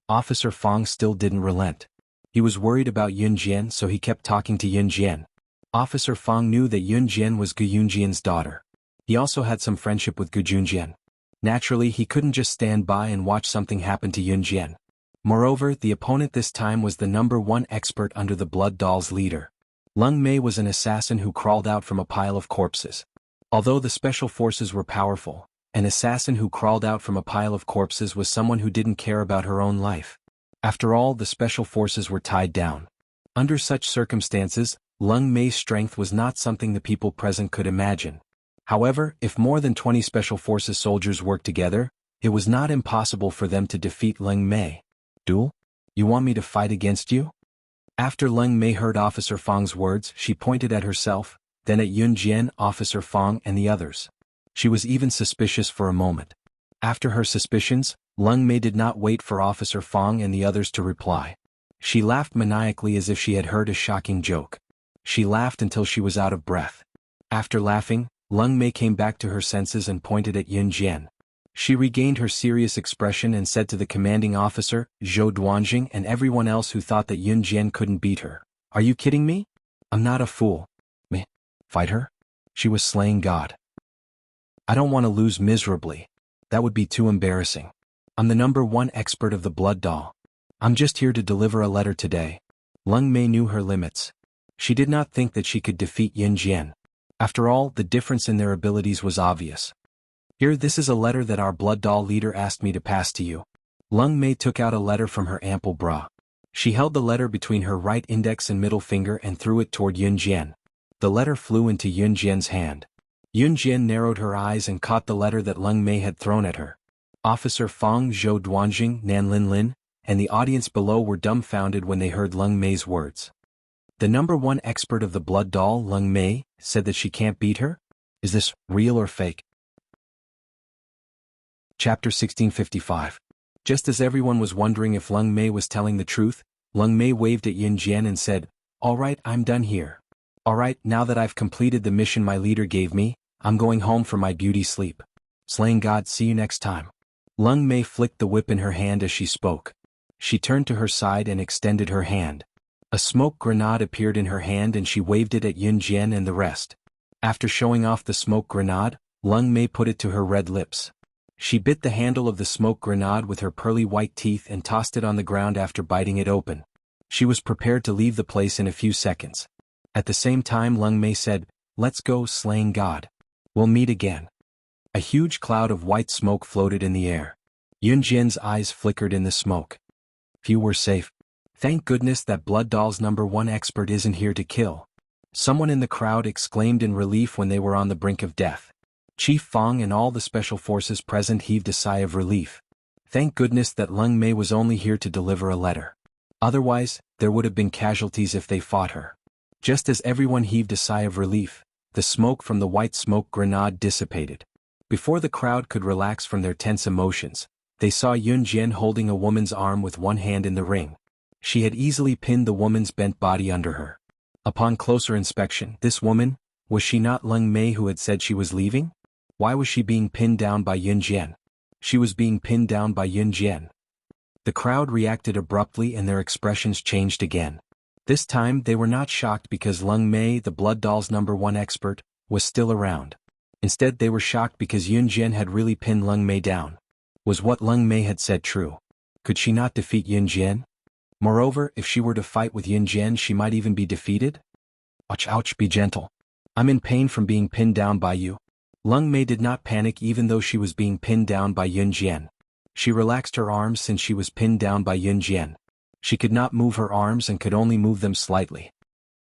Officer Fong still didn't relent. He was worried about Yun Jian, so he kept talking to Yun Jian. Officer Fong knew that Yun Jian was Gu Yunjian's daughter. He also had some friendship with Gu Junjian. Naturally, he couldn't just stand by and watch something happen to Yun Jian. Moreover, the opponent this time was the #1 expert under the Blood Doll's leader. Leng Mei was an assassin who crawled out from a pile of corpses. Although the special forces were powerful, an assassin who crawled out from a pile of corpses was someone who didn't care about her own life. After all, the special forces were tied down. Under such circumstances, Leng Mei's strength was not something the people present could imagine. However, if more than 20 special forces soldiers worked together, it was not impossible for them to defeat Leng Mei. Duel? You want me to fight against you? After Leng Mei heard Officer Fong's words, she pointed at herself, then at Yun Jian, Officer Fong, and the others. She was even suspicious for a moment. After her suspicions, Leng Mei did not wait for Officer Fong and the others to reply. She laughed maniacally as if she had heard a shocking joke. She laughed until she was out of breath. After laughing, Leng Mei came back to her senses and pointed at Yun Jian. She regained her serious expression and said to the commanding officer, Zhou Duanjing, and everyone else who thought that Yun Jian couldn't beat her, "Are you kidding me? I'm not a fool. Me? Fight her? She was slaying God. I don't want to lose miserably. That would be too embarrassing. I'm the #1 expert of the Blood Doll. I'm just here to deliver a letter today." Leng Mei knew her limits. She did not think that she could defeat Yun Jian. After all, the difference in their abilities was obvious. "Here, this is a letter that our Blood Doll leader asked me to pass to you." Leng Mei took out a letter from her ample bra. She held the letter between her right index and middle finger and threw it toward Yun Jian. The letter flew into Yun Jian's hand. Yun Jian narrowed her eyes and caught the letter that Leng Mei had thrown at her. Officer Fang Zhou Duanjing Nan Lin Lin, and the audience below were dumbfounded when they heard Leng Mei's words. The number one expert of the blood doll, Leng Mei, said that she can't beat her? Is this real or fake? Chapter 1655. Just as everyone was wondering if Leng Mei was telling the truth, Leng Mei waved at Yin Jian and said, "All right, I'm done here. All right, now that I've completed the mission my leader gave me, I'm going home for my beauty sleep. Slaying God, see you next time." Leng Mei flicked the whip in her hand as she spoke. She turned to her side and extended her hand. A smoke grenade appeared in her hand and she waved it at Yin Jian and the rest. After showing off the smoke grenade, Leng Mei put it to her red lips. She bit the handle of the smoke grenade with her pearly white teeth and tossed it on the ground after biting it open. She was prepared to leave the place in a few seconds. At the same time Leng Mei said, "Let's go, Slaying God. We'll meet again." A huge cloud of white smoke floated in the air. Yun Jian's eyes flickered in the smoke. Few were safe. Thank goodness that Blood Doll's number one expert isn't here to kill. Someone in the crowd exclaimed in relief when they were on the brink of death. Chief Fang and all the special forces present heaved a sigh of relief. Thank goodness that Leng Mei was only here to deliver a letter. Otherwise, there would have been casualties if they fought her. Just as everyone heaved a sigh of relief, the smoke from the white smoke grenade dissipated. Before the crowd could relax from their tense emotions, they saw Yun Jian holding a woman's arm with one hand in the ring. She had easily pinned the woman's bent body under her. Upon closer inspection, this woman, was she not Leng Mei who had said she was leaving? Why was she being pinned down by Yun Jian? She was being pinned down by Yun Jian. The crowd reacted abruptly and their expressions changed again. This time they were not shocked because Leng Mei, the Blood Doll's number one expert, was still around. Instead they were shocked because Yun Jian had really pinned Leng Mei down. Was what Leng Mei had said true? Could she not defeat Yun Jian? Moreover, if she were to fight with Yun Jian she might even be defeated? Ouch, ouch, be gentle. I'm in pain from being pinned down by you. Leng Mei did not panic even though she was being pinned down by Yun Jian. She relaxed her arms since she was pinned down by Yun Jian. She could not move her arms and could only move them slightly.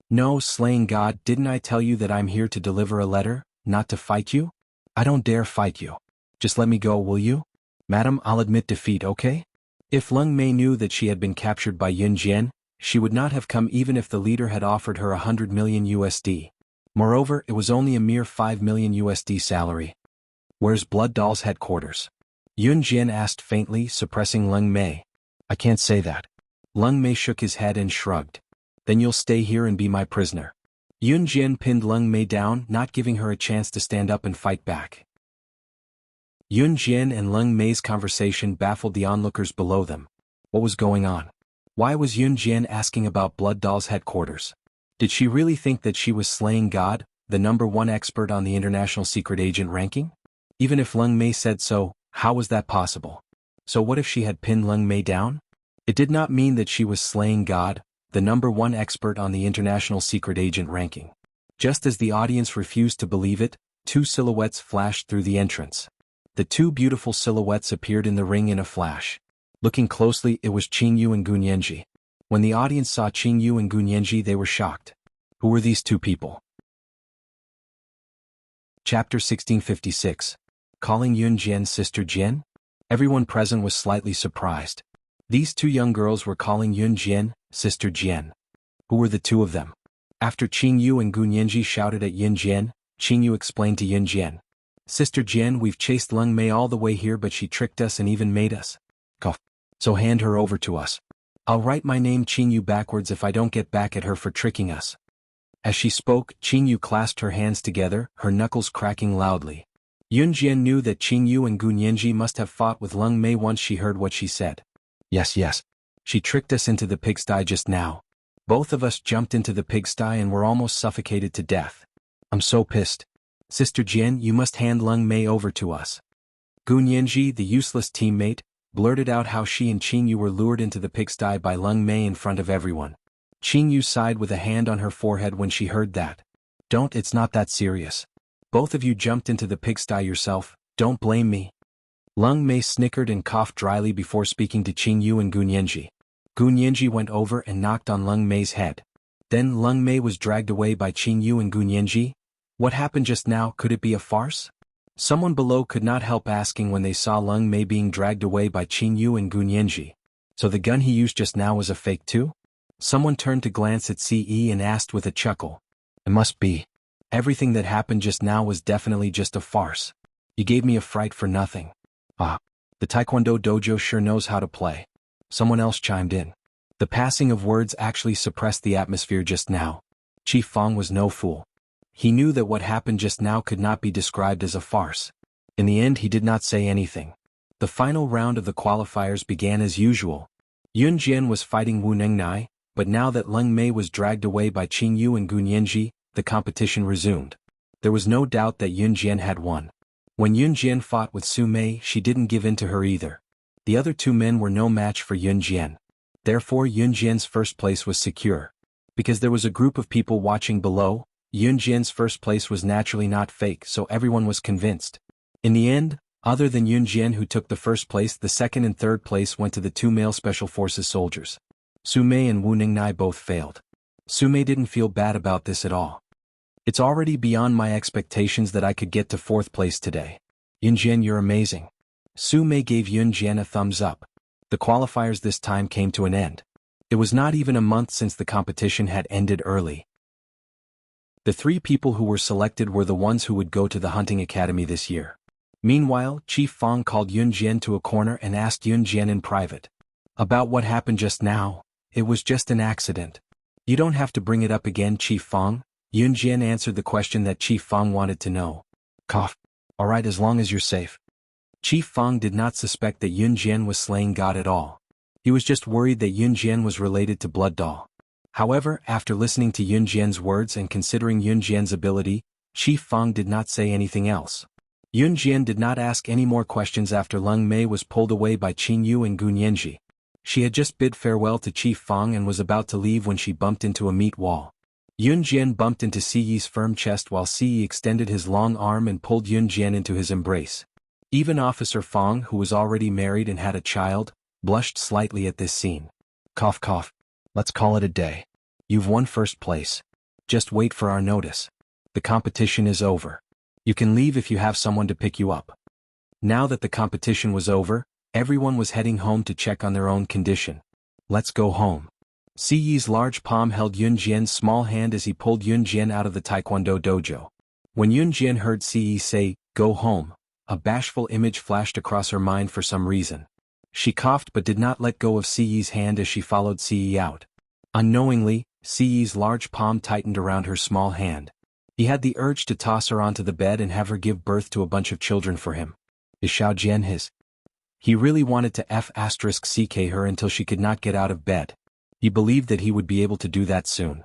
"No, Slaying God, didn't I tell you that I'm here to deliver a letter, not to fight you? I don't dare fight you. Just let me go, will you? Madam, I'll admit defeat, okay?" If Leng Mei knew that she had been captured by Yun Jian, she would not have come even if the leader had offered her 100 million USD. Moreover, it was only a mere 5 million USD salary. "Where's Blood Doll's headquarters?" Yun Jian asked faintly, suppressing Leng Mei. "I can't say that." Leng Mei shook his head and shrugged. "Then you'll stay here and be my prisoner." Yun Jian pinned Leng Mei down, not giving her a chance to stand up and fight back. Yun Jian and Leng Mei's conversation baffled the onlookers below them. What was going on? Why was Yun Jian asking about Blood Doll's headquarters? Did she really think that she was Slaying God, the number one expert on the international secret agent ranking? Even if Leng Mei said so, how was that possible? So what if she had pinned Leng Mei down? It did not mean that she was Slaying God, the number one expert on the international secret agent ranking. Just as the audience refused to believe it, two silhouettes flashed through the entrance. The two beautiful silhouettes appeared in the ring in a flash. Looking closely, it was Qingyu and Gunyanji. When the audience saw Qingyu and Gunyanji they were shocked. Who were these two people? Chapter 1656. Calling Yun Jian Sister Jian? Everyone present was slightly surprised. These two young girls were calling Yun Jian Sister Jian. Who were the two of them? After Qingyu and Gunyanji shouted at Yun Jian, Qingyu explained to Yun Jian. "Sister Jian, we've chased Leng Mei all the way here but she tricked us and even made us. Cough. So hand her over to us. I'll write my name Qingyu backwards if I don't get back at her for tricking us." As she spoke, Qingyu clasped her hands together, her knuckles cracking loudly. Yun Jian knew that Qingyu and Gunyanji must have fought with Leng Mei once she heard what she said. Yes. She tricked us into the pigsty just now. Both of us jumped into the pigsty and were almost suffocated to death. I'm so pissed. Sister Jian, you must hand Leng Mei over to us. Gunyanji, the useless teammate, blurted out how she and Qingyu were lured into the pigsty by Leng Mei in front of everyone. Qingyu sighed with a hand on her forehead when she heard that. "Don't, it's not that serious. Both of you jumped into the pigsty yourself, don't blame me." Leng Mei snickered and coughed dryly before speaking to Qingyu and Gunyanji. Gunyanji went over and knocked on Leng Mei's head. Then Leng Mei was dragged away by Qingyu and Gunyanji. What happened just now, could it be a farce? Someone below could not help asking when they saw Leng Mei being dragged away by Qing Yu and Gun Yanji. So the gun he used just now was a fake too? Someone turned to glance at CE and asked with a chuckle. It must be. Everything that happened just now was definitely just a farce. You gave me a fright for nothing. Ah, the Taekwondo dojo sure knows how to play. Someone else chimed in. The passing of words actually suppressed the atmosphere just now. Chief Fang was no fool. He knew that what happened just now could not be described as a farce. In the end, he did not say anything. The final round of the qualifiers began as usual. Yun Jian was fighting Wu Nengnai, but now that Leng Mei was dragged away by Qing Yu and Gun Yanji, the competition resumed. There was no doubt that Yun Jian had won. When Yun Jian fought with Su Mei, she didn't give in to her either. The other two men were no match for Yun Jian. Therefore Yun Jian's first place was secure. Because there was a group of people watching below, Yun Jian's first place was naturally not fake, so everyone was convinced. In the end, other than Yun Jian who took the first place, the second and third place went to the two male Special Forces soldiers. Su Mei and Wu Ningnai both failed. Su Mei didn't feel bad about this at all. It's already beyond my expectations that I could get to fourth place today. Yun Jian, you're amazing. Su Mei gave Yun Jian a thumbs up. The qualifiers this time came to an end. It was not even a month since the competition had ended early. The three people who were selected were the ones who would go to the hunting academy this year. Meanwhile, Chief Fang called Yun Jian to a corner and asked Yun Jian in private. About what happened just now. It was just an accident. You don't have to bring it up again, Chief Fang. Yun Jian answered the question that Chief Fang wanted to know. Cough. Alright, as long as you're safe. Chief Fang did not suspect that Yun Jian was slaying God at all. He was just worried that Yun Jian was related to Blood Doll. However, after listening to Yun Jian's words and considering Yun Jian's ability, Chief Fang did not say anything else. Yun Jian did not ask any more questions after Leng Mei was pulled away by Qing Yu and Gun Yanji. She had just bid farewell to Chief Fang and was about to leave when she bumped into a meat wall. Yun Jian bumped into Siyi's firm chest while Siyi extended his long arm and pulled Yun Jian into his embrace. Even Officer Fang, who was already married and had a child, blushed slightly at this scene. Cough cough. Let's call it a day. You've won first place. Just wait for our notice. The competition is over. You can leave if you have someone to pick you up. Now that the competition was over, everyone was heading home to check on their own condition. Let's go home. Siyi's large palm held Yun Jian's small hand as he pulled Yun Jian out of the Taekwondo dojo. When Yun Jian heard Siyi say, "Go home," a bashful image flashed across her mind for some reason. She coughed but did not let go of Siyi's hand as she followed Siyi out. Unknowingly, Siyi's large palm tightened around her small hand. He had the urge to toss her onto the bed and have her give birth to a bunch of children for him. Is Xiao Jian his? He really wanted to F***ck her until she could not get out of bed. He believed that he would be able to do that soon.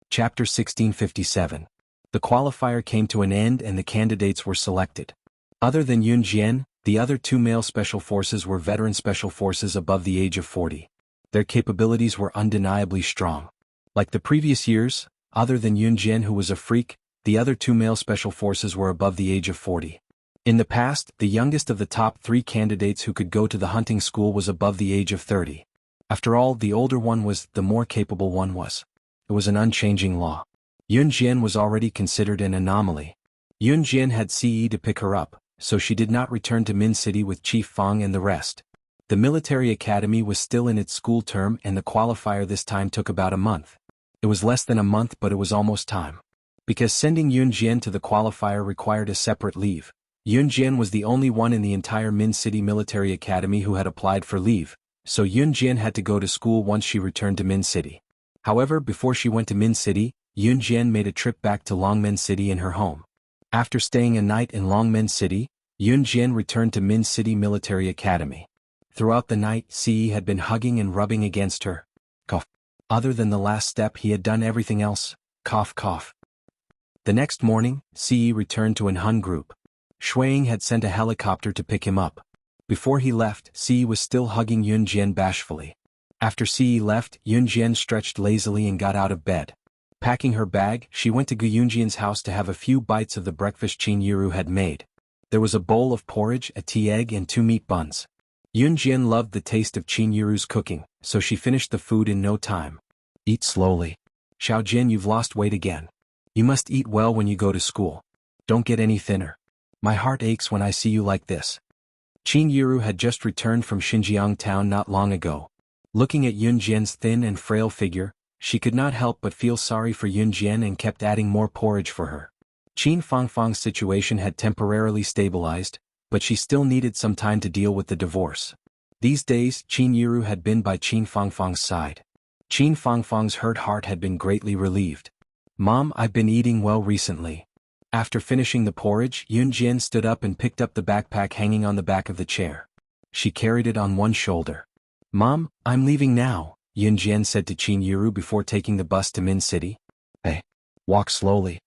Chapter 1657. The qualifier came to an end and the candidates were selected. Other than Yun Jian, the other two male special forces were veteran special forces above the age of 40. Their capabilities were undeniably strong. Like the previous years, other than Yun Jian who was a freak, the other two male special forces were above the age of 40. In the past, the youngest of the top 3 candidates who could go to the hunting school was above the age of 30. After all, the older one was, the more capable one was. It was an unchanging law. Yun Jian was already considered an anomaly. Yun Jian had CE to pick her up, so she did not return to Min City with Chief Fang and the rest. The military academy was still in its school term and the qualifier this time took about a month. It was less than a month but it was almost time. Because sending Yun Jian to the qualifier required a separate leave, Yun Jian was the only one in the entire Min City Military Academy who had applied for leave, so Yun Jian had to go to school once she returned to Min City. However, before she went to Min City, Yun Jian made a trip back to Longmen City in her home. After staying a night in Longmen City, Yun Jian returned to Min City Military Academy. Throughout the night, Ce had been hugging and rubbing against her. Cough. Other than the last step, he had done everything else. Cough cough. The next morning, Ce returned to an Hun group. Shuang had sent a helicopter to pick him up. Before he left, Ce was still hugging Yun Jian bashfully. After Ce left, Yun Jian stretched lazily and got out of bed. Packing her bag, she went to Gu Yunjian's house to have a few bites of the breakfast Qin Yiru had made. There was a bowl of porridge, a tea egg and 2 meat buns. Yun Jian loved the taste of Qin Yiru's cooking, so she finished the food in no time. Eat slowly. Xiao Jin, you've lost weight again. You must eat well when you go to school. Don't get any thinner. My heart aches when I see you like this. Qin Yiru had just returned from Xinjiang town not long ago. Looking at Yun Jian's thin and frail figure, she could not help but feel sorry for Yun Jian and kept adding more porridge for her. Qin Fangfang's situation had temporarily stabilized, but she still needed some time to deal with the divorce. These days, Qin Yiru had been by Qin Fangfang's side. Qin Fangfang's hurt heart had been greatly relieved. Mom, I've been eating well recently. After finishing the porridge, Yun Jian stood up and picked up the backpack hanging on the back of the chair. She carried it on one shoulder. Mom, I'm leaving now, Yun Jian said to Qin Yiru before taking the bus to Min City. Hey, walk slowly.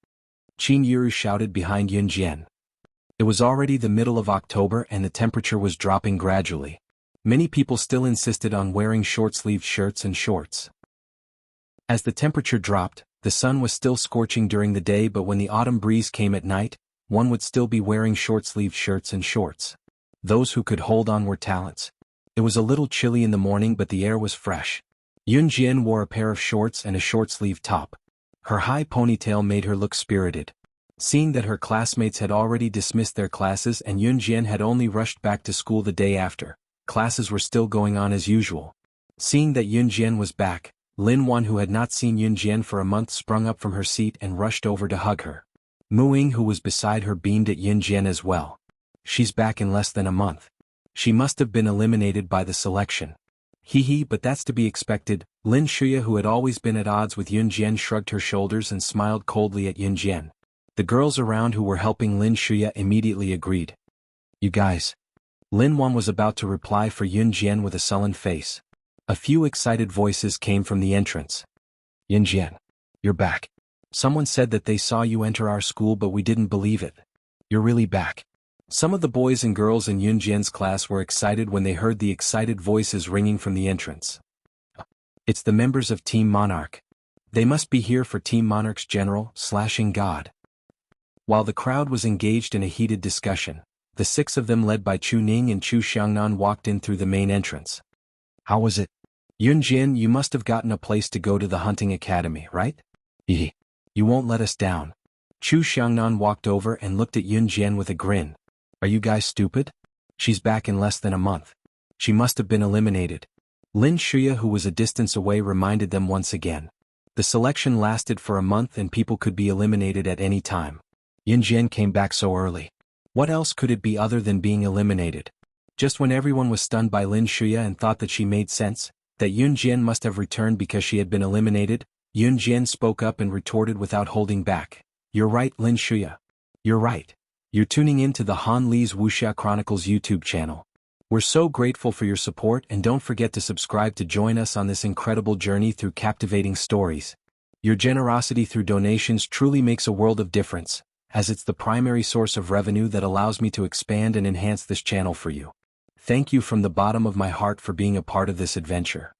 Qin Yiru shouted behind Yun Jian. It was already the middle of October and the temperature was dropping gradually. Many people still insisted on wearing short-sleeved shirts and shorts. As the temperature dropped, the sun was still scorching during the day, but when the autumn breeze came at night, one would still be wearing short-sleeved shirts and shorts. Those who could hold on were talents. It was a little chilly in the morning, but the air was fresh. Yun Jian wore a pair of shorts and a short-sleeved top. Her high ponytail made her look spirited. Seeing that her classmates had already dismissed their classes and Yun Jian had only rushed back to school the day after, classes were still going on as usual. Seeing that Yun Jian was back, Lin Wan, who had not seen Yun Jian for a month, sprung up from her seat and rushed over to hug her. Mu Ying, who was beside her, beamed at Yun Jian as well. She's back in less than a month. She must have been eliminated by the selection. Hee, but that's to be expected. Lin Shuya, who had always been at odds with Yun Jian, shrugged her shoulders and smiled coldly at Yun Jian. The girls around who were helping Lin Shuya immediately agreed. You guys. Lin Wan was about to reply for Yun Jian with a sullen face. A few excited voices came from the entrance. Yun Jian. You're back. Someone said that they saw you enter our school, but we didn't believe it. You're really back. Some of the boys and girls in Yun Jian's class were excited when they heard the excited voices ringing from the entrance. It's the members of Team Monarch. They must be here for Team Monarch's General/ing God. While the crowd was engaged in a heated discussion, the 6 of them, led by Chu Ning and Chu Xiangnan, walked in through the main entrance. How was it? Yun Jian, you must have gotten a place to go to the hunting academy, right? Hee. You won't let us down. Chu Xiangnan walked over and looked at Yun Jian with a grin. Are you guys stupid? She's back in less than a month. She must have been eliminated. Lin Shuya, who was a distance away, reminded them once again. The selection lasted for a month and people could be eliminated at any time. Yun Jian came back so early. What else could it be other than being eliminated? Just when everyone was stunned by Lin Shuya and thought that she made sense, that Yun Jian must have returned because she had been eliminated, Yun Jian spoke up and retorted without holding back. You're right, Lin Shuya. You're right. You're tuning in to the Han Li's Wuxia Chronicles YouTube channel. We're so grateful for your support, and don't forget to subscribe to join us on this incredible journey through captivating stories. Your generosity through donations truly makes a world of difference, as it's the primary source of revenue that allows me to expand and enhance this channel for you. Thank you from the bottom of my heart for being a part of this adventure.